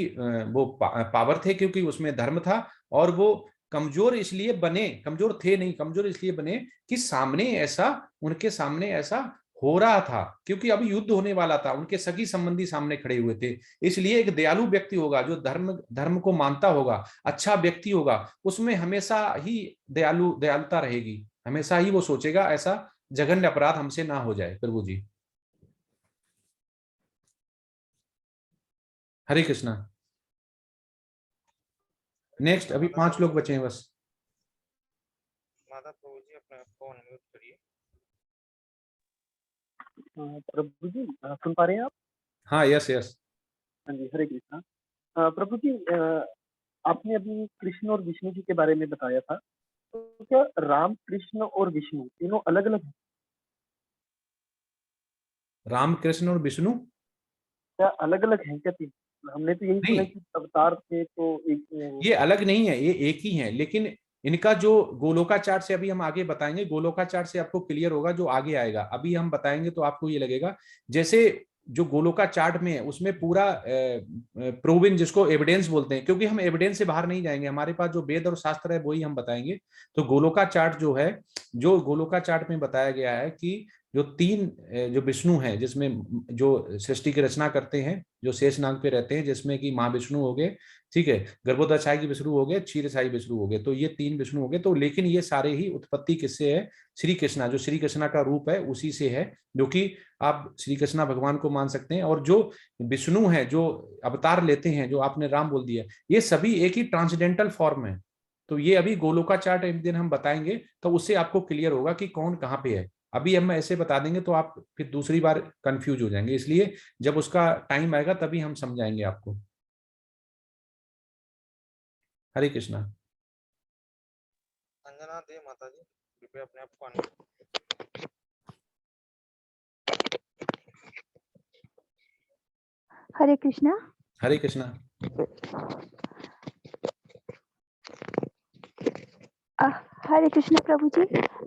वो पावर थे क्योंकि उसमें धर्म था। और वो कमजोर इसलिए बने, कमजोर थे नहीं, कमजोर इसलिए बने कि सामने ऐसा, उनके सामने ऐसा हो रहा था, क्योंकि अभी युद्ध होने वाला था, उनके सगी संबंधी सामने खड़े हुए थे। इसलिए एक दयालु व्यक्ति होगा जो धर्म को मानता होगा, अच्छा व्यक्ति होगा, उसमें हमेशा ही दयालुता रहेगी, हमेशा ही वो सोचेगा ऐसा जघन्य अपराध हमसे ना हो जाए। प्रभु जी हरे कृष्णा। नेक्स्ट, अभी 5 लोग बचे हैं बस। माता प्रभु जी अपने आप को अनम्यूट करिए। प्रभु जी सुन पा रहे हैं आप? हाँ, यस यस। हाँ जी, हरे कृष्णा। प्रभु जी आपने अभी कृष्ण और विष्णु जी के बारे में बताया था, तो क्या राम, कृष्ण और विष्णु तीनों अलग अलग हैं? राम, कृष्ण और विष्णु क्या अलग अलग हैं क्या तीन? हमने तो यही सुना नहीं, कि अवतार थे तो एक ये अलग नहीं है, ये एक ही है। लेकिन इनका जो गोलोकाचार से, अभी हम आगे बताएंगे, गोलोकाचार से आपको क्लियर होगा जो आगे आएगा। अभी हम बताएंगे तो आपको ये लगेगा जैसे जो गोलोका चार्ट में है उसमें पूरा प्रूविन, जिसको एविडेंस बोलते हैं, क्योंकि हम एविडेंस से बाहर नहीं जाएंगे, हमारे पास जो वेद और शास्त्र है वही हम बताएंगे। तो गोलोका चार्ट जो है, जो गोलोका चार्ट में बताया गया है कि जो 3 जो विष्णु हैं, जिसमें जो सृष्टि की रचना करते हैं, जो शेषनाग पे रहते हैं, जिसमें कि महाविष्णु हो गए, ठीक है, गर्भोदशाई की विष्णु हो गए, क्षीरसाई विष्णु हो गए, तो ये 3 विष्णु हो गए। तो लेकिन ये सारे ही उत्पत्ति किससे है? श्री कृष्णा, जो श्री कृष्णा का रूप है उसी से है, जो कि आप श्री कृष्णा भगवान को मान सकते हैं। और जो विष्णु है, जो अवतार लेते हैं, जो आपने राम बोल दिया, ये सभी एक ही ट्रांसडेंटल फॉर्म है। तो ये अभी गोलोका चार्ट एक दिन हम बताएंगे, तो उससे आपको क्लियर होगा कि कौन कहाँ पे है। अभी हम ऐसे बता देंगे तो आप फिर दूसरी बार कंफ्यूज हो जाएंगे, इसलिए जब उसका टाइम आएगा तभी हम समझाएंगे आपको। हरे कृष्णा। अंजना दे माता जी, कृपया अपने आप को अनम्यूट। हरे कृष्णा। हरे कृष्णा। हरे कृष्णा प्रभु जी,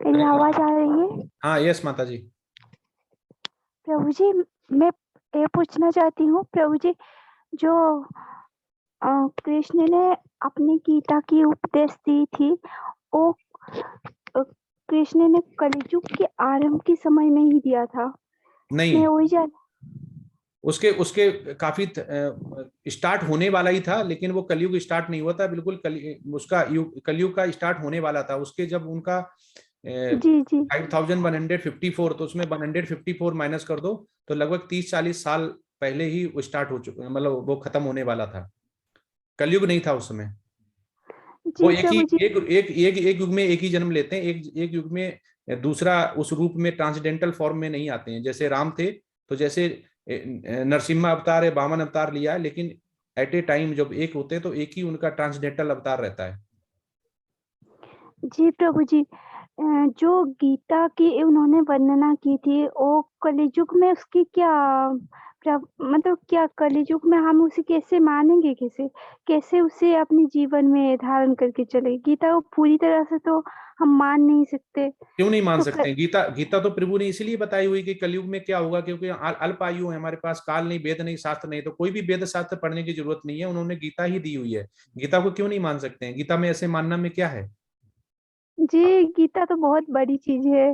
मेरी आवाज आ रही है? हाँ, यस माता जी। प्रभु जी, मैं ये पूछना चाहती हूँ प्रभु जी, जो कृष्ण ने अपनी गीता की उपदेश दी थी, वो कृष्ण ने कलियुग के आरंभ के समय में ही दिया था? नहीं, मैं वही जान उसके काफी स्टार्ट होने वाला ही था, लेकिन वो कलयुग स्टार्ट नहीं हुआ था, बिल्कुल उसका कलयुग का स्टार्ट होने वाला था। उसके जब उनका जी 5154, तो उसमें 154 माइनस कर दो तो लगभग 30-40 साल पहले ही वो स्टार्ट हो चुका, मतलब वो खत्म होने वाला था। कलयुग नहीं था उस समय। वो एक युग में एक ही जन्म लेते हैं, एक युग में दूसरा उस रूप में ट्रांसडेंटल फॉर्म में नहीं आते हैं। जैसे राम थे, तो जैसे नरसिम्हा अवतार है, वामन अवतार लिया है, लेकिन एट ए टाइम जब एक होते हैं तो एक ही उनका ट्रांसडेंटल अवतार रहता है। जी प्रभु जी, जो गीता की उन्होंने वर्णना की थी, वो कलियुग में उसकी क्या मतलब क्या कलियुग में हम उसे कैसे मानेंगे, कैसे उसे अपने जीवन में धारण करके चले? गीता को पूरी तरह से तो हम मान नहीं सकते। क्यों नहीं मान सकते? गीता तो प्रभु ने इसीलिए बताई हुई कि कलयुग में क्या होगा, क्योंकि अल्प आयु है हमारे पास, काल नहीं, वेद नहीं, शास्त्र नहीं, तो कोई भी वेद शास्त्र पढ़ने की जरूरत नहीं है, उन्होंने गीता ही दी हुई है। गीता को क्यों नहीं मान सकते हैं? गीता में ऐसे मानना में क्या है? जी, गीता तो बहुत बड़ी चीज है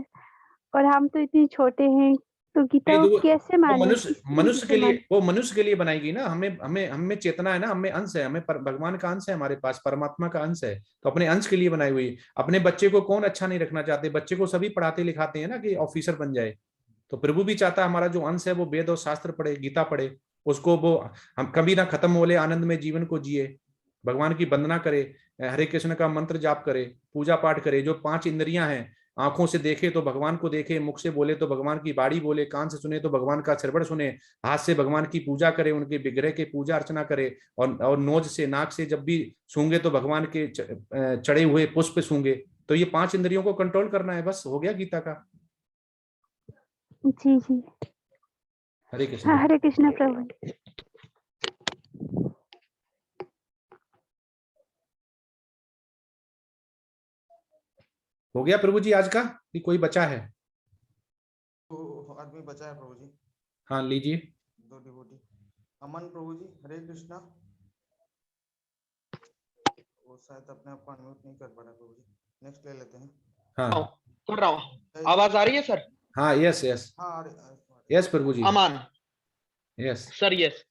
और हम तो इतने छोटे हैं, तो गीता को कैसे माने? मनुष्य के लिए, वो मनुष्य के लिए बनाई गई ना। हमें चेतना है ना, हमें अंश है, हमें भगवान का अंश है, हमारे पास परमात्मा का अंश है, तो अपने अंश के लिए बनाई हुई। अपने बच्चे को कौन अच्छा नहीं रखना चाहते? बच्चे को सभी पढ़ाते लिखाते हैं ना कि ऑफिसर बन जाए। तो प्रभु भी चाहता है हमारा जो अंश है वो वेद और शास्त्र पढ़े, गीता पढ़े, उसको वो हम कभी ना खत्म होले आनंद में जीवन को जिए, भगवान की वंदना करे, हरे कृष्ण का मंत्र जाप करे, पूजा पाठ करे। जो 5 इंद्रियां हैं, आंखों से देखे तो भगवान को देखे, मुख से बोले तो भगवान की बाड़ी बोले, कान से सुने तो भगवान का श्रवण सुने, हाथ से भगवान की पूजा करे, उनके विग्रह के पूजा अर्चना करे, और नोज से, नाक से जब भी सूंघे तो भगवान के चढ़े हुए पुष्प सूंघे। तो ये 5 इंद्रियों को कंट्रोल करना है, बस हो गया गीता का। जी जी। हरे कृष्ण। हाँ, हरे कृष्ण प्रभु। हो गया प्रभु जी आज का, कि कोई बचा है? तो आदमी बचा है प्रभु जी। हाँ लीजिए। 2 डिवोटी। अमन प्रभु जी, हरे कृष्णा। वो शायद अपने आप को अनम्यूट नहीं कर पा रहा प्रभु जी। नेक्स्ट ले लेते हैं। हाँ कर रहा हूँ। आवाज आ रही है सर? हाँ, यस यस हाँ यस प्रभु जी। Aman. Yes sir yes.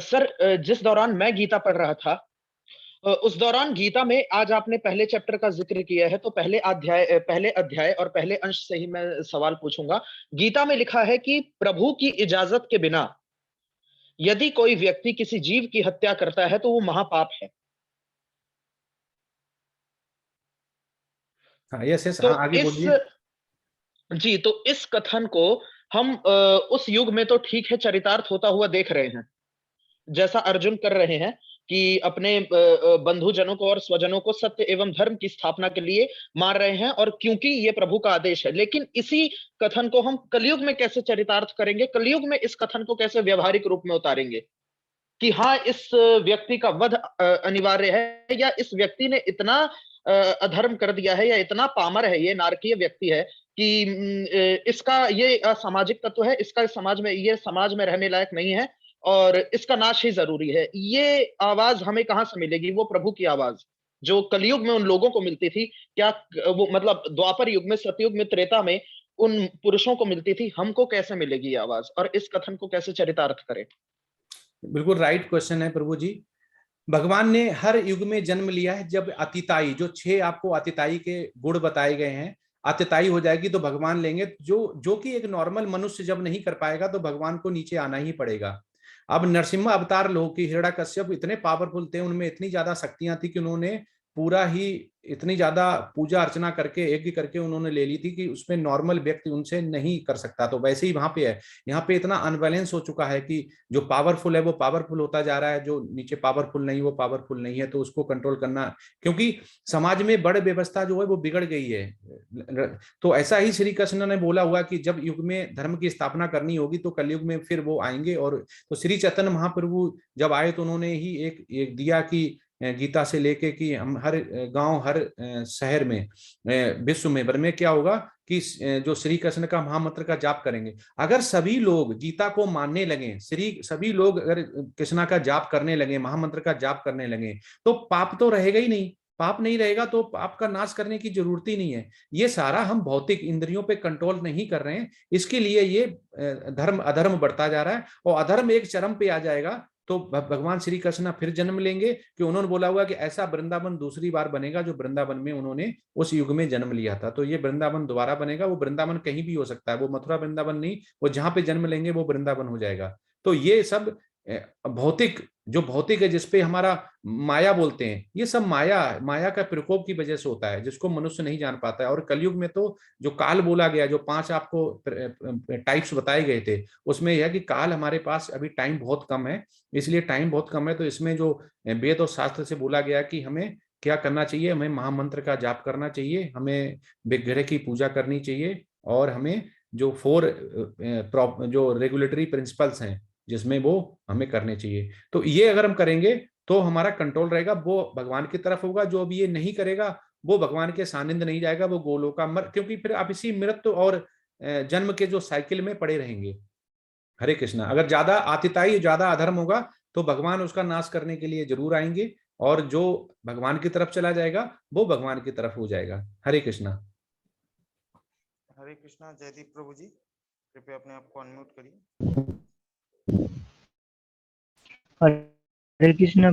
Sir जिस दौरान मैं गीता पढ़ रहा था उस दौरान गीता में आज आपने पहले चैप्टर का जिक्र किया है, तो पहले अध्याय और पहले अंश से ही मैं सवाल पूछूंगा। गीता में लिखा है कि प्रभु की इजाजत के बिना यदि कोई व्यक्ति किसी जीव की हत्या करता है तो वो महापाप है। हाँ यस यस, तो हाँ आगे इस बोलिए। जी, तो इस कथन को हम उस युग में तो ठीक है चरितार्थ होता हुआ देख रहे हैं, जैसा अर्जुन कर रहे हैं कि अपने बंधुजनों को और स्वजनों को सत्य एवं धर्म की स्थापना के लिए मार रहे हैं, और क्योंकि ये प्रभु का आदेश है। लेकिन इसी कथन को हम कलयुग में कैसे चरितार्थ करेंगे? कलयुग में इस कथन को कैसे व्यवहारिक रूप में उतारेंगे कि हाँ इस व्यक्ति का वध अनिवार्य है, या इस व्यक्ति ने इतना अधर्म कर दिया है, या इतना पामर है, ये नारकीय व्यक्ति है कि इसका ये असामाजिक तत्व है, इसका ये समाज में रहने लायक नहीं है और इसका नाश ही जरूरी है। ये आवाज हमें कहाँ से मिलेगी? वो प्रभु की आवाज जो कलयुग में उन लोगों को मिलती थी, क्या वो मतलब द्वापर युग में, सतयुग में, त्रेता में उन पुरुषों को मिलती थी, हमको कैसे मिलेगी ये आवाज? और इस कथन को कैसे चरितार्थ करें? बिल्कुल राइट क्वेश्चन है प्रभु जी। भगवान ने हर युग में जन्म लिया है। जब अतिताई, जो 6 आपको अतिताई के गुण बताए गए हैं, अतिताई हो जाएगी तो भगवान लेंगे। जो कि एक नॉर्मल मनुष्य जब नहीं कर पाएगा तो भगवान को नीचे आना ही पड़ेगा। अब नरसिम्हा अवतार लोग की हिरण्यकश्यप इतने पावरफुल थे, उनमें इतनी ज्यादा शक्तियां थी कि उन्होंने पूरा ही इतनी ज्यादा पूजा अर्चना करके यज्ञ करके उन्होंने ले ली थी कि उसमें नॉर्मल व्यक्ति उनसे नहीं कर सकता। तो वैसे ही वहां पे है, यहाँ पे इतना अनबैलेंस हो चुका है कि जो पावरफुल है वो पावरफुल होता जा रहा है, जो नीचे पावरफुल नहीं वो पावरफुल नहीं है। तो उसको कंट्रोल करना, क्योंकि समाज में बड़ व्यवस्था जो है वो बिगड़ गई है। तो ऐसा ही श्री कृष्ण ने बोला हुआ कि जब युग में धर्म की स्थापना करनी होगी तो कलयुग में फिर वो आएंगे। और तो श्री चैतन्य महाप्रभु जब आए तो उन्होंने ही एक दिया कि गीता से लेके कि हम हर गांव, हर शहर में, विश्व में भर में क्या होगा कि जो श्री कृष्ण का महामंत्र का जाप करेंगे। अगर सभी लोग गीता को मानने लगे, सभी लोग अगर कृष्णा का जाप करने लगे, महामंत्र का जाप करने लगे, तो पाप तो रहेगा ही नहीं। पाप नहीं रहेगा तो पाप का नाश करने की जरूरत ही नहीं है। ये सारा हम भौतिक इंद्रियों पे कंट्रोल नहीं कर रहे हैं, इसके लिए ये धर्म अधर्म बढ़ता जा रहा है। और अधर्म एक चरम पे आ जाएगा तो भगवान श्री कृष्ण फिर जन्म लेंगे, कि उन्होंने बोला हुआ कि ऐसा वृंदावन दूसरी बार बनेगा जो वृंदावन में उन्होंने उस युग में जन्म लिया था। तो ये वृंदावन दोबारा बनेगा। वो वृंदावन कहीं भी हो सकता है, वो मथुरा वृंदावन नहीं, वो जहां पे जन्म लेंगे वो वृंदावन हो जाएगा। तो ये सब भौतिक, जो भौतिक है जिसपे हमारा माया बोलते हैं, ये सब माया का प्रकोप की वजह से होता है, जिसको मनुष्य नहीं जान पाता है। और कलयुग में तो जो काल बोला गया, जो 5 आपको टाइप्स बताए गए थे, उसमें यह है कि काल हमारे पास अभी टाइम बहुत कम है। इसलिए टाइम बहुत कम है तो इसमें जो वेद और शास्त्र से बोला गया कि हमें क्या करना चाहिए, हमें महामंत्र का जाप करना चाहिए, हमें विग्रह की पूजा करनी चाहिए, और हमें जो 4 जो रेगुलेटरी प्रिंसिपल्स हैं जिसमें वो हमें करने चाहिए। तो ये अगर हम करेंगे तो हमारा कंट्रोल रहेगा, वो भगवान की तरफ होगा। जो अभी ये नहीं करेगा वो भगवान के सानिध्य नहीं जाएगा, वो गोलोका क्योंकि फिर आप इसी मृत्यु और जन्म के जो साइकिल में पड़े रहेंगे। हरे कृष्णा। अगर ज्यादा आतिताई, ज्यादा अधर्म होगा तो भगवान उसका नाश करने के लिए जरूर आएंगे, और जो भगवान की तरफ चला जाएगा वो भगवान की तरफ हो जाएगा। हरे कृष्णा। हरे कृष्णा। जयदीप प्रभु जी, कृपया अपने आप को अनम्यूट करिए। हरे कृष्णा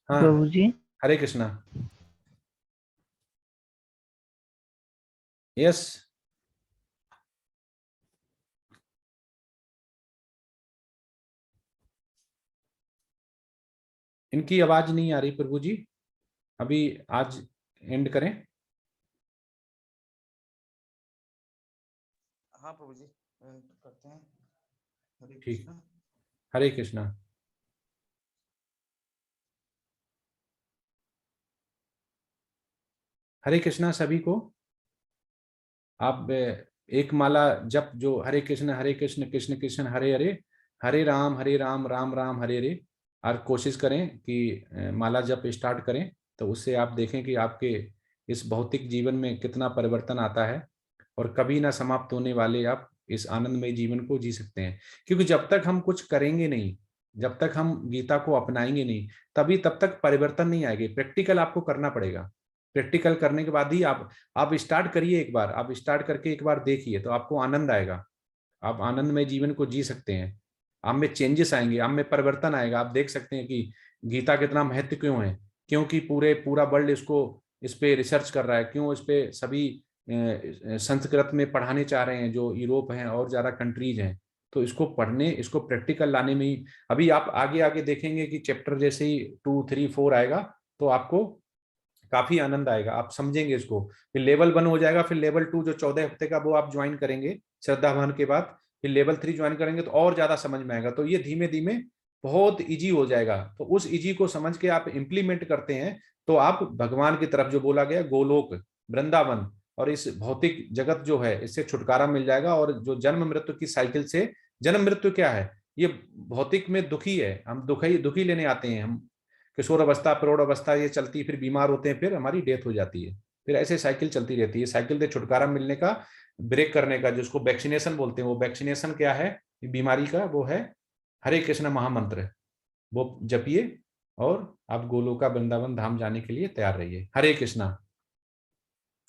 हाँ प्रभु जी। हरे कृष्णा। यस। इनकी आवाज नहीं आ रही प्रभु जी, अभी आज एंड करें। हाँ प्रभु जी, करते हैं। हरे ठीक। कृष्णा। हरे कृष्णा। हरे कृष्णा सभी को। आप एक माला जप जो हरे कृष्ण कृष्ण कृष्ण हरे हरे, हरे राम राम राम हरे हरे, और कोशिश करें कि माला जप स्टार्ट करें, तो उससे आप देखें कि आपके इस भौतिक जीवन में कितना परिवर्तन आता है और कभी ना समाप्त होने वाले आप इस आनंदमय जीवन को जी सकते हैं। क्योंकि जब तक हम कुछ करेंगे नहीं, जब तक हम गीता को अपनाएंगे नहीं, तब तक परिवर्तन नहीं आएगी। प्रैक्टिकल आपको करना पड़ेगा। प्रैक्टिकल करने के बाद ही आप स्टार्ट करिए, एक बार आप स्टार्ट करके एक बार देखिए, तो आपको आनंद आएगा। आप आनंदमय जीवन को जी सकते हैं। आप में चेंजेस आएंगे, आप में परिवर्तन आएगा। आप देख सकते हैं कि गीता कितना महत्व क्यों है, क्योंकि पूरा वर्ल्ड इस पे रिसर्च कर रहा है, क्यों इस पे सभी संस्कृत में पढ़ाने चाह रहे हैं, जो यूरोप हैं और ज्यादा कंट्रीज हैं। तो इसको पढ़ने, इसको प्रैक्टिकल लाने में ही अभी आप आगे आगे देखेंगे कि चैप्टर जैसे ही 2, 3, 4 आएगा तो आपको काफी आनंद आएगा, आप समझेंगे इसको। फिर लेवल 1 हो जाएगा, फिर लेवल 2 जो 14 हफ्ते का वो आप ज्वाइन करेंगे श्रद्धावान के बाद, फिर लेवल 3 ज्वाइन करेंगे तो और ज्यादा समझ में आएगा। तो ये धीमे धीमे बहुत इजी हो जाएगा। तो उस इजी को समझ के आप इम्प्लीमेंट करते हैं तो आप भगवान की तरफ, जो बोला गया गोलोक वृंदावन और इस भौतिक जगत जो है इससे छुटकारा मिल जाएगा। और जो जन्म मृत्यु की साइकिल से, जन्म मृत्यु क्या है, ये भौतिक में दुखी है, हम दुखी लेने आते हैं, हम किशोर अवस्था प्रौढ़ अवस्था ये चलती, फिर बीमार होते हैं, फिर हमारी डेथ हो जाती है, फिर ऐसे साइकिल चलती रहती है। साइकिल से छुटकारा मिलने का, ब्रेक करने का, जिसको वैक्सीनेशन बोलते हैं, वो वैक्सीनेशन क्या है बीमारी का, वो है हरे कृष्ण महामंत्र। वो जपिए और आप गोलोका वृंदावन धाम जाने के लिए तैयार रहिए। हरे कृष्णा।